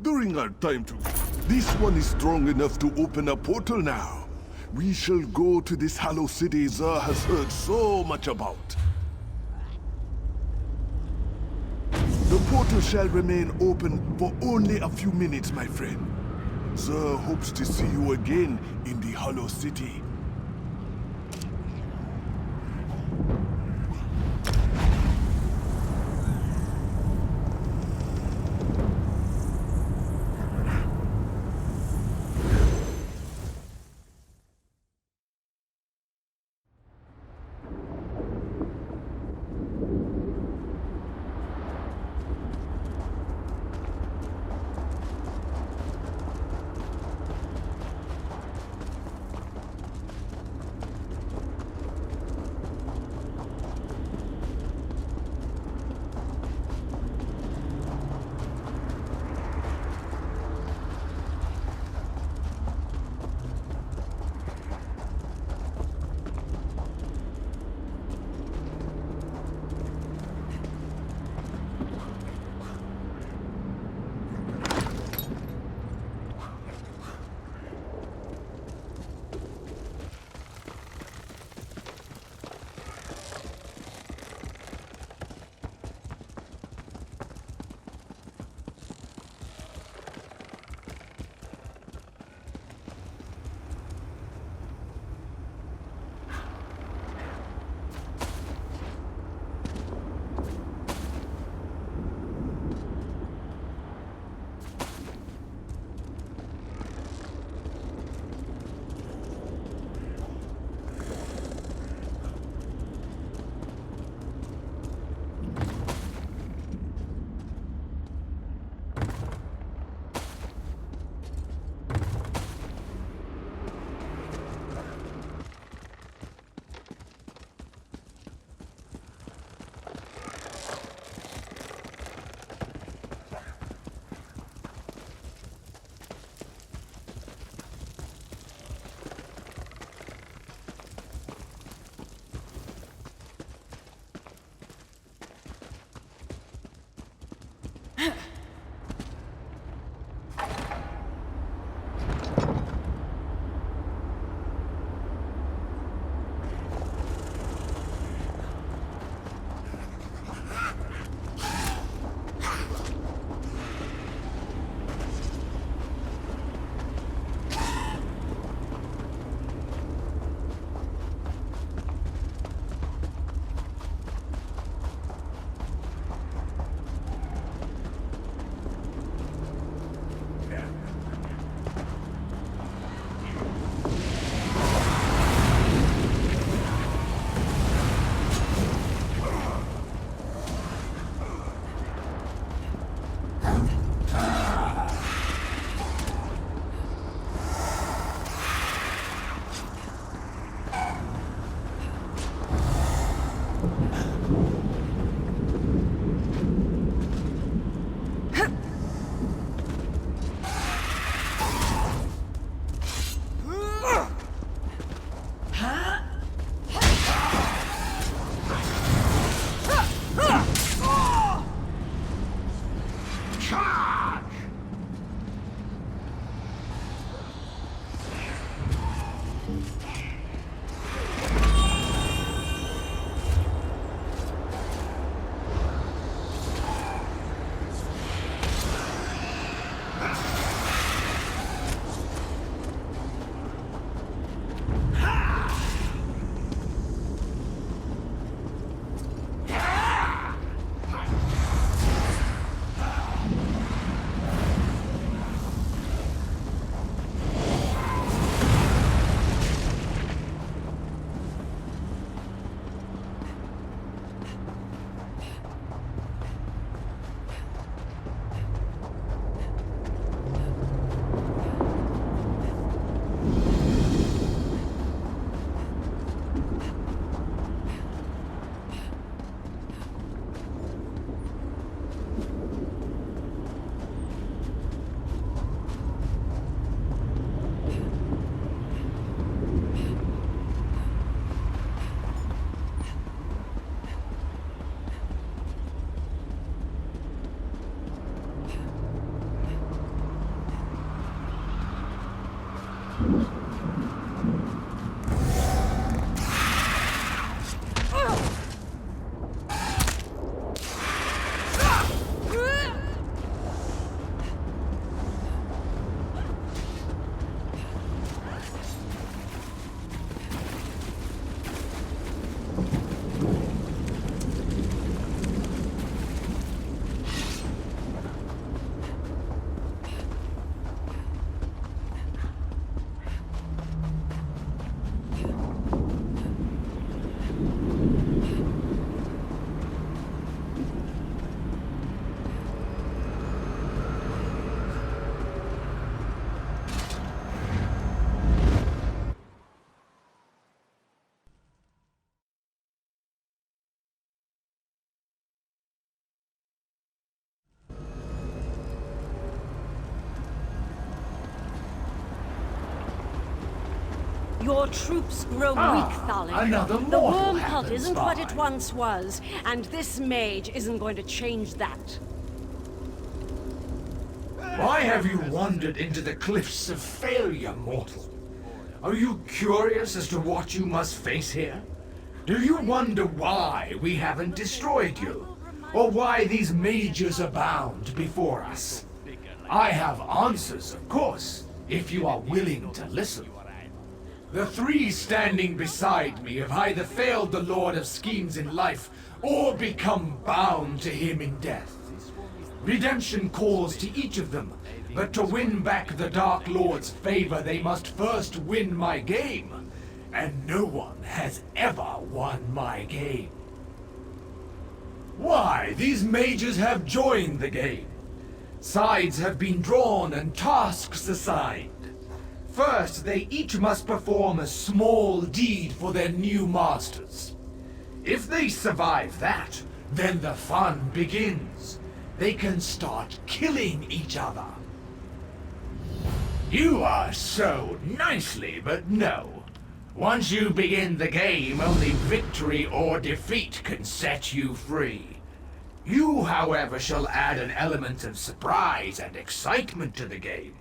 During our time together, this one is strong enough to open a portal now. We shall go to this Hollow City Zer has heard so much about. The portal shall remain open for only a few minutes, my friend. Zer hopes to see you again in the Hollow City. Your troops grow weak, Thalik. Another The mortal worm happens cult isn't what it by. once was, and this mage isn't going to change that. Why have you wandered into the cliffs of failure, mortal? Are you curious as to what you must face here? Do you wonder why we haven't destroyed you? Or why these mages abound before us? I have answers, of course, if you are willing to listen. The three standing beside me have either failed the Lord of Schemes in life, or become bound to him in death. Redemption calls to each of them, but to win back the Dark Lord's favor, they must first win my game. And no one has ever won my game. Why, these mages have joined the game. Sides have been drawn and tasks assigned. First, they each must perform a small deed for their new masters. If they survive that, then the fun begins. They can start killing each other. You are so nicely, but no. Once you begin the game, only victory or defeat can set you free. You, however, shall add an element of surprise and excitement to the game.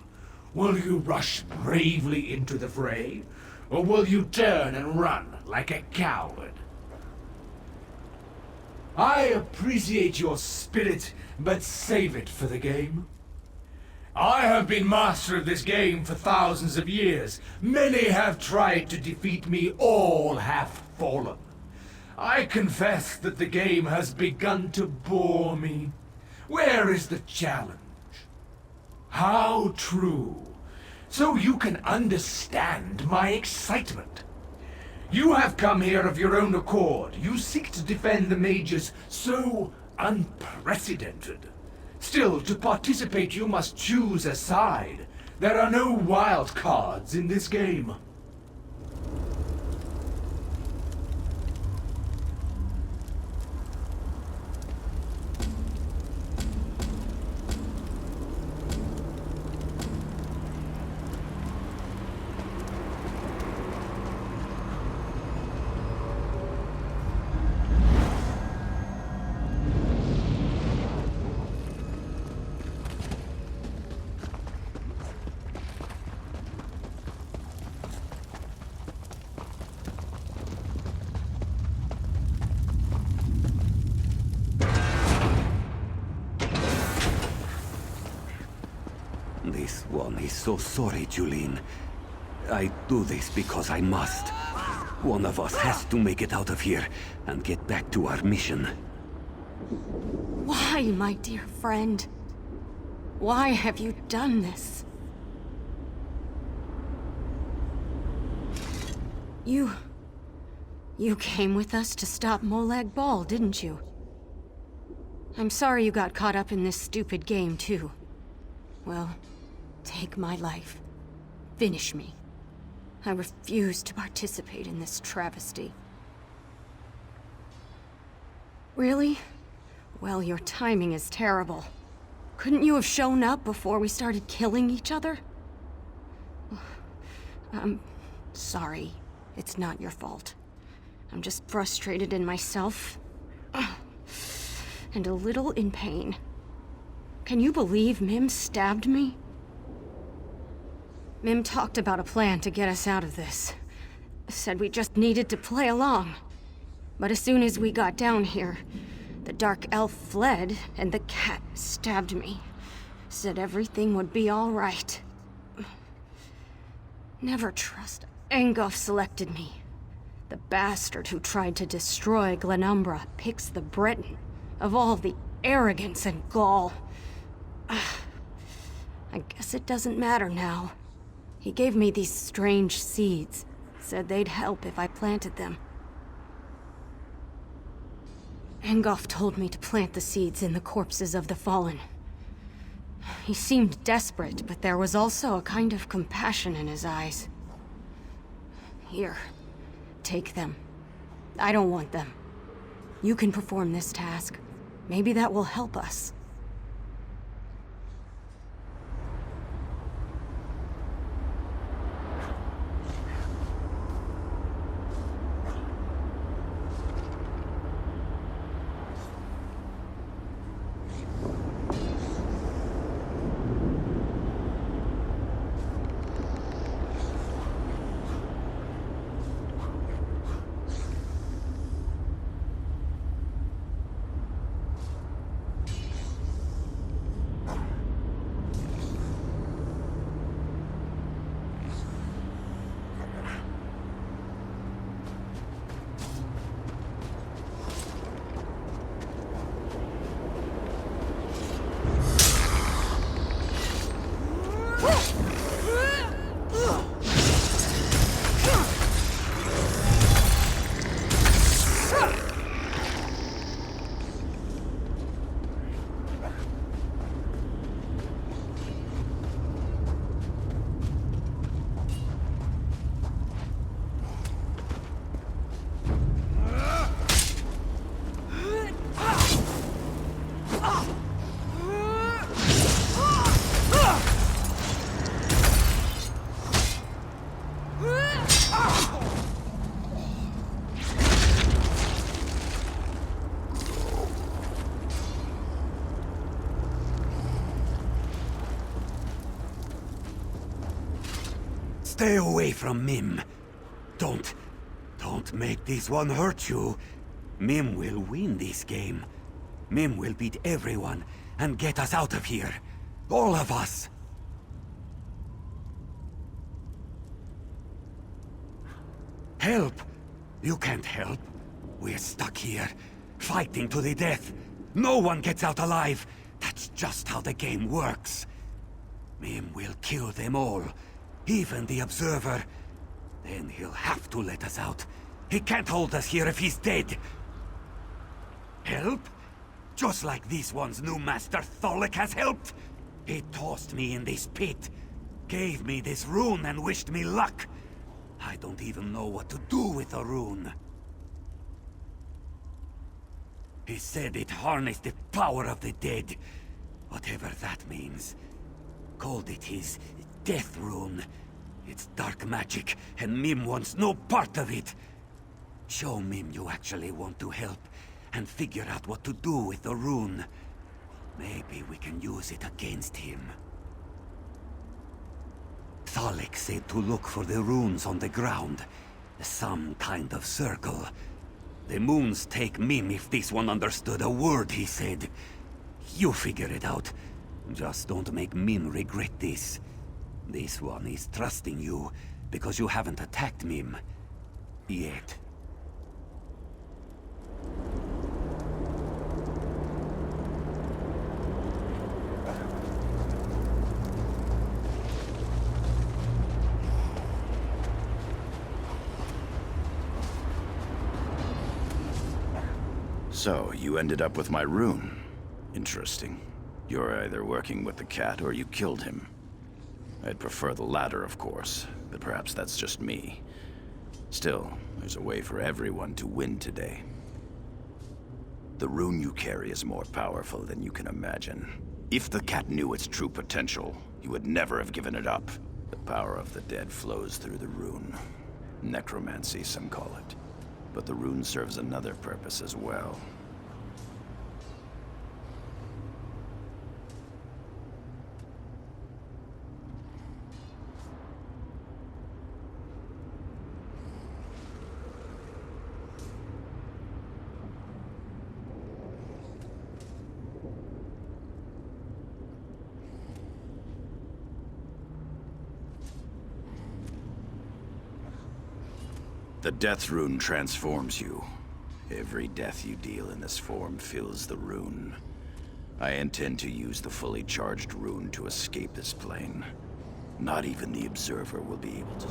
Will you rush bravely into the fray, or will you turn and run like a coward? I appreciate your spirit, but save it for the game. I have been master of this game for thousands of years. Many have tried to defeat me, all have fallen. I confess that the game has begun to bore me. Where is the challenge? How true. So you can understand my excitement. You have come here of your own accord. You seek to defend the mages so unprecedented. Still, to participate you must choose a side. There are no wild cards in this game. This one is so sorry, Julene. I do this because I must. One of us has to make it out of here and get back to our mission. Why, my dear friend? Why have you done this? You came with us to stop Molag Bal, didn't you? I'm sorry you got caught up in this stupid game, too. Well, take my life. Finish me. I refuse to participate in this travesty. Really? Well, your timing is terrible. Couldn't you have shown up before we started killing each other? I'm sorry. It's not your fault. I'm just frustrated in myself. And a little in pain. Can you believe Mim stabbed me? Mim talked about a plan to get us out of this. Said we just needed to play along. But as soon as we got down here, the dark elf fled and the cat stabbed me. Said everything would be all right. Never trust. Engoff selected me. The bastard who tried to destroy Glenumbra picks the Breton. Of all the arrogance and gall. I guess it doesn't matter now. He gave me these strange seeds. Said they'd help if I planted them. Engoff told me to plant the seeds in the corpses of the fallen. He seemed desperate, but there was also a kind of compassion in his eyes. Here, take them. I don't want them. You can perform this task. Maybe that will help us. Stay away from Mim. Don't make this one hurt you. Mim will win this game. Mim will beat everyone and get us out of here. All of us. Help! You can't help. We're stuck here, fighting to the death. No one gets out alive. That's just how the game works. Mim will kill them all. Even the Observer. Then he'll have to let us out. He can't hold us here if he's dead. Help? Just like this one's new master Tholic has helped. He tossed me in this pit, gave me this rune and wished me luck. I don't even know what to do with the rune. He said it harnessed the power of the dead. Whatever that means. Called it his death rune. It's dark magic, and Mim wants no part of it. Show Mim you actually want to help, and figure out what to do with the rune. Maybe we can use it against him. Tholic said to look for the runes on the ground. Some kind of circle. The moons take Mim if this one understood a word he said. You figure it out. Just don't make Mim regret this. This one is trusting you, because you haven't attacked Mim. Yet. So, you ended up with my rune. Interesting. You're either working with the cat or you killed him. I'd prefer the latter, of course, but perhaps that's just me. Still, there's a way for everyone to win today. The rune you carry is more powerful than you can imagine. If the cat knew its true potential, he would never have given it up. The power of the dead flows through the rune. Necromancy, some call it. But the rune serves another purpose as well. The death rune transforms you. Every death you deal in this form fills the rune. I intend to use the fully charged rune to escape this plane. Not even the Observer will be able to...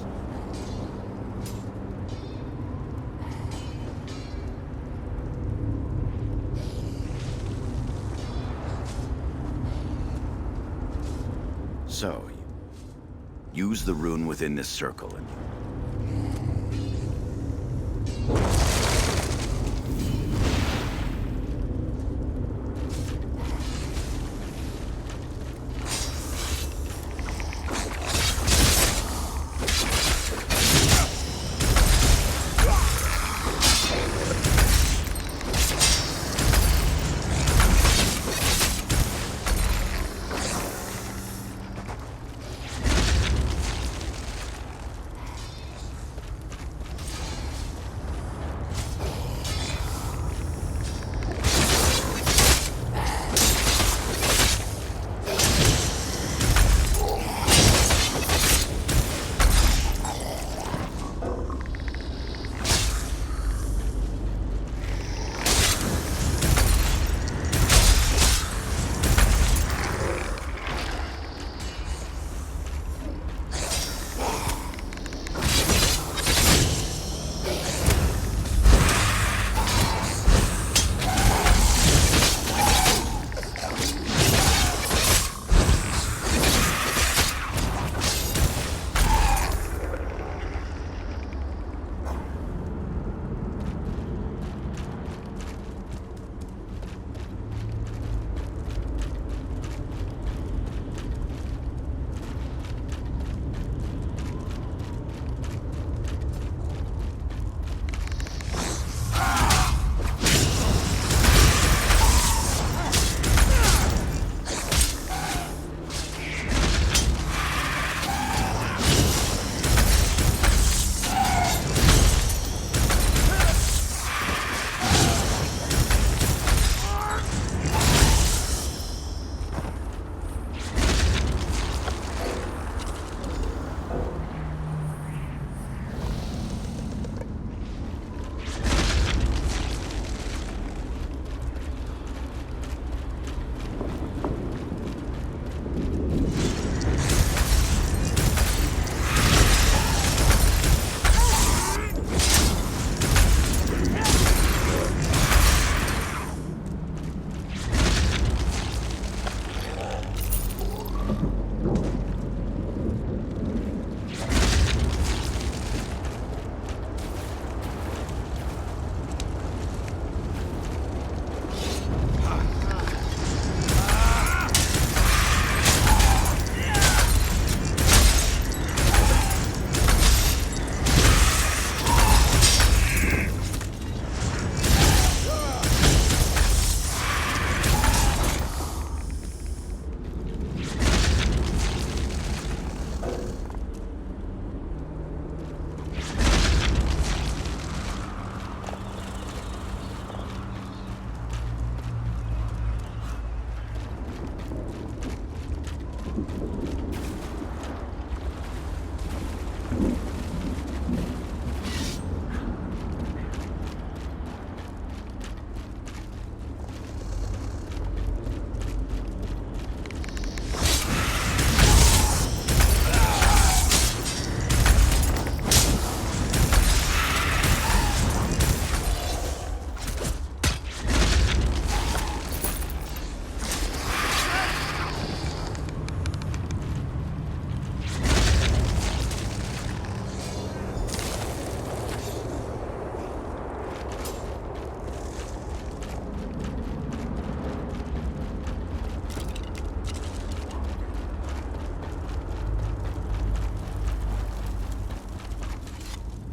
So, use the rune within this circle and...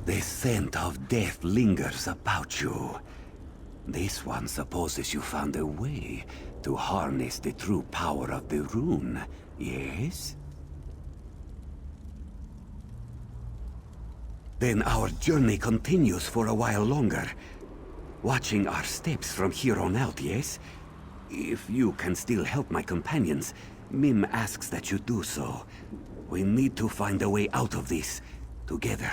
The scent of death lingers about you. This one supposes you found a way to harness the true power of the rune, yes? Then our journey continues for a while longer. Watching our steps from here on out, yes? If you can still help my companions, Mim asks that you do so. We need to find a way out of this, together.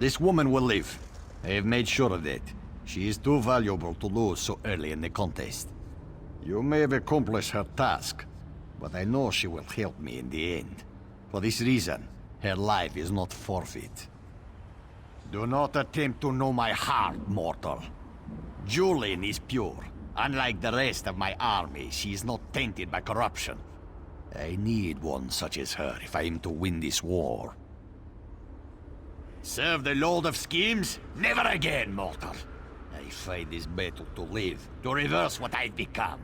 This woman will live. I have made sure of that. She is too valuable to lose so early in the contest. You may have accomplished her task, but I know she will help me in the end. For this reason, her life is not forfeit. Do not attempt to know my heart, mortal. Julian is pure. Unlike the rest of my army, she is not tainted by corruption. I need one such as her if I am to win this war. Serve the Lord of Schemes? Never again, mortal. I fight this battle to live, to reverse what I've become.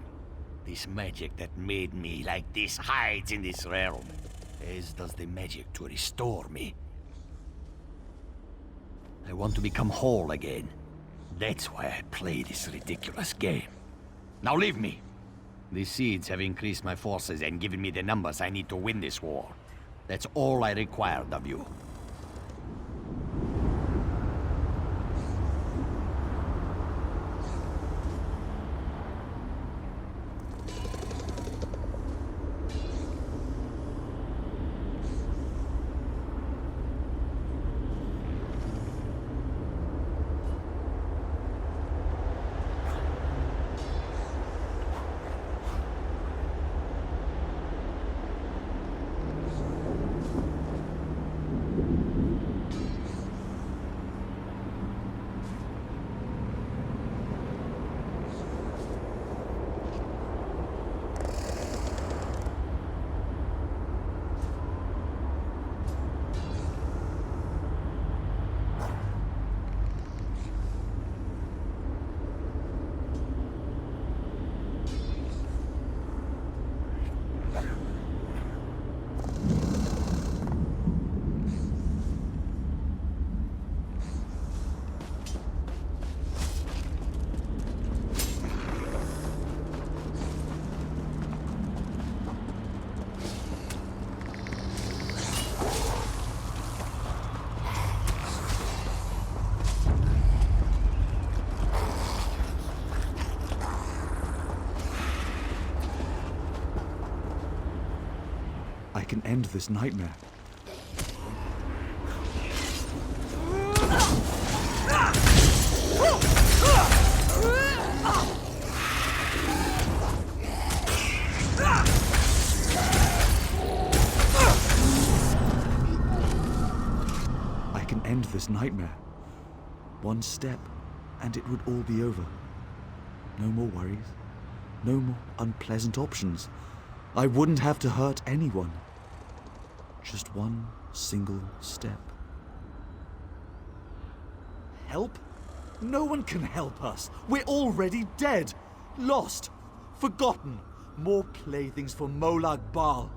This magic that made me like this hides in this realm, as does the magic to restore me. I want to become whole again. That's why I play this ridiculous game. Now leave me. These seeds have increased my forces and given me the numbers I need to win this war. That's all I required of you. I can end this nightmare. I can end this nightmare. One step, and it would all be over. No more worries. No more unpleasant options. I wouldn't have to hurt anyone. Just one single step. Help? No one can help us. We're already dead. Lost. Forgotten. More playthings for Molag Bal.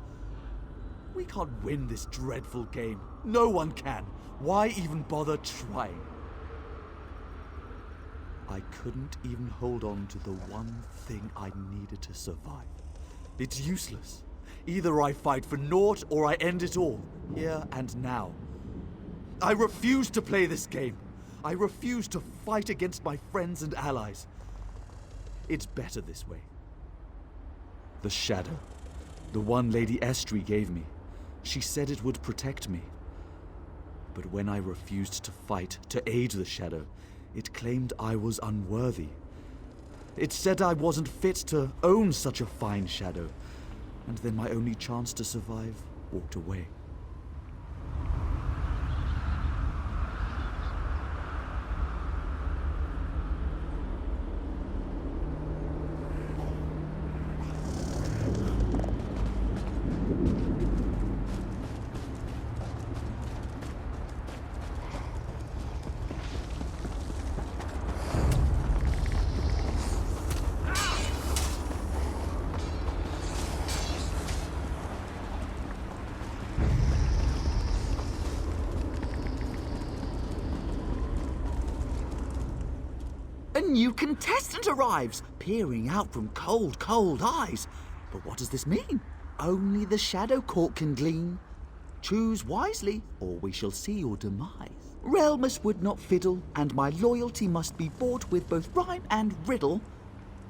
We can't win this dreadful game. No one can. Why even bother trying? I couldn't even hold on to the one thing I needed to survive. It's useless. Either I fight for naught or I end it all, here and now. I refuse to play this game. I refuse to fight against my friends and allies. It's better this way. The shadow. The one Lady Estri gave me. She said it would protect me. But when I refused to fight, to aid the shadow, it claimed I was unworthy. It said I wasn't fit to own such a fine shadow. And then my only chance to survive walked away. A new contestant arrives, peering out from cold, cold eyes. But what does this mean? Only the Shadow Court can glean. Choose wisely, or we shall see your demise. Realmus would not fiddle, and my loyalty must be bought with both rhyme and riddle.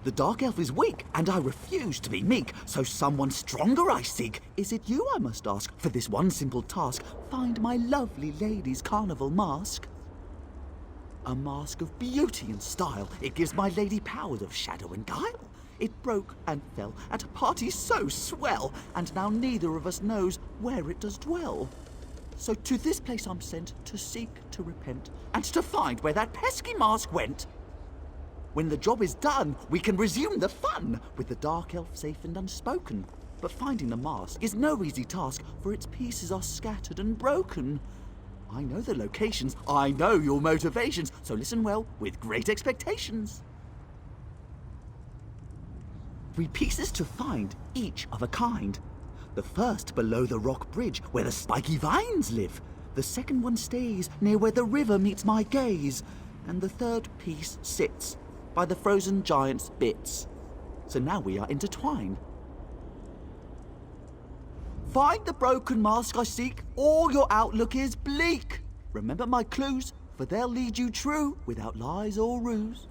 The Dark Elf is weak, and I refuse to be meek, so someone stronger I seek. Is it you I must ask, for this one simple task? Find my lovely lady's carnival mask. A mask of beauty and style. It gives my lady powers of shadow and guile. It broke and fell at a party so swell, and now neither of us knows where it does dwell. So to this place I'm sent, to seek, to repent, and to find where that pesky mask went. When the job is done, we can resume the fun, with the dark elf safe and unspoken. But finding the mask is no easy task, for its pieces are scattered and broken. I know the locations, I know your motivations, so listen well, with great expectations. 3 pieces to find, each of a kind. The first below the rock bridge, where the spiky vines live. The second one stays near where the river meets my gaze. And the third piece sits by the frozen giant's bits. So now we are intertwined. Find the broken mask I seek, or your outlook is bleak. Remember my clues, for they'll lead you true, without lies or ruse.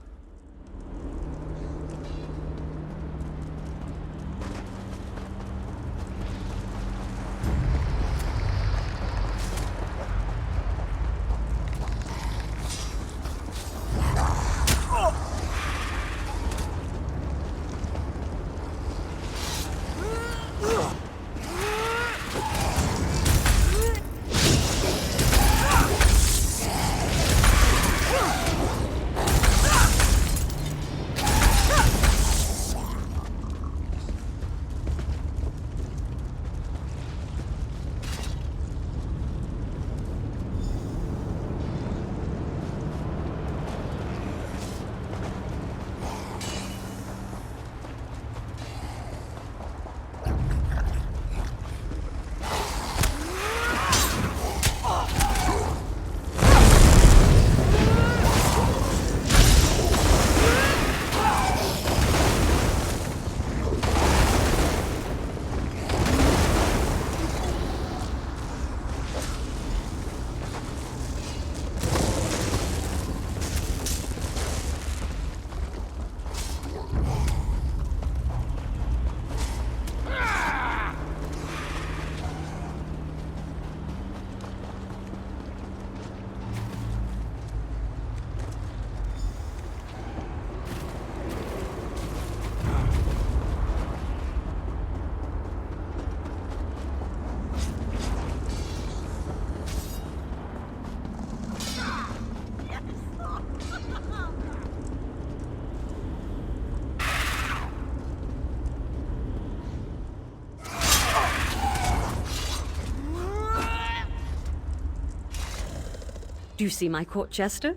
Do you see my court jester?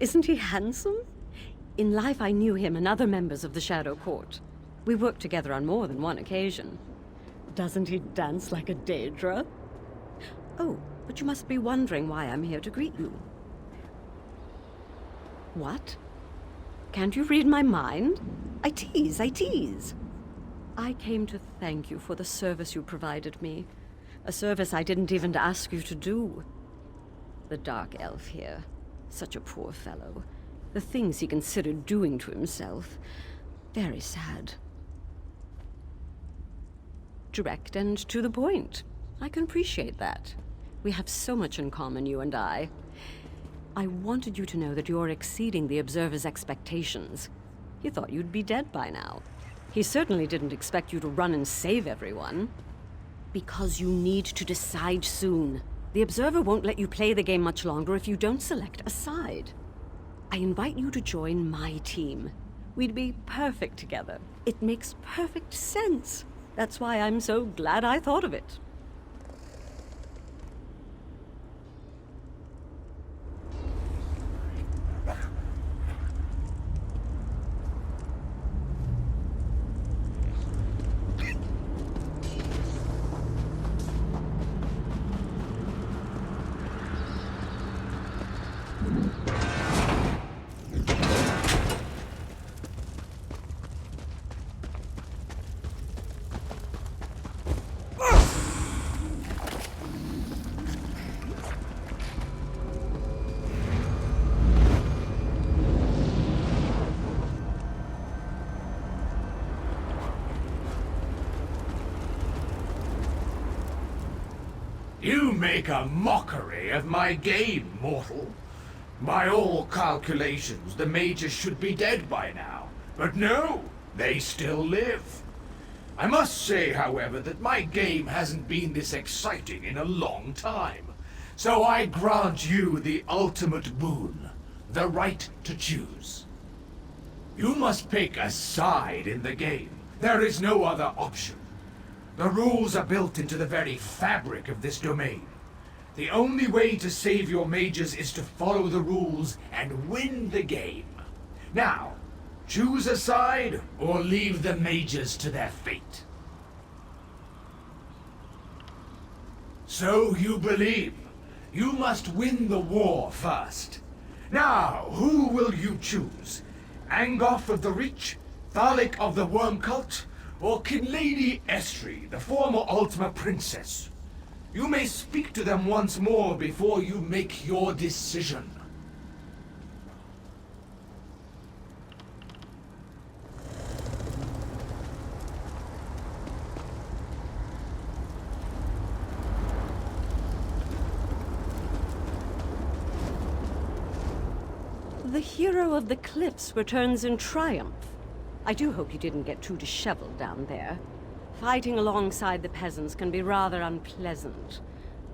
Isn't he handsome? In life I knew him and other members of the Shadow Court. We worked together on more than one occasion. Doesn't he dance like a Daedra? Oh, but you must be wondering why I'm here to greet you. What? Can't you read my mind? I tease, I tease. I came to thank you for the service you provided me. A service I didn't even ask you to do. The Dark Elf here. Such a poor fellow. The things he considered doing to himself. Very sad. Direct and to the point. I can appreciate that. We have so much in common, you and I. I wanted you to know that you're exceeding the Observer's expectations. He thought you'd be dead by now. He certainly didn't expect you to run and save everyone. Because you need to decide soon. The Observer won't let you play the game much longer if you don't select a side. I invite you to join my team. We'd be perfect together. It makes perfect sense. That's why I'm so glad I thought of it. You make a mockery of my game, mortal. By all calculations, the mages should be dead by now. But no, they still live. I must say, however, that my game hasn't been this exciting in a long time. So I grant you the ultimate boon, the right to choose. You must pick a side in the game. There is no other option. The rules are built into the very fabric of this domain. The only way to save your mages is to follow the rules and win the game. Now, choose a side or leave the mages to their fate. So you believe. You must win the war first. Now, who will you choose? Angoth of the Reach, Thalik of the Worm Cult, or Kinlady Estri, the former Ultima Princess? You may speak to them once more before you make your decision. The hero of the cliffs returns in triumph. I do hope you didn't get too disheveled down there. Fighting alongside the peasants can be rather unpleasant.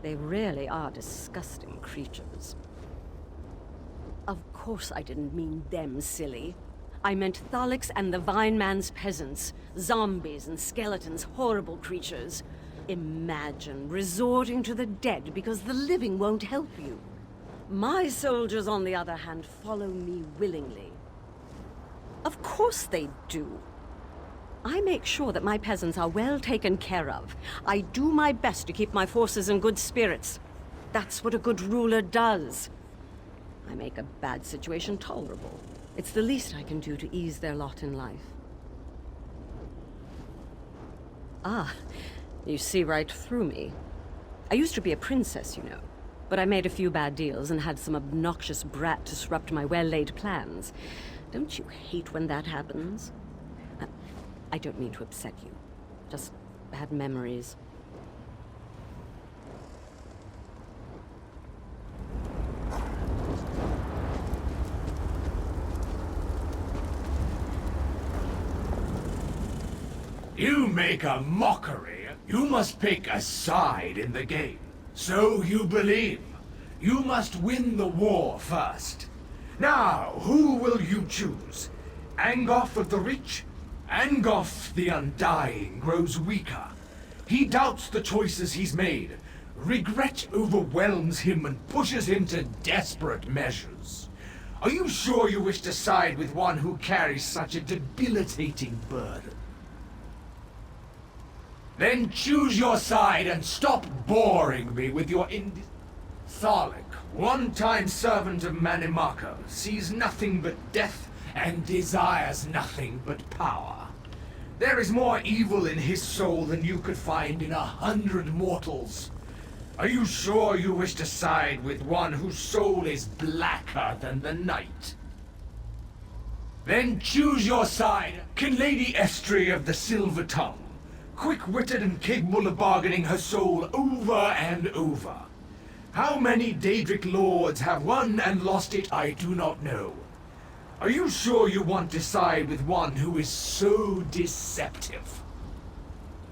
They really are disgusting creatures. Of course I didn't mean them, silly. I meant Thalik's and the Vine Man's peasants. Zombies and skeletons, horrible creatures. Imagine resorting to the dead because the living won't help you. My soldiers, on the other hand, follow me willingly. Of course they do. I make sure that my peasants are well taken care of. I do my best to keep my forces in good spirits. That's what a good ruler does. I make a bad situation tolerable. It's the least I can do to ease their lot in life. Ah, you see right through me. I used to be a princess, you know. But I made a few bad deals and had some obnoxious brat disrupt my well-laid plans. Don't you hate when that happens? I don't mean to upset you. Just bad memories. You make a mockery. You must pick a side in the game. So you believe. You must win the war first. Now, who will you choose? Angoth of the Reach? Angoth the Undying grows weaker. He doubts the choices he's made. Regret overwhelms him and pushes him to desperate measures. Are you sure you wish to side with one who carries such a debilitating burden? Then choose your side and stop boring me with your Thalik, one-time servant of Manimako, sees nothing but death and desires nothing but power. There is more evil in his soul than you could find in 100 mortals. Are you sure you wish to side with one whose soul is blacker than the night? Then choose your side, Kinlady Estri of the Silver Tongue. Quick-witted and capable of bargaining her soul over and over. How many Daedric lords have won and lost it, I do not know. Are you sure you want to side with one who is so deceptive?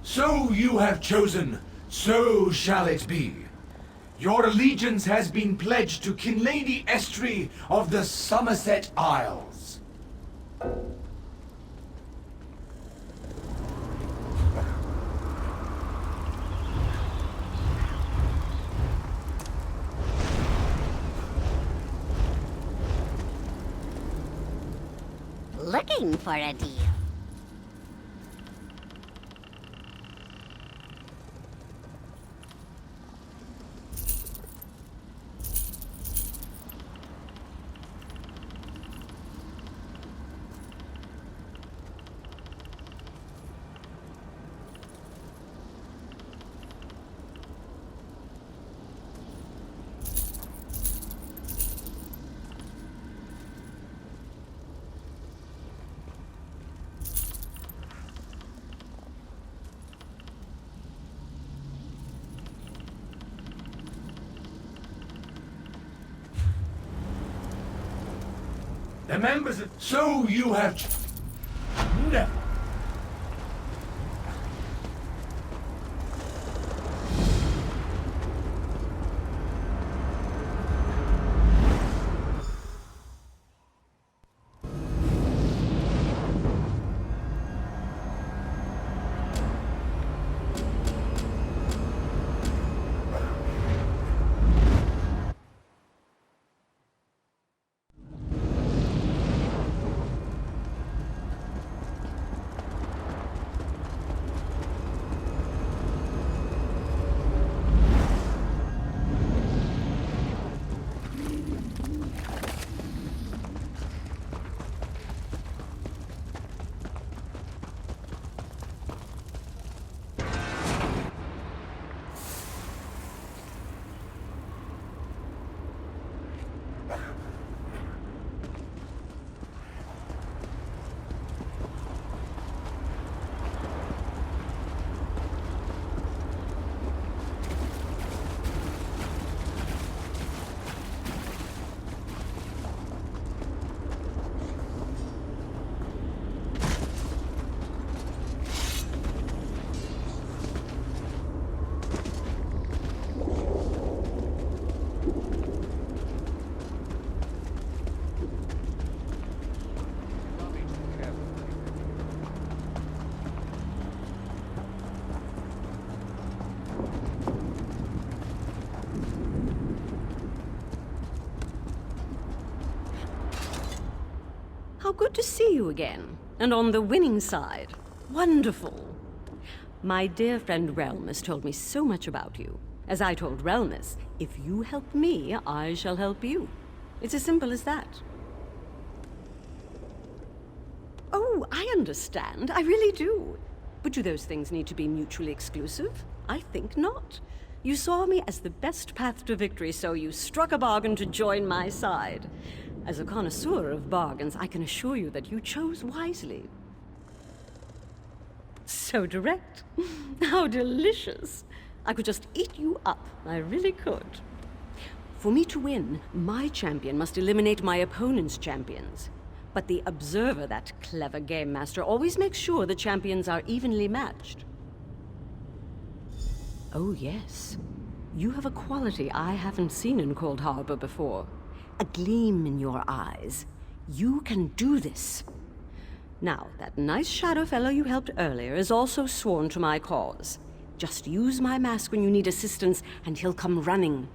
So you have chosen, so shall it be. Your allegiance has been pledged to Kinlady Estri of the Somerset Isles. Looking for a deal. The members of... So you have... Never. How good to see you again. And on the winning side. Wonderful. My dear friend Relmus told me so much about you. As I told Relmus, if you help me, I shall help you. It's as simple as that. Oh, I understand. I really do. But do those things need to be mutually exclusive? I think not. You saw me as the best path to victory, so you struck a bargain to join my side. As a connoisseur of bargains, I can assure you that you chose wisely. So direct. How delicious. I could just eat you up. I really could. For me to win, my champion must eliminate my opponent's champions. But the Observer, that clever game master, always makes sure the champions are evenly matched. Oh, yes. You have a quality I haven't seen in Cold Harbor before. A gleam in your eyes. You can do this. Now, that nice shadow fellow you helped earlier is also sworn to my cause. Just use my mask when you need assistance, and he'll come running.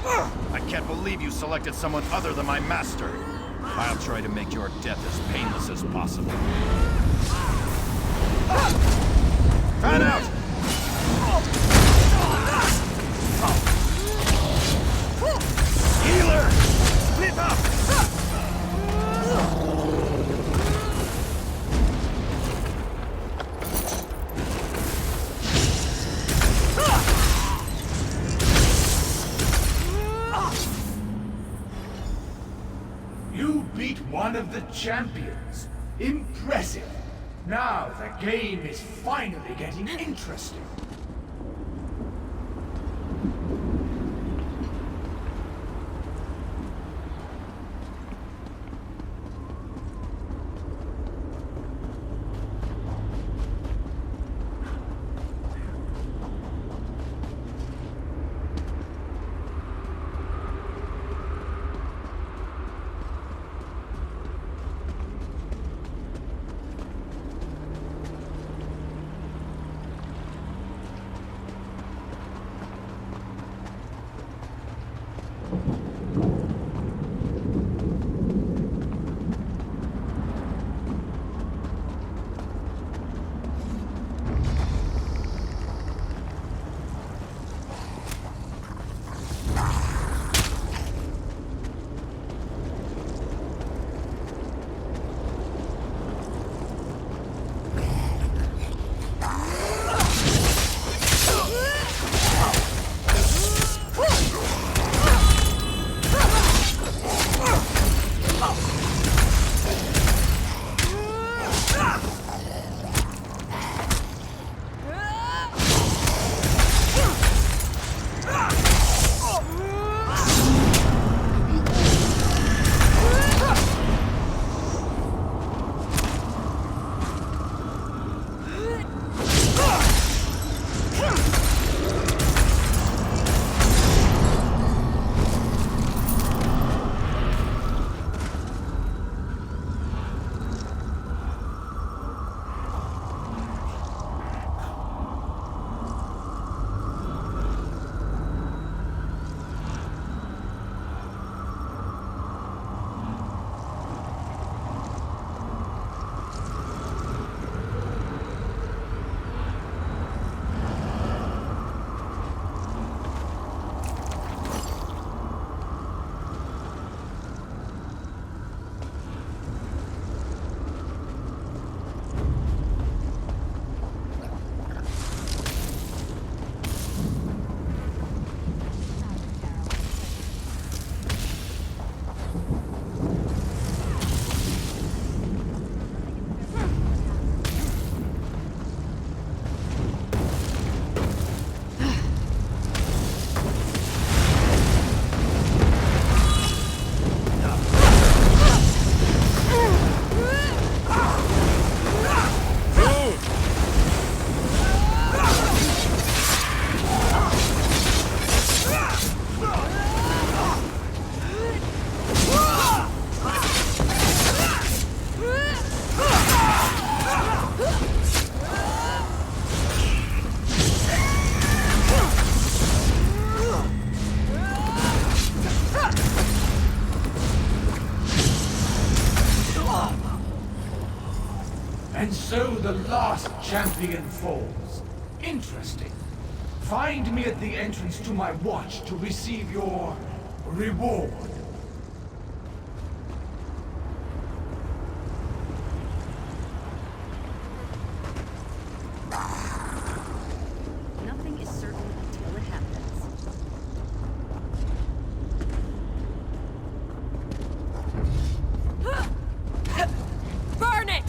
I can't believe you selected someone other than my master. I'll try to make your death as painless as possible. Fan out! Healer! Split up! You beat one of the champions. Impressive. Now the game is finally getting interesting. And so the last champion falls. Interesting. Find me at the entrance to my watch to receive your reward. Nothing is certain until it happens. Burn it!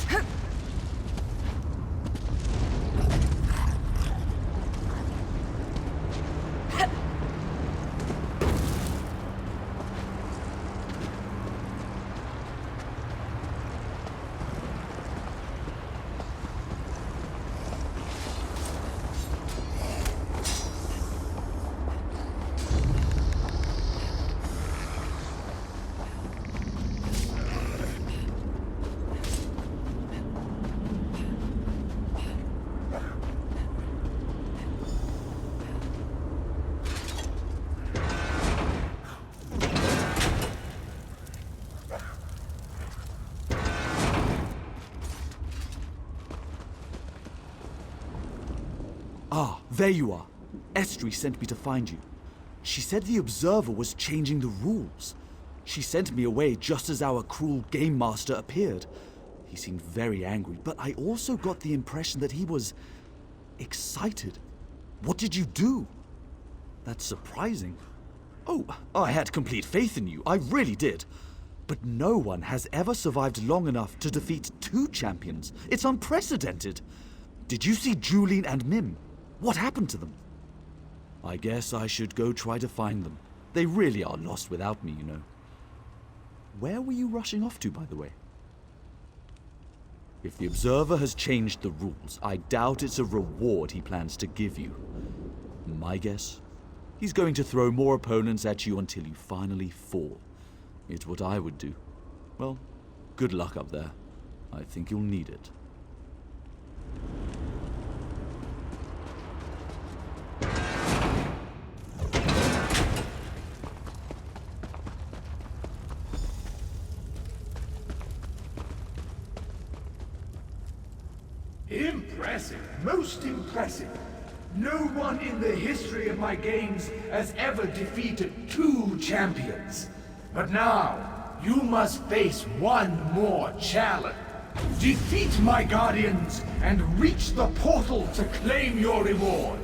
There you are. Estri sent me to find you. She said the Observer was changing the rules. She sent me away just as our cruel game master appeared. He seemed very angry, but I also got the impression that he was excited. What did you do? That's surprising. Oh, I had complete faith in you. I really did. But no one has ever survived long enough to defeat 2 champions. It's unprecedented. Did you see Juline and Mim? What happened to them? I guess I should go try to find them. They really are lost without me, you know. Where were you rushing off to, by the way? If the Observer has changed the rules, I doubt it's a reward he plans to give you. My guess? He's going to throw more opponents at you until you finally fall. It's what I would do. Well, good luck up there. I think you'll need it. Impressive. Most impressive. No one in the history of my games has ever defeated 2 champions. But now, you must face one more challenge. Defeat my guardians and reach the portal to claim your reward.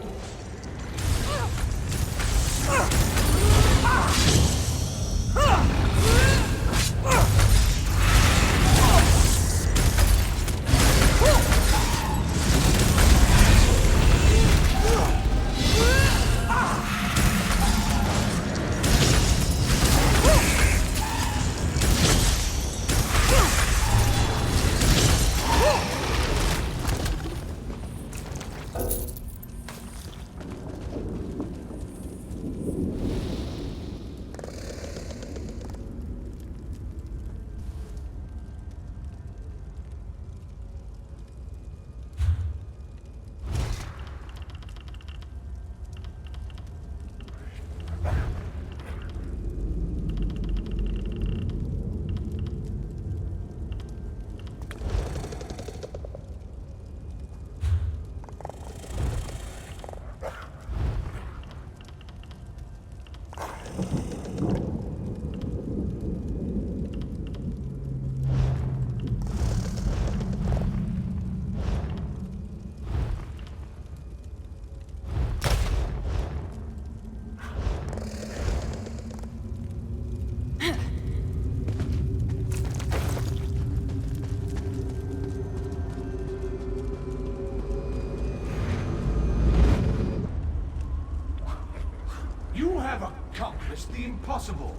You have accomplished the impossible.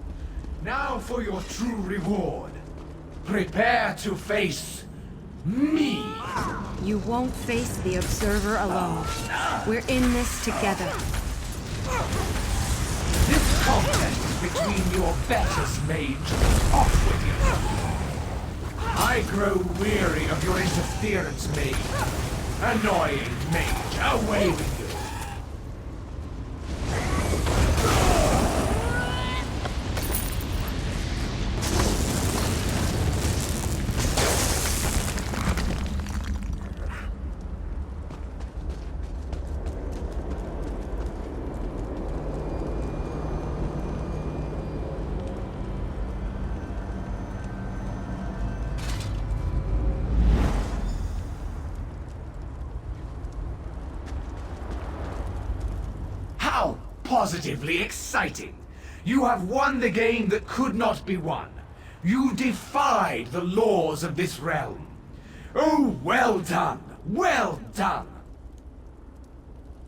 Now for your true reward. Prepare to face me. You won't face the Observer alone. We're in this together. This contest is between your betters, mage. Off with you. I grow weary of your interference, mage. Annoying mage, away with you. How positively exciting! You have won the game that could not be won. You defied the laws of this realm. Oh, well done! Well done!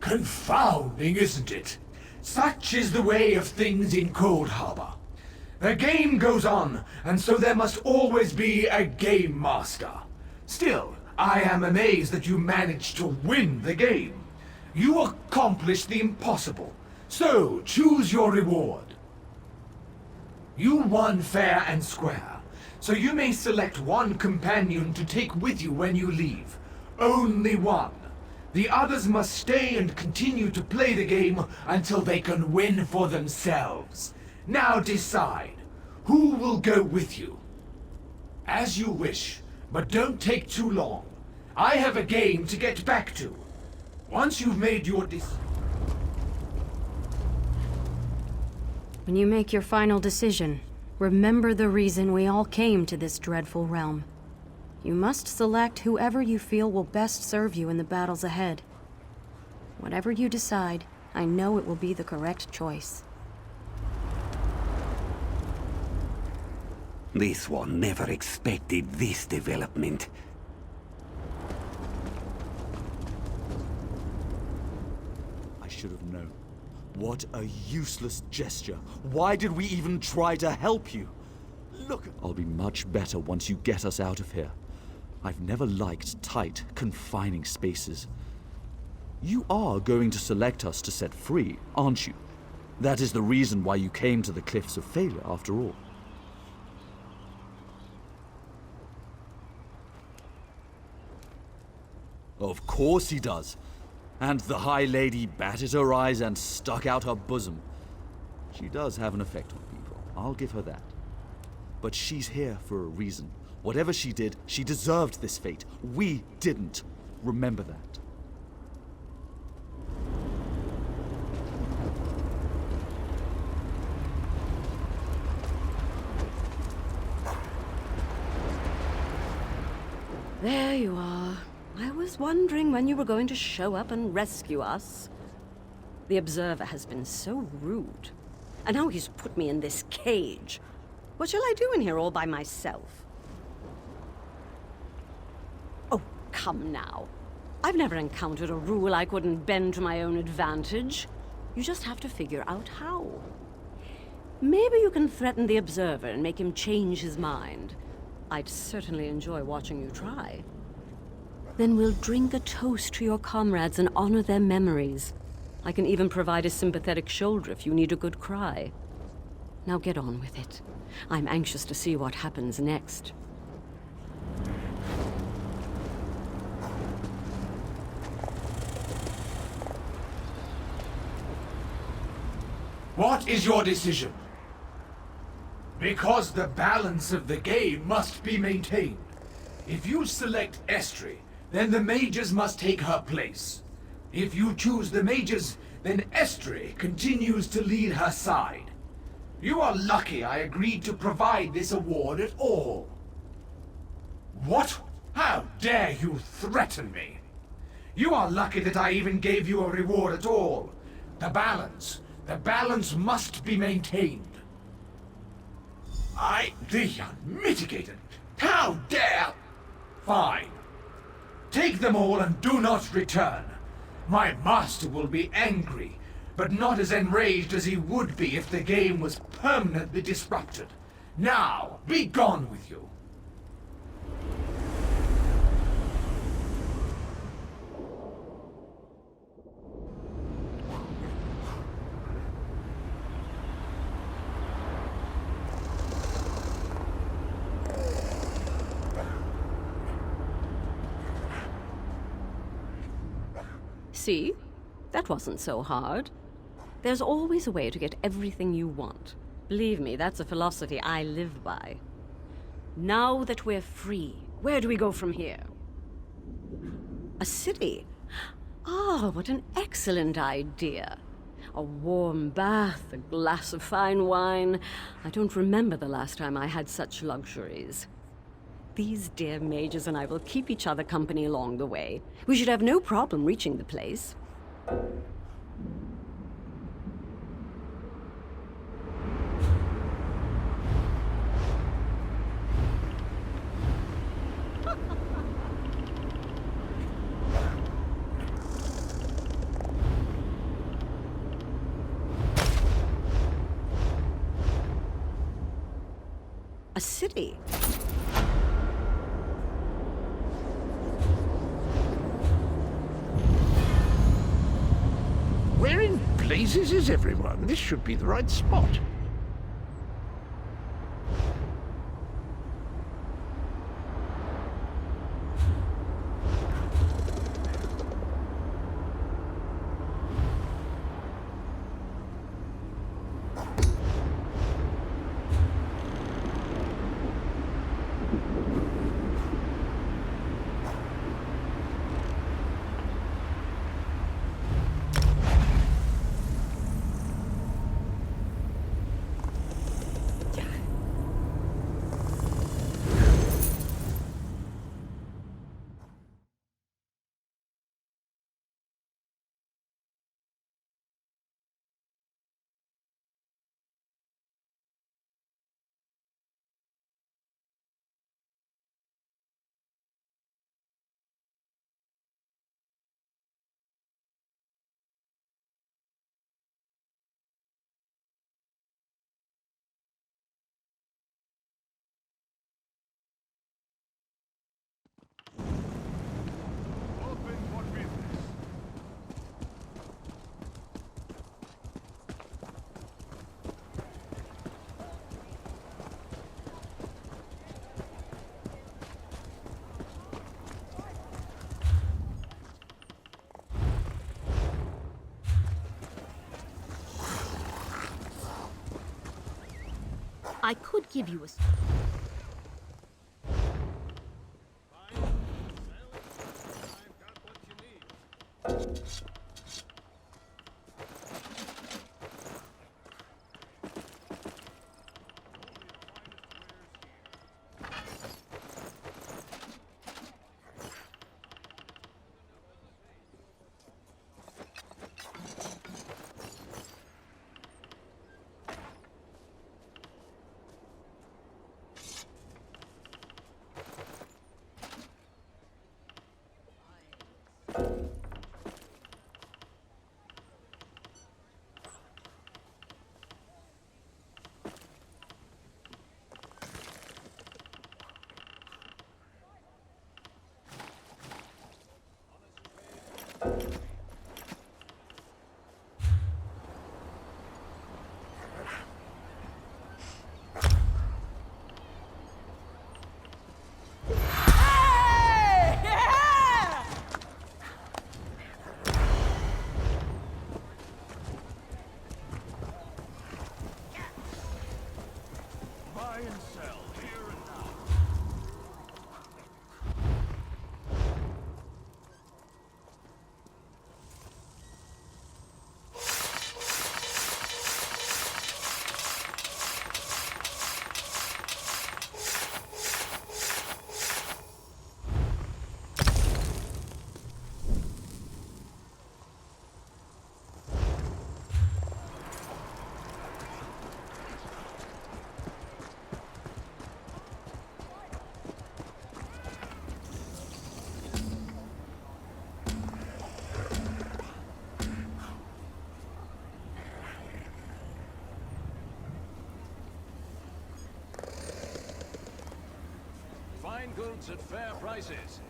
Confounding, isn't it? Such is the way of things in Cold Harbor. The game goes on, and so there must always be a game master. Still, I am amazed that you managed to win the game. You accomplished the impossible, so choose your reward. You won fair and square, so you may select one companion to take with you when you leave. Only one. The others must stay and continue to play the game until they can win for themselves. Now decide, who will go with you? As you wish, but don't take too long. I have a game to get back to. Once you've made your When you make your final decision, remember the reason we all came to this dreadful realm. You must select whoever you feel will best serve you in the battles ahead. Whatever you decide, I know it will be the correct choice. This one never expected this development. I should have known. What a useless gesture. Why did we even try to help you? Look, I'll be much better once you get us out of here. I've never liked tight, confining spaces. You are going to select us to set free, aren't you? That is the reason why you came to the Cliffs of Failure, after all. Of course he does. And the High Lady batted her eyes and stuck out her bosom. She does have an effect on people, I'll give her that. But she's here for a reason. Whatever she did, she deserved this fate. We didn't. Remember that. There you are. I was wondering when you were going to show up and rescue us. The Observer has been so rude. And now he's put me in this cage. What shall I do in here all by myself? Oh, come now. I've never encountered a rule I couldn't bend to my own advantage. You just have to figure out how. Maybe you can threaten the Observer and make him change his mind. I'd certainly enjoy watching you try. Then we'll drink a toast to your comrades and honor their memories. I can even provide a sympathetic shoulder if you need a good cry. Now get on with it. I'm anxious to see what happens next. What is your decision? Because the balance of the game must be maintained. If you select Estri, then the mages must take her place. If you choose the mages, then Estri continues to lead her side. You are lucky I agreed to provide this award at all. What? How dare you threaten me? You are lucky that I even gave you a reward at all. The balance must be maintained. The unmitigated, how dare! Fine. Take them all and do not return. My master will be angry, but not as enraged as he would be if the game was permanently disrupted. Now, be gone with you. See? That wasn't so hard. There's always a way to get everything you want. Believe me, that's a philosophy I live by. Now that we're free, where do we go from here? A city? Ah, what an excellent idea. A warm bath, a glass of fine wine. I don't remember the last time I had such luxuries. These dear mages and I will keep each other company along the way. We should have no problem reaching the place. A city? Where in blazes is everyone? This should be the right spot. I could give you a... Buy and sell here and now. Fine goods at fair prices.